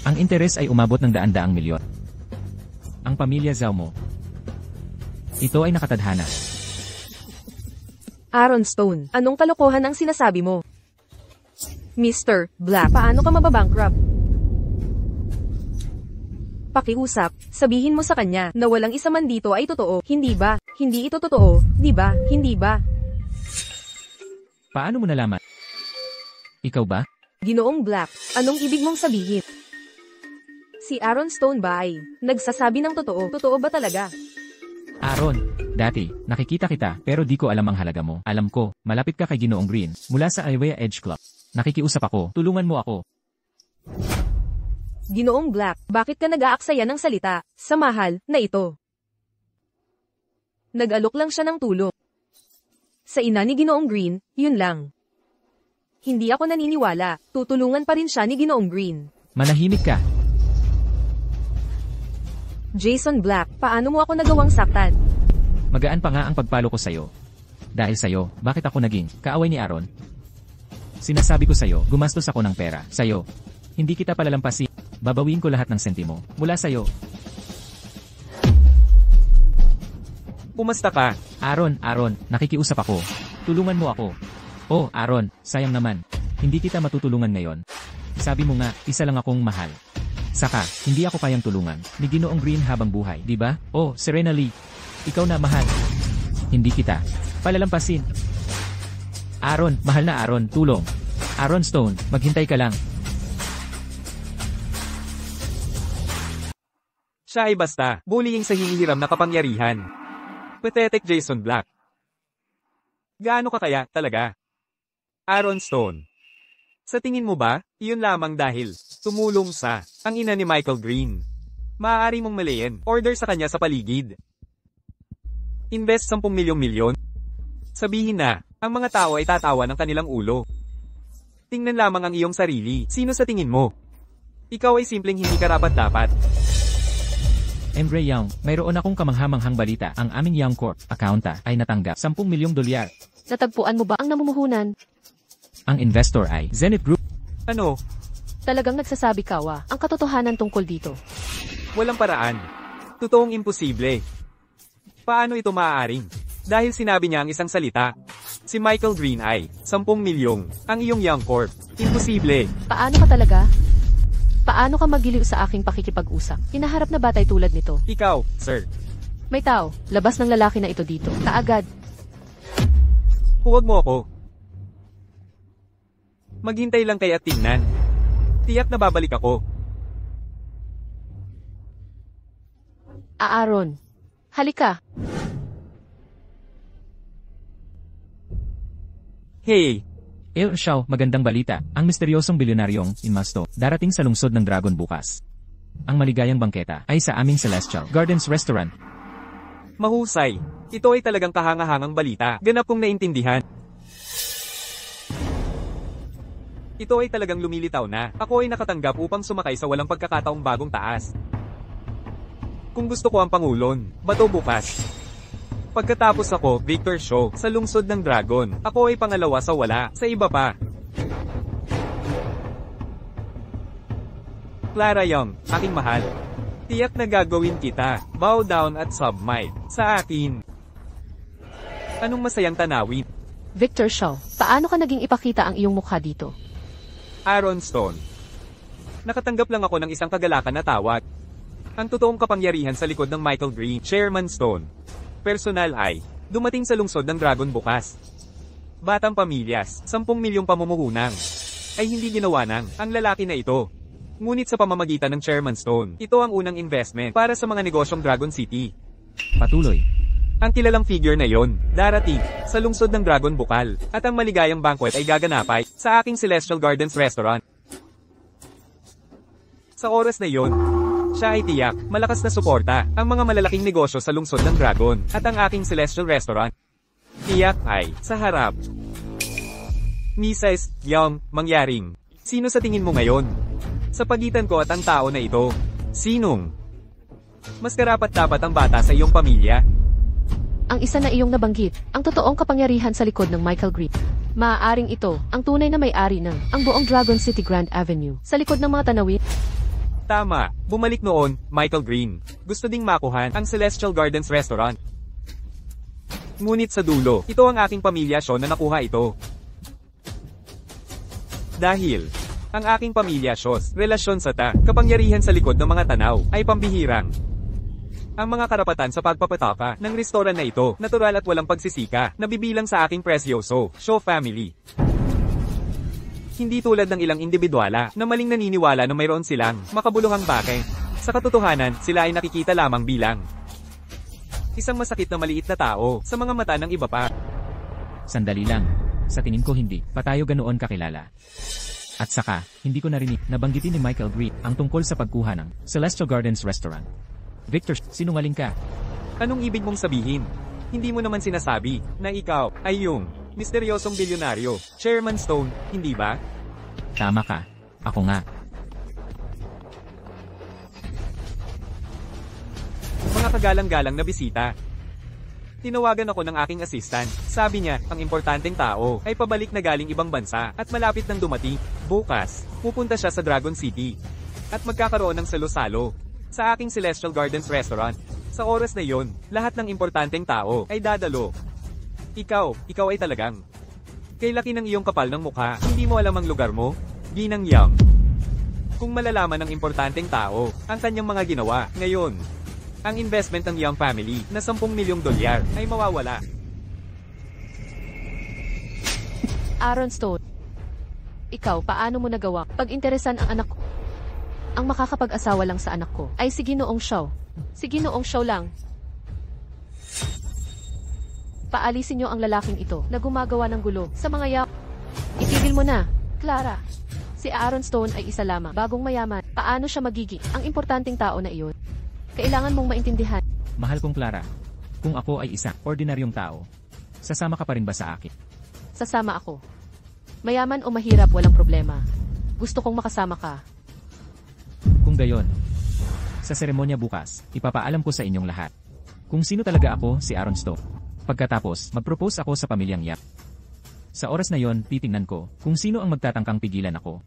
Ang interes ay umabot ng daan-daang milyon. Ang pamilya Zhao mo, ito ay nakatadhana. Aaron Stone, anong kalokohan ang sinasabi mo? Mr. Black, paano ka mababankrupt? Pakiusap, sabihin mo sa kanya na walang isa man dito ay totoo, hindi ba? Hindi ito totoo, di ba? Hindi ba? Paano mo nalaman? Ikaw ba? Ginoong Black, anong ibig mong sabihin? Si Aaron Stone ba ay nagsasabi ng totoo? Totoo ba talaga? Aaron, dati, nakikita kita pero di ko alam ang halaga mo. Alam ko, malapit ka kay Ginoong Green mula sa Iwea Edge Club. Nakikiusap ako, tulungan mo ako. Ginoong Black, bakit ka nag-aaksaya ng salita sa mahal na ito? Nag-alok lang siya ng tulong. Sa ina ni Ginoong Green, yun lang. Hindi ako naniniwala, tutulungan pa rin siya ni Ginoong Green. Manahimik ka. Jason Black, paano mo ako nagawang saktan? Magaan pa nga ang pagpalo ko sa'yo. Dahil sa'yo, bakit ako naging kaaway ni Aaron? Sinasabi ko sa'yo, gumastos ako ng pera. Sa'yo, hindi kita palalampasin. Babawiin ko lahat ng sentimo mula sa'yo. Pumasta ka. Aaron, nakikiusap ako. Tulungan mo ako. Oh, Aaron, sayang naman. Hindi kita matutulungan ngayon. Sabi mo nga, isa lang akong mahal. Saka, hindi ako kayang tulungan ni Ginoong Green habang buhay, di ba? Oh, Serena Lee, ikaw na mahal. Hindi kita palalampasin. Aaron, mahal na Aaron, tulong. Aaron Stone, maghintay ka lang. Siya ay basta, bullying sa hinihiram na kapangyarihan. Pathetic Jason Black. Gaano ka kaya, talaga? Aaron Stone. Sa tingin mo ba, iyon lamang dahil tumulong sa ang ina ni Michael Green? Maaari mong maliin, order sa kanya sa paligid. Invest 10 milyon. Sabihin na, ang mga tao ay tatawa ng kanilang ulo. Tingnan lamang ang iyong sarili, sino sa tingin mo? Ikaw ay simpleng hindi karapat-dapat. Emre Young, mayroon akong kamanghamanghang balita. Ang aming Young Corp accounta ay natanggap 10 milyong dolyar. Natagpuan mo ba ang namumuhunan? Ang investor ay Zenith Group. Ano? Talagang nagsasabi ka ang katotohanan tungkol dito. Walang paraan. Totoong imposible. Paano ito maaaring? Dahil sinabi niya ang isang salita. Si Michael Green ay 10 milyong ang iyong Young Corp. Imposible. Paano ka talaga? Paano ka magiliw sa aking pakikipag-usap? Hinaharap na batay tulad nito. Ikaw, sir. May tao, labas ng lalaki na ito dito. Kaagad. Huwag mo ako. Maghintay lang kay at tingnan. Tiyak na babalik ako. Aaron. Halika. Hey! Xiao, magandang balita. Ang misteryosong bilyonaryong Inmasto darating sa lungsod ng Dragon bukas. Ang maligayang bangketa ay sa aming Celestial Gardens Restaurant. Mahusay. Ito ay talagang kahangahangang balita. Ganap kong naintindihan. Ito ay talagang lumilitaw na. Ako ay nakatanggap upang sumakay sa walang pagkakataong bagong taas. Kung gusto ko ang pangulon, bato bukas. Pagkatapos ako, Victor Shaw, sa lungsod ng Dragon. Ako ay pangalawa sa wala, sa iba pa. Clara Young, aking mahal. Tiyak na gagawin kita, bow down at submit, sa akin. Anong masayang tanawin? Victor Shaw, paano ka naging ipakita ang iyong mukha dito? Aaron Stone. Nakatanggap lang ako ng isang kagalakan na tawag. Ang totoong kapangyarihan sa likod ng Michael Green, Chairman Stone. Personal ay, dumating sa lungsod ng Dragon bukas. Batang pamilyas, 10 milyong pamumuhunan. Ay hindi ginawa ng ang lalaki na ito. Ngunit sa pamamagitan ng Chairman Stone, ito ang unang investment para sa mga negosyong Dragon City. Patuloy. Ang kilalang figure na yon, darating, sa lungsod ng Dragon Bukal, at ang maligayang banquet ay gaganapay, sa aking Celestial Gardens Restaurant. Sa oras na yon, Siya ay tiyak, malakas na suporta, ang mga malalaking negosyo sa lungsod ng Dragon, at ang aking Celestial Restaurant. Tiyak ay, sa harap. Mrs. Young, mangyaring. Sino sa tingin mo ngayon? Sa pagitan ko at ang tao na ito. Sinong? Mas karapat-dapat ang bata sa iyong pamilya. Ang isa na iyong nabanggit, ang totoong kapangyarihan sa likod ng Michael Green. Maaaring ito, ang tunay na may-ari ng ang buong Dragon City Grand Avenue, sa likod ng mga tanawin. Tama, bumalik noon, Michael Green. Gusto ding makuhan ang Celestial Gardens Restaurant. Ngunit sa dulo, ito ang aking pamilya Sean na nakuha ito. Dahil, ang aking pamilya Shos, relasyon sa kapangyarihan sa likod ng mga tanaw, ay pambihirang. Ang mga karapatan sa pagpapataka ng restoran na ito, natural at walang pagsisika, nabibilang sa aking presyoso, Shaw family. Hindi tulad ng ilang individuala na maling naniniwala na mayroon silang makabuluhang bake. Sa katotohanan, sila ay nakikita lamang bilang isang masakit na maliit na tao sa mga mata ng iba pa. Sandali lang. Sa tingin ko hindi pa tayo ganoon kakilala. At saka, hindi ko narinig na banggitin ni Michael Green ang tungkol sa pagkuha ng Celestial Gardens Restaurant. Victor, sinungaling ka. Anong ibig mong sabihin? Hindi mo naman sinasabi na ikaw ay yung misteryosong bilyonaryo, Chairman Stone, hindi ba? Tama ka. Ako nga. Mga kagalang-galang na bisita. Tinawagan ako ng aking assistant. Sabi niya, ang importanteng tao ay pabalik na galing ibang bansa at malapit nang dumating. Bukas, pupunta siya sa Dragon City. At magkakaroon ng salo-salo sa aking Celestial Gardens Restaurant. Sa oras na yon, lahat ng importanteng tao ay dadalo. Ikaw ay talagang kay laki ng iyong kapal ng mukha, hindi mo alam ang lugar mo? Ginang Young. Kung malalaman ng importanteng tao ang kanyang mga ginawa, ngayon, ang investment ng Young family na $10 milyong ay mawawala. Aaron Stone. Ikaw, paano mo nagawa pag-interesan ang anak ko? Ang makakapag-asawa lang sa anak ko ay si Ginoong Shaw. Si Ginoong Shaw lang. Paalisin niyo ang lalaking ito na gumagawa ng gulo sa mga yaw. Itigil mo na, Clara. Si Aaron Stone ay isa lamang, bagong mayaman. Paano siya magiging ang importanteng tao na iyon? Kailangan mong maintindihan. Mahal kong Clara, kung ako ay isang ordinaryong tao, sasama ka pa rin ba sa akin? Sasama ako. Mayaman o mahirap, walang problema. Gusto kong makasama ka. Kung gayon, sa seremonya bukas, ipapaalam ko sa inyong lahat kung sino talaga ako, si Aaron Stone. Pagkatapos, mag-propose ako sa pamilyang Yap. Sa oras na yon, titingnan ko kung sino ang magtatangkang pigilan ako.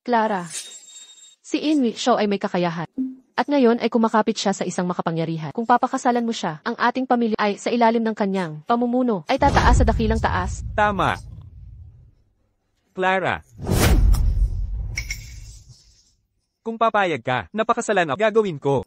Clara. Si Inwi Shaw ay may kakayahan. At ngayon ay kumakapit siya sa isang makapangyarihan. Kung papakasalan mo siya, ang ating pamilya ay sa ilalim ng kanyang pamumuno ay tataas sa dakilang taas. Tama. Clara. Kung papayag ka, napakasalan ang gagawin ko.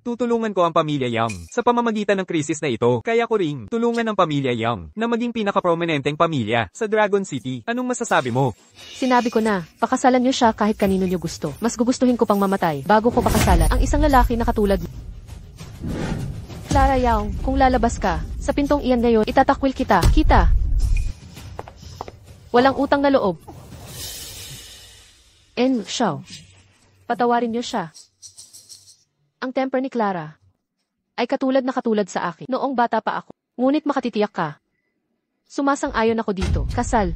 Tutulungan ko ang pamilya Young sa pamamagitan ng krisis na ito. Kaya ko ring tulungan ang pamilya Young na maging pinaka-prominenteng pamilya sa Dragon City. Anong masasabi mo? Sinabi ko na, pakasalan niyo siya kahit kanino niyo gusto. Mas gugustuhin ko pang mamatay bago ko pakasalan ang isang lalaki na katulad mo. Clara Young, kung lalabas ka, sa pintong iyan ngayon, itatakwil kita. Kita! Walang utang na loob. En Shaw. Patawarin niyo siya. Ang temper ni Clara ay katulad sa akin noong bata pa ako. Ngunit makatitiyak ka. Sumasang-ayon ako dito. Kasal.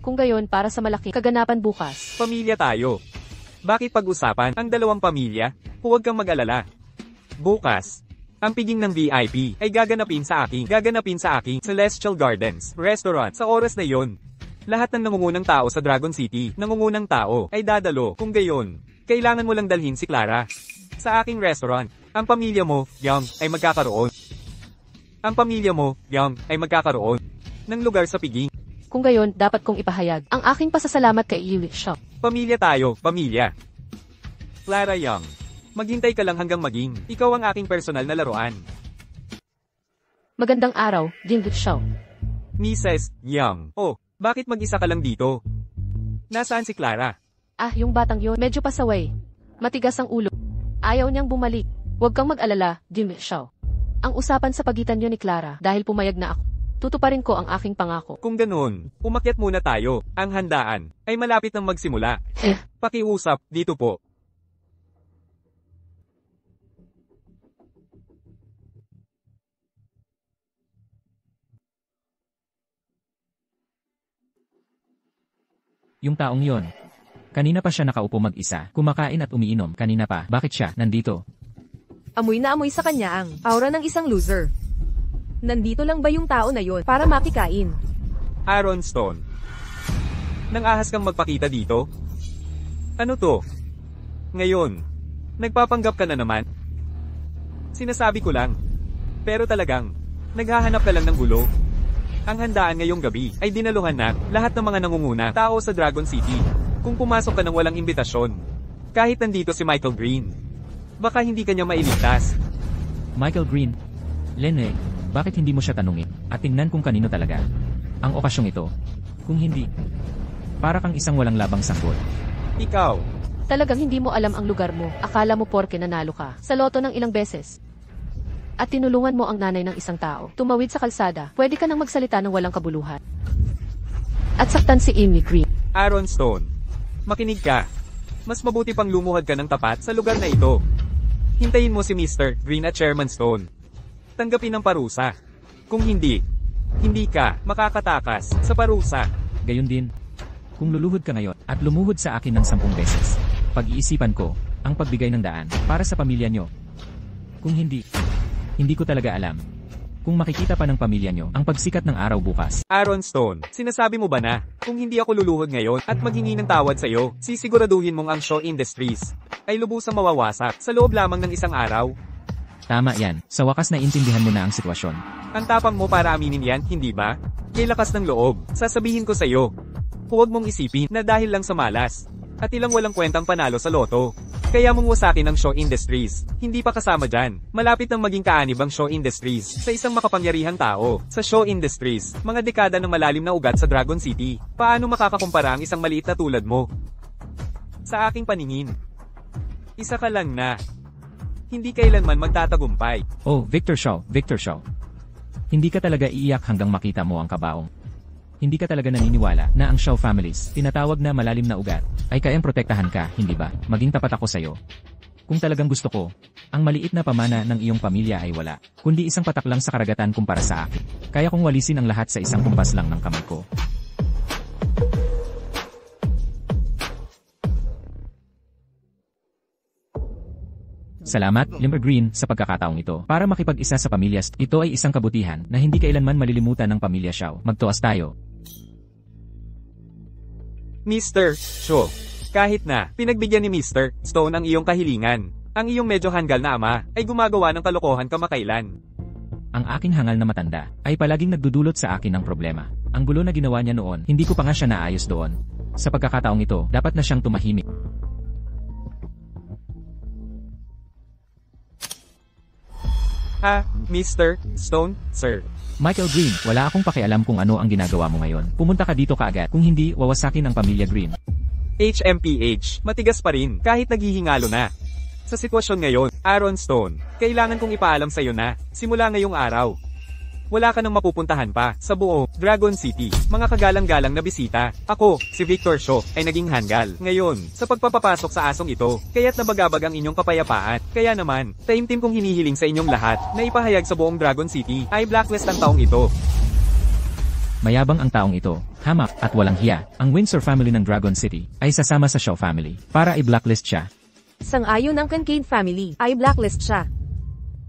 Kung gayon, para sa malaking kaganapan bukas. Pamilya tayo. Bakit pag-usapan ang dalawang pamilya? Huwag kang mag-alala. Bukas, ang piging ng VIP ay gaganapin sa aking Celestial Gardens Restaurant sa oras na yon. Lahat ng nangungunang tao sa Dragon City, nangungunang tao, ay dadalo. Kung gayon, kailangan mo lang dalhin si Clara sa aking restaurant. Ang pamilya mo, Young, ay magkakaroon. Ang pamilya mo, Young, ay magkakaroon ng lugar sa piging. Kung gayon, dapat kong ipahayag ang aking pasasalamat kay Inwi Shaw. Pamilya tayo, pamilya. Clara Young, maghintay ka lang hanggang maging ikaw ang aking personal na laruan. Magandang araw, Inwi Shaw. Mrs. Young. Oh, bakit mag-isa ka lang dito? Nasaan si Clara? Ah, yung batang yon, medyo pasaway. Matigas ang ulo. Ayaw niyang bumalik. Huwag kang mag-alala, Jimmy Shaw. Ang usapan sa pagitan niyo ni Clara dahil pumayag na ako tutuparin ko ang aking pangako. Kung ganun, umakyat muna tayo. Ang handaan ay malapit nang magsimula. Pakiusap, dito po. Yung taong yon. Kanina pa siya nakaupo mag-isa, kumakain at umiinom. Kanina pa, bakit siya nandito? Amoy na amoy sa kanya ang aura ng isang loser. Nandito lang ba yung tao na yon para makikain? Aaron Stone. Nang ahas kang magpakita dito? Ano to? Ngayon, nagpapanggap ka na naman? Sinasabi ko lang. Pero talagang, naghahanap ka lang ng gulo. Ang handaan ngayong gabi ay dinaluhan na lahat ng mga nangunguna tao sa Dragon City. Kung pumasok ka ng walang imbitasyon, kahit nandito si Michael Green, baka hindi kanya mailigtas. Michael Green. Lene, bakit hindi mo siya tanungin at tingnan kung kanino talaga ang okasyong ito? Kung hindi, para kang isang walang labang sanggol. Ikaw, Talagang hindi mo alam ang lugar mo. Akala mo porke nanalo ka sa loto ng ilang beses. At tinulungan mo ang nanay ng isang tao. Tumawid sa kalsada, pwede ka nang magsalita ng walang kabuluhan. At saktan si Amy Green. Aaron Stone. Makinig ka. Mas mabuti pang lumuhad ka ng tapat sa lugar na ito. Hintayin mo si Mr. Green at Chairman Stone. Tanggapin ang parusa. Kung hindi, hindi ka makakatakas sa parusa. Gayon din, kung luluhod ka ngayon at lumuhod sa akin ng 10 beses, pag-iisipan ko ang pagbigay ng daan para sa pamilya nyo. Kung hindi, hindi ko talaga alam kung makikita pa ng pamilya nyo ang pagsikat ng araw bukas. Aaron Stone, sinasabi mo ba na, kung hindi ako luluhod ngayon at maghingi ng tawad sa iyo, sisiguraduhin mong ang Shaw Industries ay lubusang mawawasak sa loob lamang ng isang araw? Tama yan, sa wakas na intindihan mo na ang sitwasyon. Ang tapang mo para aminin yan, hindi ba? Kay lakas ng loob, sasabihin ko sa iyo. Huwag mong isipin na dahil lang sa malas at ilang walang kwentang panalo sa loto, kaya mong wasakin ang Shaw Industries. Hindi pa kasama dyan. Malapit nang maging kaanib ang Shaw Industries sa isang makapangyarihang tao. Sa Shaw Industries, mga dekada ng malalim na ugat sa Dragon City. Paano makakakumpara ang isang maliit na tulad mo? Sa aking paningin, isa ka lang na hindi kailanman magtatagumpay. Oh, Victor Shaw. Hindi ka talaga iiyak hanggang makita mo ang kabaong. Hindi ka talaga naniniwala na ang Shaw families, tinatawag na malalim na ugat, ay kayang protektahan ka, hindi ba? Maging tapat ako sa'yo. Kung talagang gusto ko, ang maliit na pamana ng iyong pamilya ay wala, kundi isang patak lang sa karagatan kumpara sa akin. Kaya kong walisin ang lahat sa isang kumpas lang ng kamay ko. Salamat, Limber Green, sa pagkakataong ito. Para makipag-isa sa pamilya, ito ay isang kabutihan na hindi kailanman malilimutan ng pamilya Shaw. Magtuas tayo. Mr. Shaw, kahit na pinagbigyan ni Mr. Stone ang iyong kahilingan, ang iyong medyo hanggal na ama ay gumagawa ng kalokohan kamakailan. Ang aking hangal na matanda ay palaging nagdudulot sa akin ng problema. Ang gulo na ginawa niya noon, hindi ko pa nga siya naayos doon. Sa pagkakataong ito, dapat na siyang tumahimik. Mr. Stone, sir. Michael Green, wala akong pakialam kung ano ang ginagawa mo ngayon. Pumunta ka dito kaagad, kung hindi, wawasakin ang pamilya Green. HMPH, matigas pa rin kahit naghihingalo na. Sa sitwasyon ngayon, Aaron Stone, kailangan kong ipaalam sa iyo na, simula ngayong araw, wala ka nang mapupuntahan pa sa buong Dragon City. Mga kagalang-galang na bisita. Ako, si Victor Shaw, ay naging hanggal. Ngayon, sa pagpapapasok sa asong ito, kaya't nabagabag ang inyong kapayapaan. Kaya naman, taimtim kong hinihiling sa inyong lahat na ipahayag sa buong Dragon City ay blacklist ang taong ito. Mayabang ang taong ito, hamak at walang hiya. Ang Windsor family ng Dragon City ay sasama sa Shaw family para i-blacklist siya. Sang-ayon ng Kincaid family, ay blacklist siya.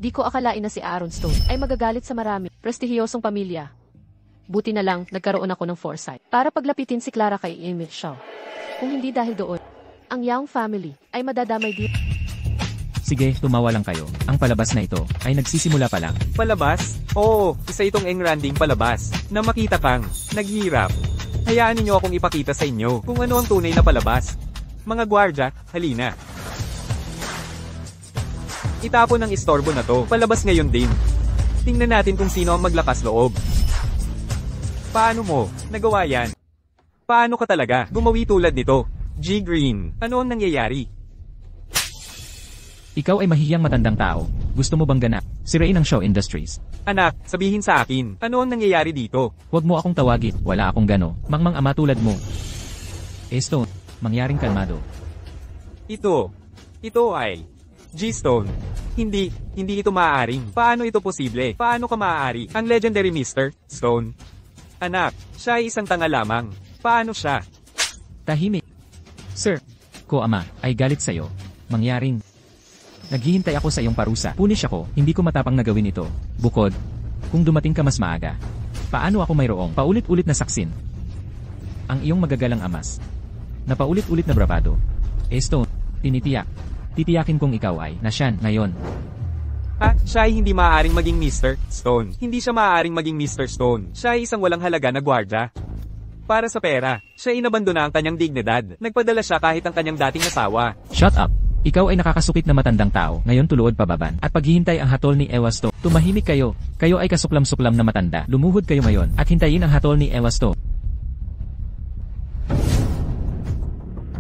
Di ko akalain na si Aaron Stone ay magagalit sa marami prestihiyosong pamilya. Buti na lang nagkaroon ako ng foresight para paglapitin si Clara kay Amy Shaw. Kung hindi dahil doon, ang Young family ay madadamay dito. Sige, tumawa lang kayo. Ang palabas na ito ay nagsisimula pa lang. Palabas? Oo, isa itong engranding palabas na makita kang naghihirap. Hayaan ninyo akong ipakita sa inyo kung ano ang tunay na palabas. Mga gwardya, halina. Itapon ang istorbo na to, palabas ngayon din. Tingnan natin kung sino ang maglakas loob. Paano mo nagawa yan? Paano ka talaga gumawi tulad nito? G. Green, ano ang nangyayari? Ikaw ay mahihiyang matandang tao. Gusto mo bang ganap? Sirain ang Shaw Industries. Anak, sabihin sa akin, ano ang nangyayari dito? Huwag mo akong tawagin, wala akong gano. Mangmang ama tulad mo. Stone, mangyaring kalmado. Ito ay G-Stone. Hindi ito maaaring. Paano ito posible? Paano ka maaari? Ang legendary Mr. Stone. Anak, siya ay isang tanga lamang. Paano siya? Tahimik. Sir, ko ama, ay galit sa'yo. Mangyaring. Naghihintay ako sa iyong parusa. Punish ako, hindi ko matapang na gawin ito. Bukod, kung dumating ka mas maaga. Paano ako mayroong paulit-ulit na saksin? Ang iyong magagalang amas. Na paulit-ulit na bravado. Stone, tinitiyak. Titiyakin kong ikaw ay nasyan ngayon. Siya ay hindi maaaring maging Mr. Stone. Hindi siya maaaring maging Mr. Stone. Siya ay isang walang halaga na gwardya. Para sa pera, siya inabandona ang kanyang dignidad. Nagpadala siya kahit ang kanyang dating asawa. Shut up! Ikaw ay nakakasukit na matandang tao, ngayon tuluod pababan. At paghihintay ang hatol ni Ewasto. Tumahimik kayo. Kayo ay kasuklam-suklam na matanda. Lumuhod kayo ngayon, at hintayin ang hatol ni Ewasto.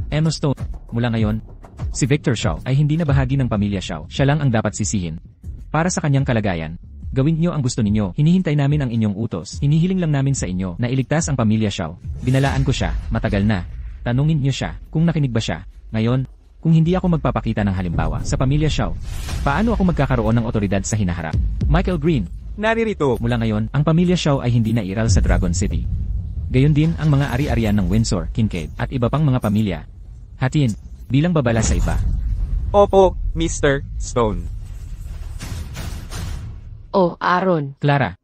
Ewasto, mula ngayon, si Victor Shaw ay hindi na bahagi ng pamilya Shaw. Siya lang ang dapat sisihin. Para sa kanyang kalagayan, gawin niyo ang gusto ninyo. Hinihintay namin ang inyong utos. Hinihiling lang namin sa inyo na iligtas ang pamilya Shaw. Binalaan ko siya, matagal na. Tanungin niyo siya kung nakinig ba siya. Ngayon, kung hindi ako magpapakita ng halimbawa sa pamilya Shaw, paano ako magkakaroon ng otoridad sa hinaharap? Michael Green, Naririto. mula ngayon, ang pamilya Shaw ay hindi nairal sa Dragon City. Gayon din ang mga ari-arian ng Windsor, Kincaid, at iba pang mga pamilya. Hatiin, bilang babala sa iba. Opo, Mr. Stone. Oh, Aaron. Clara,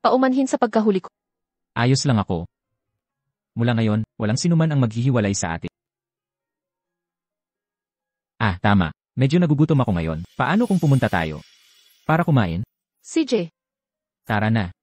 Paumanhin sa pagkahuli ko. ayos lang ako. Mula ngayon, walang sinuman ang maghihiwalay sa atin. Tama. Medyo nagugutom ako ngayon. Paano kung pumunta tayo? Para kumain? CJ, Tara na.